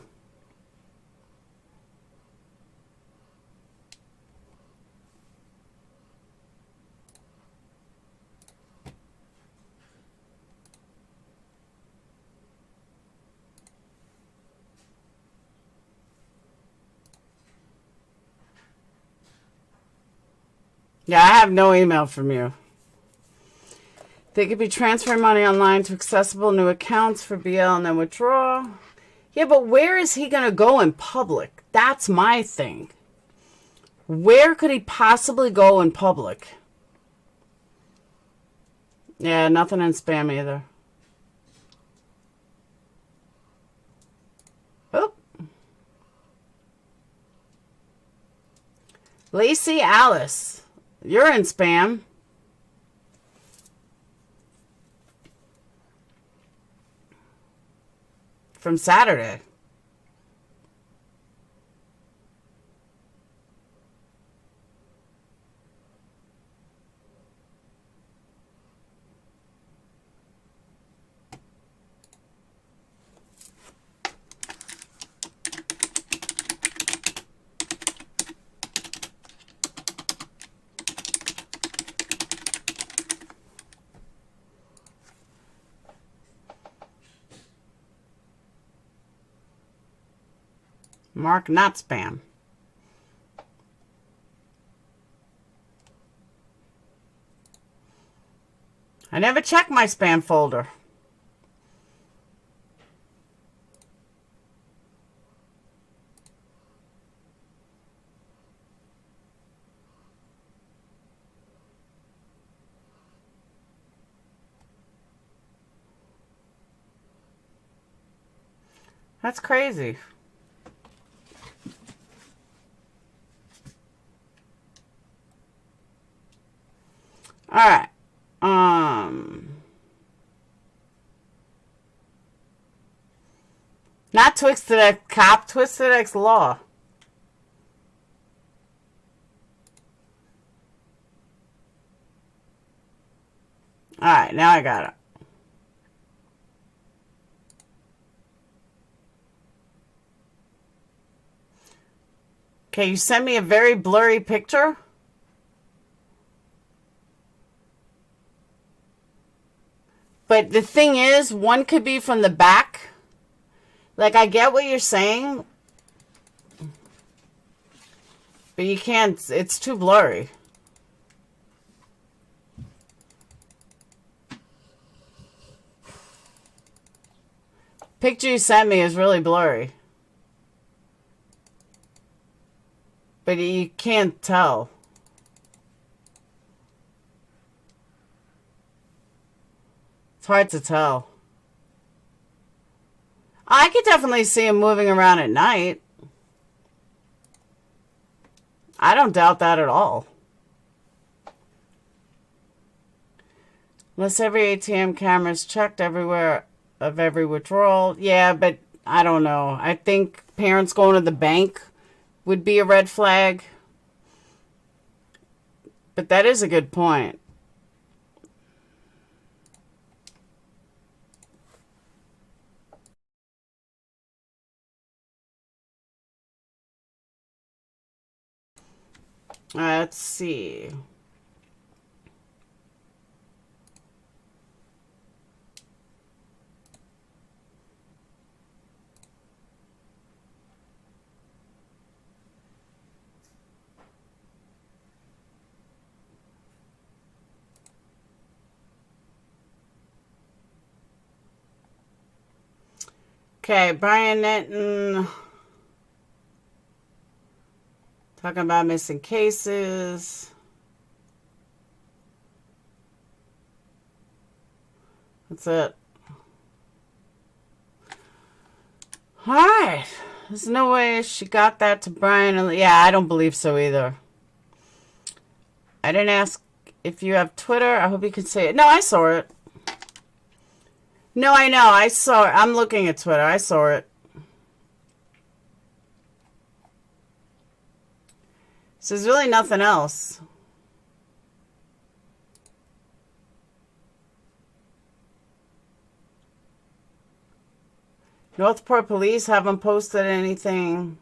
Yeah, I have no email from you. They could be transferring money online to accessible new accounts for BL and then withdraw. Yeah, but where is he going to go in public? That's my thing. Where could he possibly go in public? Yeah, nothing in spam either. Oh. Lacey Alice. You're in spam. From Saturday. Mark not spam. I never check my spam folder. That's crazy. All right. Not Twisted X Cop, Twisted X Law. All right, now I got it. Okay, you sent me a very blurry picture. But the thing is, one could be from the back. Like, I get what you're saying. But you can't, it's too blurry. Picture you sent me is really blurry. But you can't tell. It's hard to tell. I could definitely see him moving around at night. I don't doubt that at all. Unless every ATM camera is checked everywhere of every withdrawal. Yeah, but I don't know. I think parents going to the bank would be a red flag. But that is a good point. Let's see. Okay, Brian Netton talking about missing cases. That's it. All right. There's no way she got that to Brian. Yeah, I don't believe so either. I didn't ask if you have Twitter. I hope you can say it. No, I saw it. No, I know. I saw it. I'm looking at Twitter. I saw it. So there's really nothing else. Northport police haven't posted anything.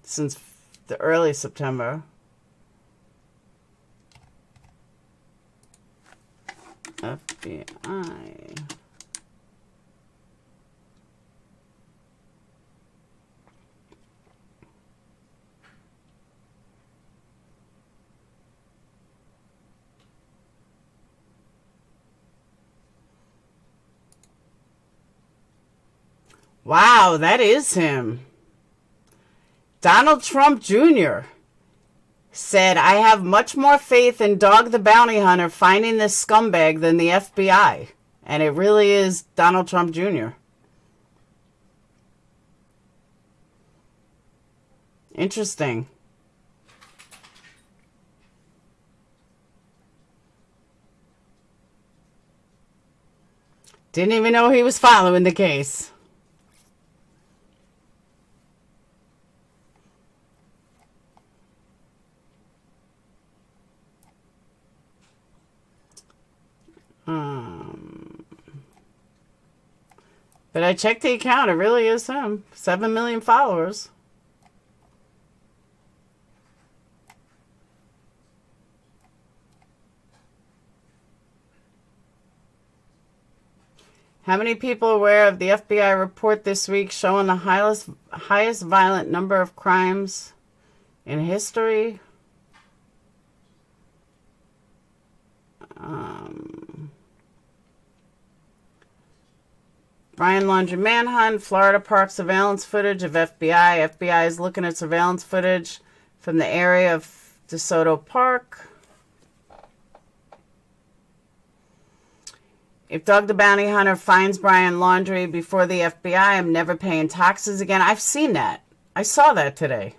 Since the early September. FBI. Wow, that is him. Donald Trump Jr. said, I have much more faith in Dog the Bounty Hunter finding this scumbag than the FBI. And it really is Donald Trump Jr. Interesting. Didn't even know he was following the case. But I checked the account. It really is him. 7 million followers. How many people are aware of the FBI report this week showing the highest violent number of crimes in history? Brian Laundrie manhunt, Florida park surveillance footage of FBI. FBI is looking at surveillance footage from the area of DeSoto Park. If Doug the Bounty Hunter finds Brian Laundrie before the FBI, I'm never paying taxes again. I've seen that. I saw that today.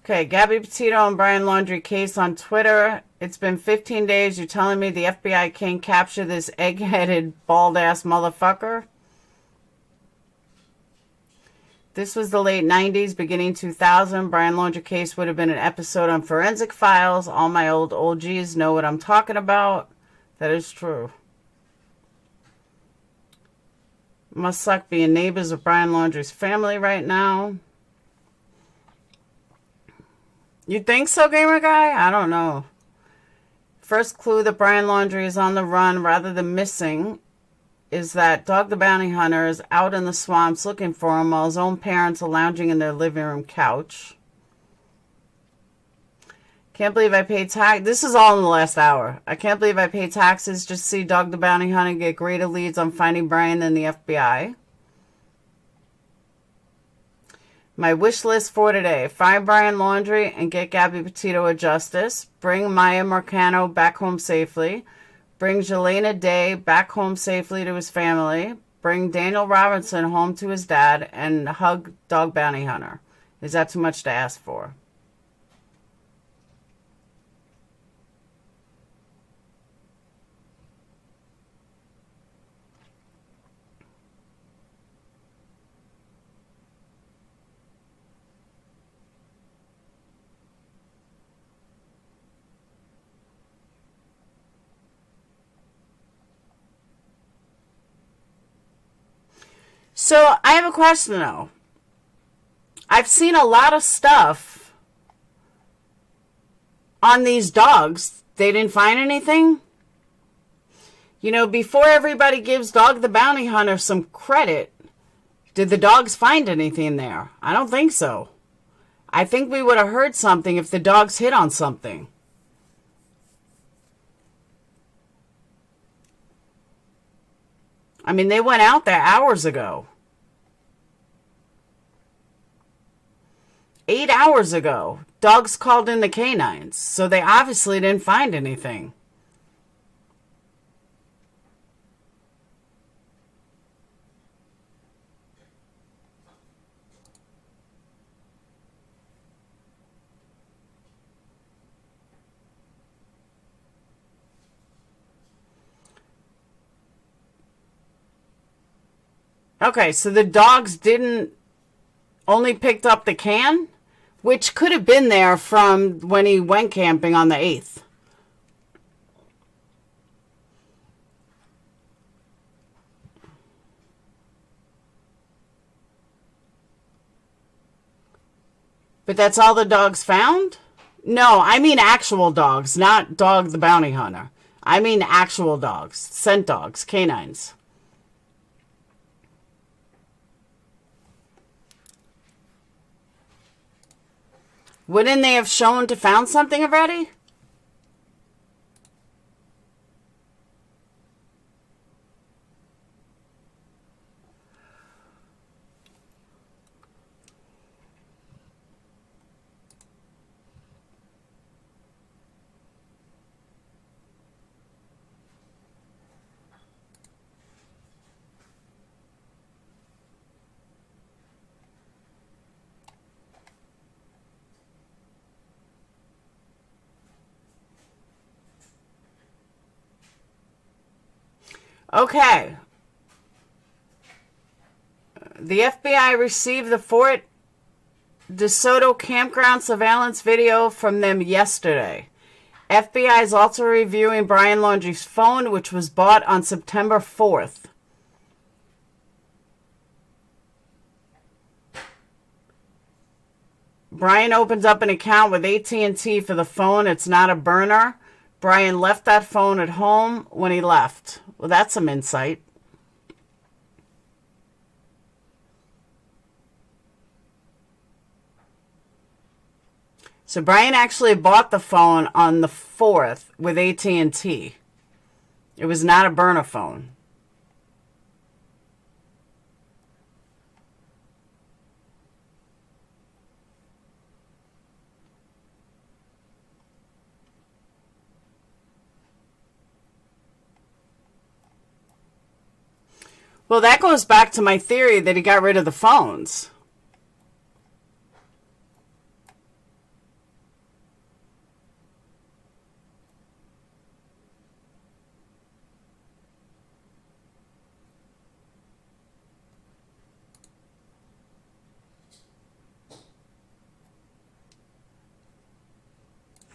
Okay, Gabby Petito and Brian Laundrie case on Twitter. It's been 15 days. You're telling me the FBI can't capture this egg-headed, bald-ass motherfucker? This was the late 90s, beginning 2000. Brian Laundrie case would have been an episode on Forensic Files. All my old OGs know what I'm talking about. That is true. Must suck being neighbors of Brian Laundrie's family right now. You think so, gamer guy? I don't know. First clue that Brian Laundrie is on the run rather than missing is that Dog the Bounty Hunter is out in the swamps looking for him while his own parents are lounging in their living room couch. Can't believe I paid tax. This is all in the last hour. I can't believe I paid taxes just to see Dog the Bounty Hunter get greater leads on finding Brian than the FBI. My wish list for today. Find Brian Laundrie and get Gabby Petito a justice. Bring Maya Marcano back home safely. Bring Jelena Day back home safely to his family. Bring Daniel Robinson home to his dad. And hug Dog Bounty Hunter. Is that too much to ask for? So, I have a question, though. I've seen a lot of stuff on these dogs. They didn't find anything? You know, before everybody gives Dog the Bounty Hunter some credit, did the dogs find anything there? I don't think so. I think we would have heard something if the dogs hit on something. I mean, they went out there hours ago. 8 hours ago, dogs called in the canines, so they obviously didn't find anything. Okay, so the dogs didn't only picked up the can, which could have been there from when he went camping on the 8th. But that's all the dogs found? No, I mean actual dogs, not Dog the Bounty Hunter. I mean actual dogs, scent dogs, canines. Wouldn't they have shown to found something already? Okay. The FBI received the Fort DeSoto campground surveillance video from them yesterday. FBI is also reviewing Brian Laundrie's phone, which was bought on September 4th. Brian opens up an account with AT&T for the phone. It's not a burner. Brian left that phone at home when he left. Well, that's some insight. So Brian actually bought the phone on the 4th with AT&T. It was not a burner phone. Well, that goes back to my theory that he got rid of the phones.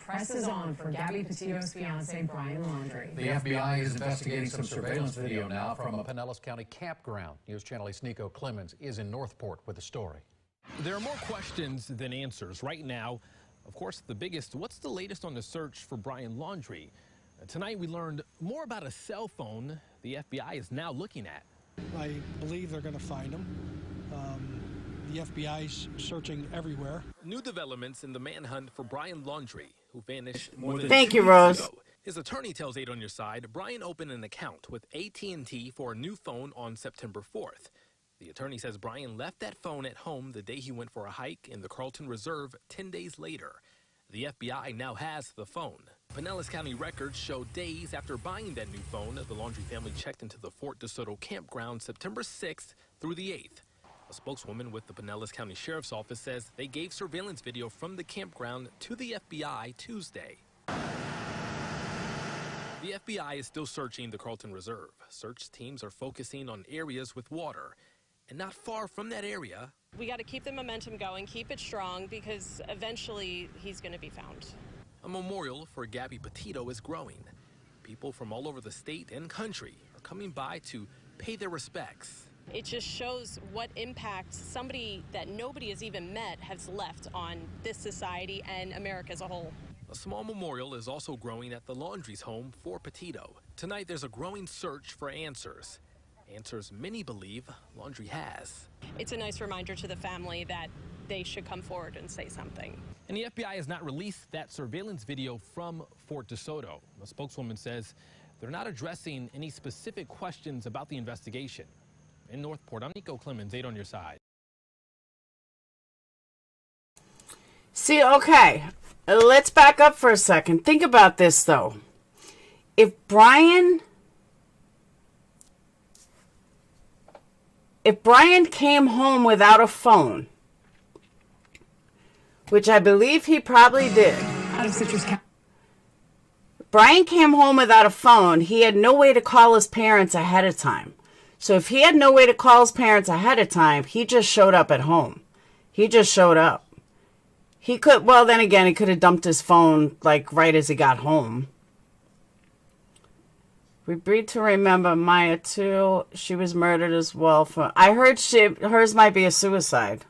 presses on for Gabby Petito's fiance, Brian Laundrie. The FBI is investigating some surveillance video now from a Pinellas County campground. News Channel 8's Nico Clemens is in Northport with the story. There are more questions than answers right now. Of course, the biggest, what's the latest on the search for Brian Laundrie? Tonight we learned more about a cell phone the FBI is now looking at. I believe they're going to find him. The FBI's searching everywhere. New developments in the manhunt for Brian Laundrie, who vanished more than Thank 2 you, weeks Rose. ago. His attorney tells 8 on Your Side Brian opened an account with AT&T for a new phone on September 4th. The attorney says Brian left that phone at home the day he went for a hike in the Carlton Reserve 10 days later. The FBI now has the phone. Pinellas County records show days after buying that new phone, the Laundrie family checked into the Fort DeSoto campground September 6th through the 8th. A spokeswoman with the Pinellas County Sheriff's Office says they gave surveillance video from the campground to the FBI Tuesday. The FBI is still searching the Carlton Reserve. Search teams are focusing on areas with water. And not far from that area, we got to keep the momentum going, keep it strong, because eventually he's going to be found. a memorial for Gabby Petito is growing. People from all over the state and country are coming by to pay their respects. It just shows what impact somebody that nobody has even met has left on this society and America as a whole. A small memorial is also growing at the Laundrie's home for Petito. Tonight, there's a growing search for answers. Answers many believe Laundrie has. It's a nice reminder to the family that they should come forward and say something. And the FBI has not released that surveillance video from Fort DeSoto. A spokeswoman says they're not addressing any specific questions about the investigation. In Northport, I'm Nico Clemens, 8 on Your Side. See, okay, let's back up for a second. Think about this, though. If Brian came home without a phone, which I believe he probably did. Out of Citrus County. Brian came home without a phone. He had no way to call his parents ahead of time. So if he had no way to call his parents ahead of time, he just showed up at home. He just showed up. He could, well, then again, he could have dumped his phone, like, right as he got home. We breathe to remember Maya, too. She was murdered as well. I heard hers might be a suicide.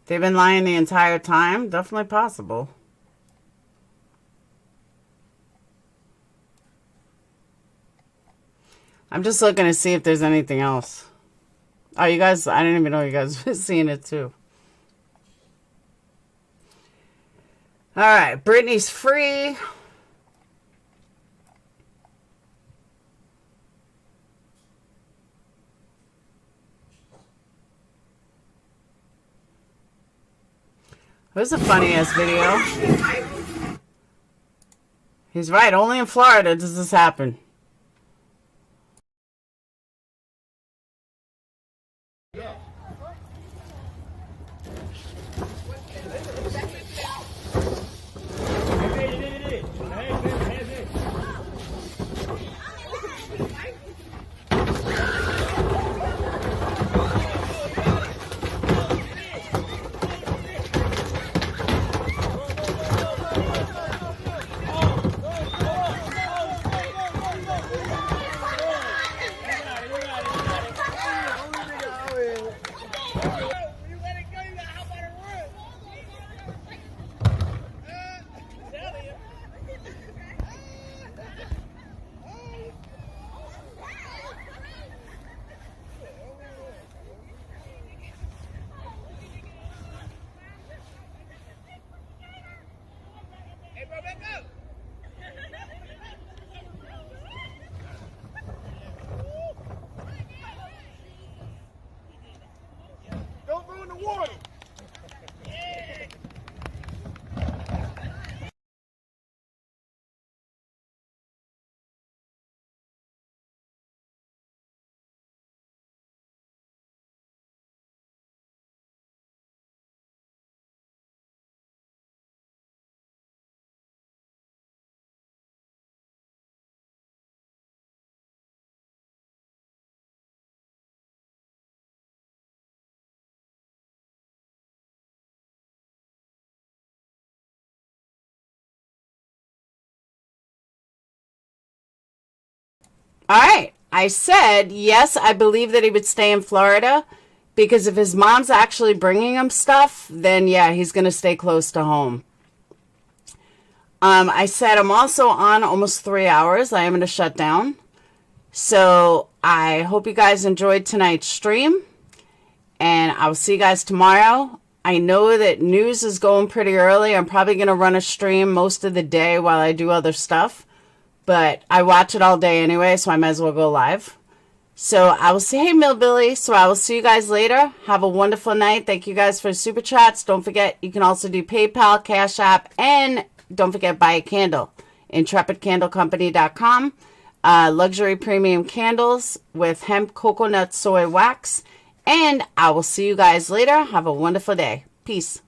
They've been lying the entire time? Definitely possible. I'm just looking to see if there's anything else. Oh, you guys, I didn't even know you guys were seeing it too. All right, Britney's free. It was a funny-ass video. He's right. Only in Florida does this happen. Don't go in the water. All right. I said, yes, I believe that he would stay in Florida because if his mom's actually bringing him stuff, then yeah, he's going to stay close to home. I said I'm also on almost 3 hours. I am going to shut down. So I hope you guys enjoyed tonight's stream. And I will see you guys tomorrow. I know that news is going pretty early. I'm probably going to run a stream most of the day while I do other stuff. But I watch it all day anyway, so I might as well go live. So I will say, hey, Millbilly. So I will see you guys later. Have a wonderful night. Thank you guys for the super chats. Don't forget, you can also do PayPal, Cash App, and don't forget, buy a candle. IntrepidCandleCompany.com. Luxury premium candles with hemp coconut soy wax. And I will see you guys later. Have a wonderful day. Peace.